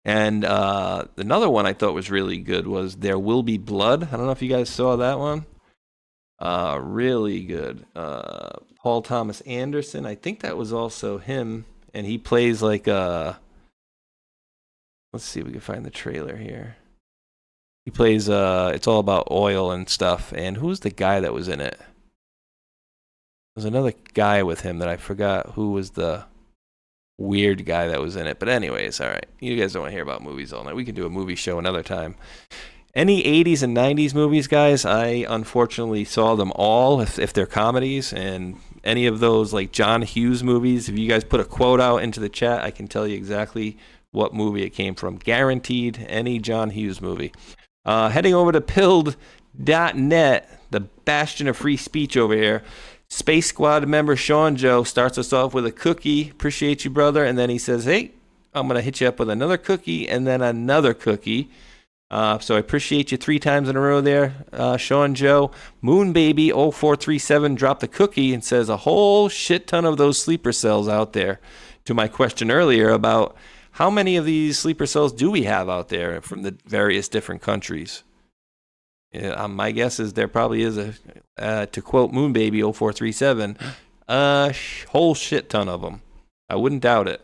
And another one I thought was really good was There Will Be Blood. I don't know if you guys saw that one. Really good. Paul Thomas Anderson. I think that was also him, and he plays like a... Let's see if we can find the trailer here. He plays, it's all about oil and stuff. And who's the guy that was in it? There's another guy with him that I forgot who was the weird guy that was in it. But anyways, all right. You guys don't want to hear about movies all night. We can do a movie show another time. Any 80s and 90s movies, guys, I unfortunately saw them all, if they're comedies. And any of those, like John Hughes movies, if you guys put a quote out into the chat, I can tell you exactly what movie it came from. Guaranteed, any John Hughes movie. Heading over to pilled.net, the bastion of free speech over here. Space Squad member Sean Joe starts us off with a cookie. Appreciate you, brother. And then he says, hey, I'm going to hit you up with another cookie and then another cookie. So I appreciate you 3 times in a row there, Sean Joe. Moonbaby0437 dropped a cookie and says a whole shit ton of those sleeper cells out there. To my question earlier about how many of these sleeper cells do we have out there from the various different countries? My guess is there probably is to quote Moonbaby0437, a whole shit ton of them. I wouldn't doubt it.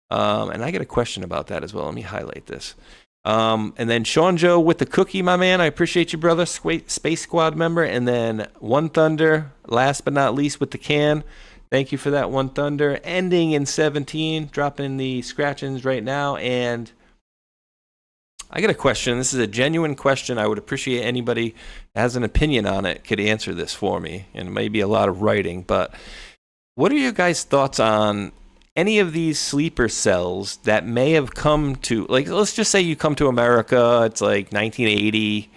And I get a question about that as well. Let me highlight this. And then Sean Joe with the cookie, my man. I appreciate you, brother. Space Squad member. And then One Thunder, last but not least, with the can. Thank you for that, One Thunder. Ending in 17, dropping the scratch-ins right now. And I got a question. This is a genuine question. I would appreciate anybody that has an opinion on it could answer this for me. And it may be a lot of writing, but what are your guys' thoughts on any of these sleeper cells that may have come to, like, let's just say you come to America, it's like 1980,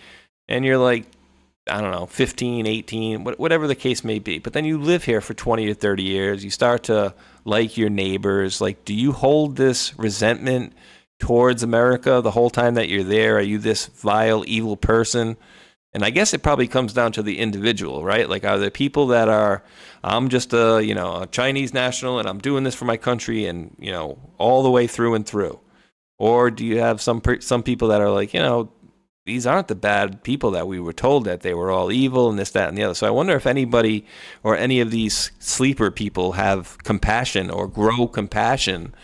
and you're like, I don't know, 15, 18, whatever the case may be. But then you live here for 20 to 30 years. You start to like your neighbors. Like, do you hold this resentment towards America the whole time that you're there? Are you this vile, evil person? And I guess it probably comes down to the individual, right? Like, are there people that are, I'm just a Chinese national and I'm doing this for my country and, all the way through and through? Or do you have some people that are like, these aren't the bad people that we were told that they were all evil and this, that, and the other. So I wonder if anybody or any of these sleeper people have compassion or grow compassion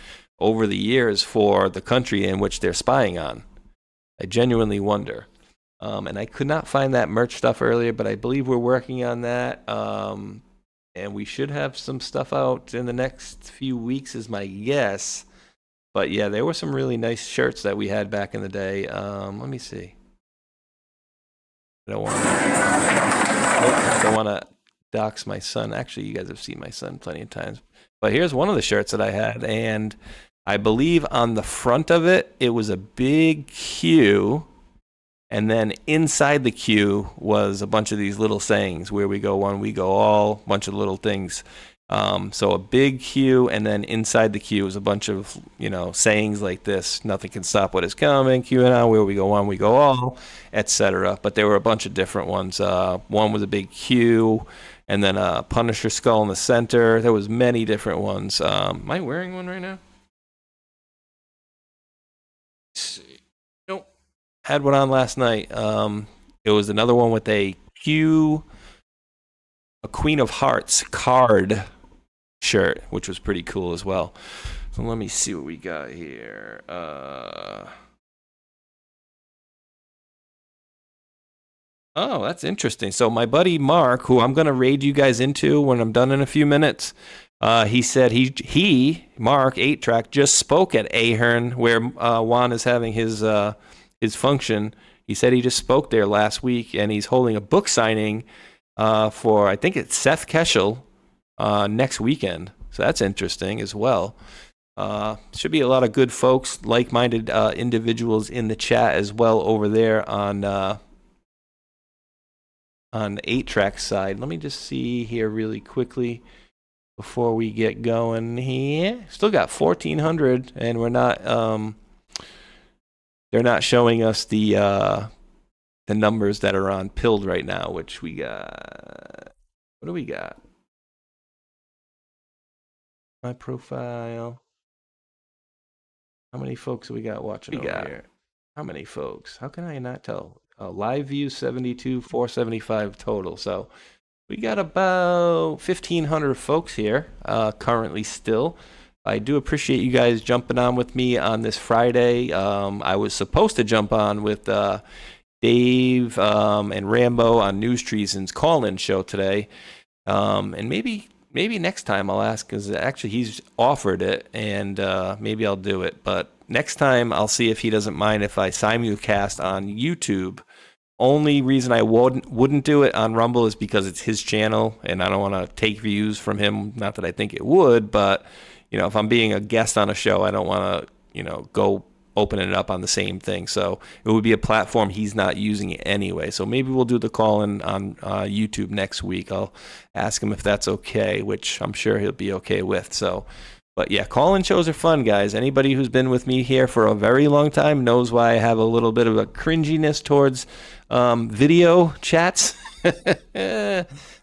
over the years for the country in which they're spying on. I genuinely wonder. And I could not find that merch stuff earlier, but I believe we're working on that. And we should have some stuff out in the next few weeks is my guess. But yeah, there were some really nice shirts that we had back in the day. Let me see. I don't want to dox my son. Actually, you guys have seen my son plenty of times. But here's one of the shirts that I had, and I believe on the front of it, it was a big Q, and then inside the Q was a bunch of these little sayings, where we go one, we go all, bunch of little things. So a big Q, and then inside the Q is a bunch of, sayings like this: nothing can stop what is coming, QAnon, where we go one, we go all, etc. But there were a bunch of different ones. One was a big Q, and then a Punisher skull in the center. There was many different ones. Am I wearing one right now? Let's see. Nope. Had one on last night. It was another one with a Q, a Queen of Hearts card shirt, which was pretty cool as well. So let me see what we got here. Oh, that's interesting. So my buddy Mark, who I'm going to raid you guys into when I'm done in a few minutes, he said Mark 8-Track, just spoke at Ahern, where Juan is having his function. He said he just spoke there last week, and he's holding a book signing for, I think it's Seth Keshel, next weekend. So that's interesting as well. Should be a lot of good folks, like-minded individuals in the chat as well over there on 8-Track side. Let me just see here really quickly before we get going here. Still got 1,400, and we're not. They're not showing us the numbers that are on Pilled right now, which we got. What do we got? My profile. How many folks we got watching over here? How many folks? How can I not tell? Live view 72, 475 total. So we got about 1,500 folks here currently still. I do appreciate you guys jumping on with me on this Friday. I was supposed to jump on with Dave and Rambo on News Treason's call-in show today. And maybe next time I'll ask, because actually he's offered it, and maybe I'll do it. But next time I'll see if he doesn't mind if I simulcast on YouTube. Only reason I wouldn't do it on Rumble is because it's his channel, and I don't want to take views from him. Not that I think it would, but if I'm being a guest on a show, I don't want to go opening it up on the same thing. So it would be a platform he's not using anyway. So maybe we'll do the call-in on YouTube next week. I'll ask him if that's okay, which I'm sure he'll be okay with. So, but yeah, call-in shows are fun, guys. Anybody who's been with me here for a very long time knows why I have a little bit of a cringiness towards video chats.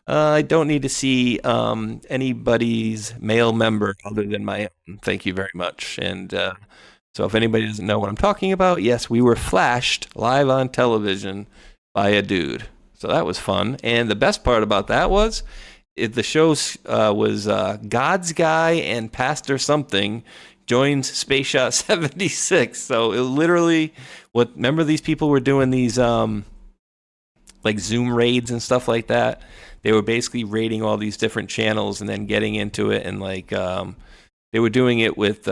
I don't need to see anybody's male member other than my own. Thank you very much. And so if anybody doesn't know what I'm talking about, yes, we were flashed live on television by a dude. So that was fun. And the best part about that was the show was God's Guy and Pastor Something joins Spaceshot76. So it literally, remember these people were doing these like Zoom raids and stuff like that? They were basically raiding all these different channels and then getting into it, and they were doing it with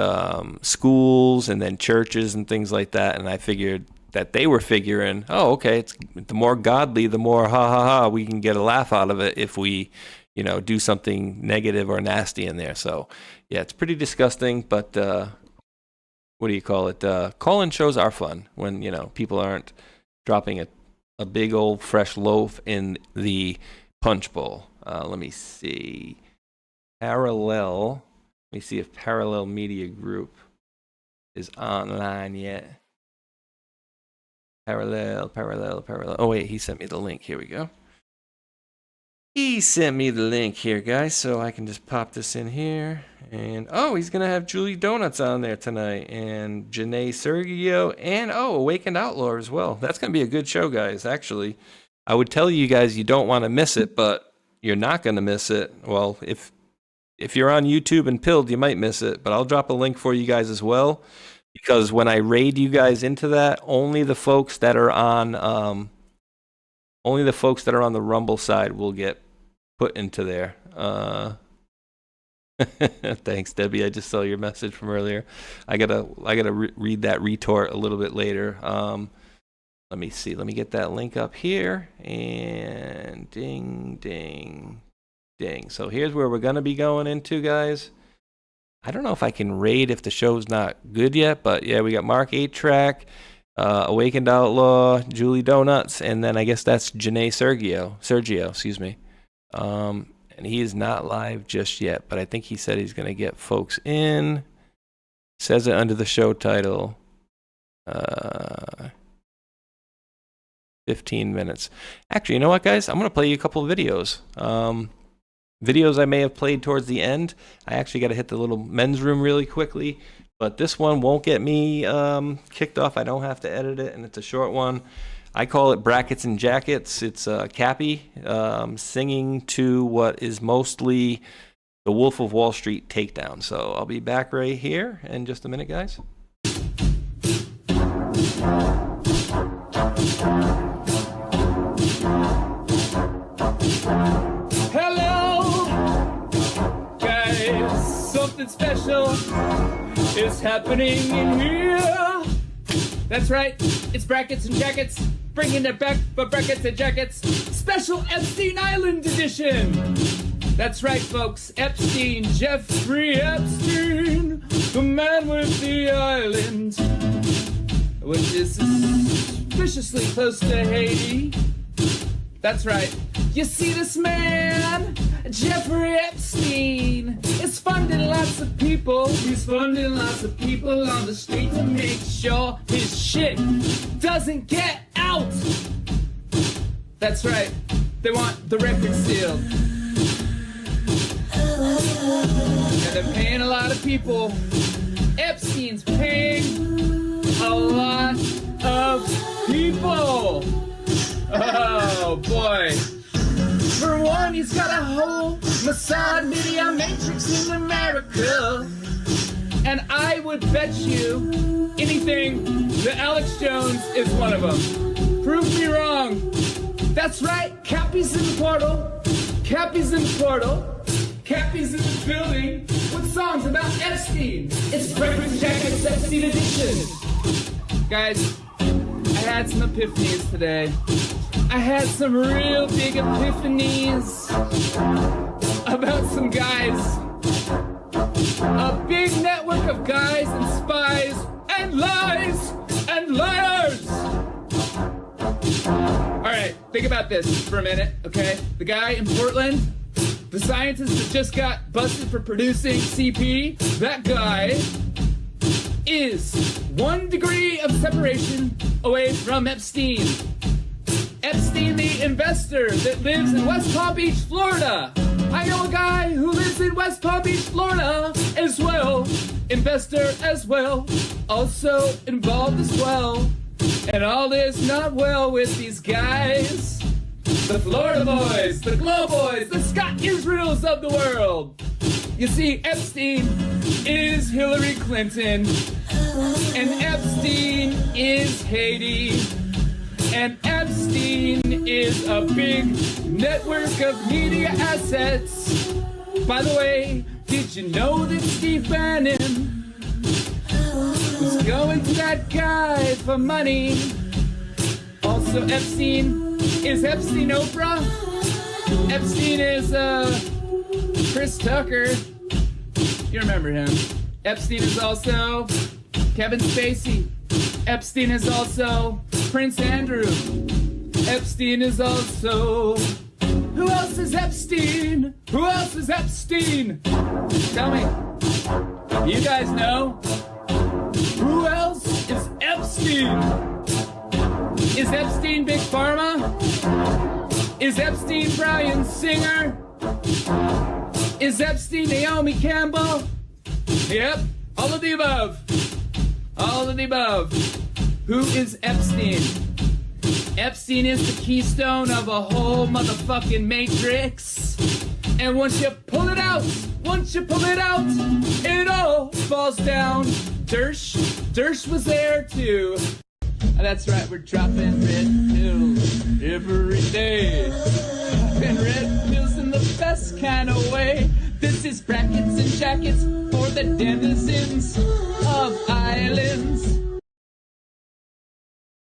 schools and then churches and things like that. And I figured that they were figuring, oh, okay, it's the more godly, the more we can get a laugh out of it if we, do something negative or nasty in there. So yeah, it's pretty disgusting, but what do you call it? Call-in shows are fun when, people aren't dropping a big old fresh loaf in the punch bowl. Let me see. Let me see if Parallel Media Group is online yet. Parallel. Oh, wait, he sent me the link. Here we go. He sent me the link here, guys, so I can just pop this in here. And, oh, he's going to have Julie Donuts on there tonight. And Janae Sergio. And, oh, Awakened Outlaw as well. That's going to be a good show, guys, actually. I would tell you guys you don't want to miss it, but you're not going to miss it. Well, if you're on YouTube and Pilled, you might miss it. But I'll drop a link for you guys as well. Because when I raid you guys into that, only the folks that are on the Rumble side will get put into there. Thanks, Debbie. I just saw your message from earlier. I gotta read that retort a little bit later. Let me see. Let me get that link up here. And ding, ding, ding. So here's where we're gonna be going into, guys. I don't know if I can raid if the show's not good yet, but yeah, we got Mark 8-Track, Awakened Outlaw, Julie Donuts, and then I guess that's Janae Sergio, excuse me. And he is not live just yet, but I think he said he's going to get folks in. Says it under the show title. 15 minutes. Actually, you know what, guys? I'm going to play you a couple of videos. Videos I may have played towards the end. I actually got to hit the little men's room really quickly, but this one won't get me kicked off. I don't have to edit it, and it's a short one. I call it Brackets and Jackets. It's Cappy singing to what is mostly the Wolf of Wall Street takedown. So I'll be back right here in just a minute, guys. Something special is happening in here. That's right, it's Brackets and Jackets, bringing it back for Brackets and Jackets, special Epstein Island edition. That's right, folks, Epstein, Jeffrey Epstein, the man with the island, which is suspiciously close to Haiti. That's right. You see, this man, Jeffrey Epstein, is funding lots of people. He's funding lots of people on the street to make sure his shit doesn't get out. That's right. They want the record sealed. And they're paying a lot of people. Epstein's paying a lot of people. Oh, boy. For one, he's got a whole Mossad media matrix in America. And I would bet you anything that Alex Jones is one of them. Prove me wrong. That's right, Cappy's in the portal. Cappy's in the portal. Cappy's in the building with songs about Epstein. It's Breakfast Jackets Epstein edition. Guys, I had some epiphanies today. I had some real big epiphanies about some guys. A big network of guys and spies and lies and liars. All right, think about this for a minute, okay? The guy in Portland, the scientist that just got busted for producing CP, that guy is 1 degree of separation away from Epstein. Epstein, the investor that lives in West Palm Beach, Florida. I know a guy who lives in West Palm Beach, Florida as well. Investor as well. Also involved as well. And all is not well with these guys. The Florida boys, the Glow boys, the Scott Israels of the world. You see, Epstein is Hillary Clinton. And Epstein is Haiti. And Epstein is a big network of media assets. By the way, did you know that Steve Bannon was going to that guy for money? Also, Epstein is Epstein Oprah. Epstein is Chris Tucker. You remember him. Epstein is also Kevin Spacey. Epstein is also Prince Andrew. Epstein is also... Who else is Epstein? Who else is Epstein? Tell me. You guys know? Who else is Epstein? Is Epstein Big Pharma? Is Epstein Brian Singer? Is Epstein Naomi Campbell? Yep, all of the above. All of the above. Who is Epstein? Epstein is the keystone of a whole motherfucking matrix. And once you pull it out, it all falls down. Dersh was there too. That's right, we're dropping red pills every day. And red pills in the best kind of way. This is brackets and jackets for the denizens of islands.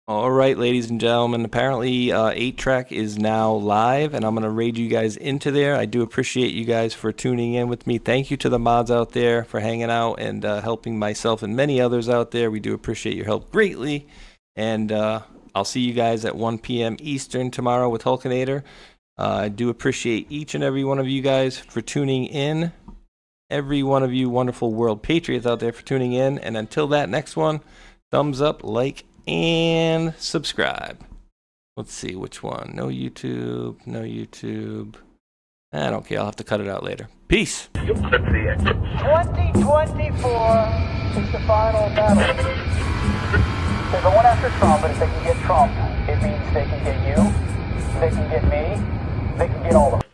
All right, ladies and gentlemen, apparently 8-Track is now live, and I'm going to raid you guys into there. I do appreciate you guys for tuning in with me. Thank you to the mods out there for hanging out and helping myself and many others out there. We do appreciate your help greatly. And I'll see you guys at 1 p.m. Eastern tomorrow with Hulkinator. I do appreciate each and every one of you guys for tuning in. Every one of you wonderful world patriots out there for tuning in. And until that next one, thumbs up, like, and subscribe. Let's see which one. No YouTube. No YouTube. I don't care. I'll have to cut it out later. Peace. 2024 is the final battle. They're going after Trump, but if they can get Trump, it means they can get you, they can get me, they can get all of them.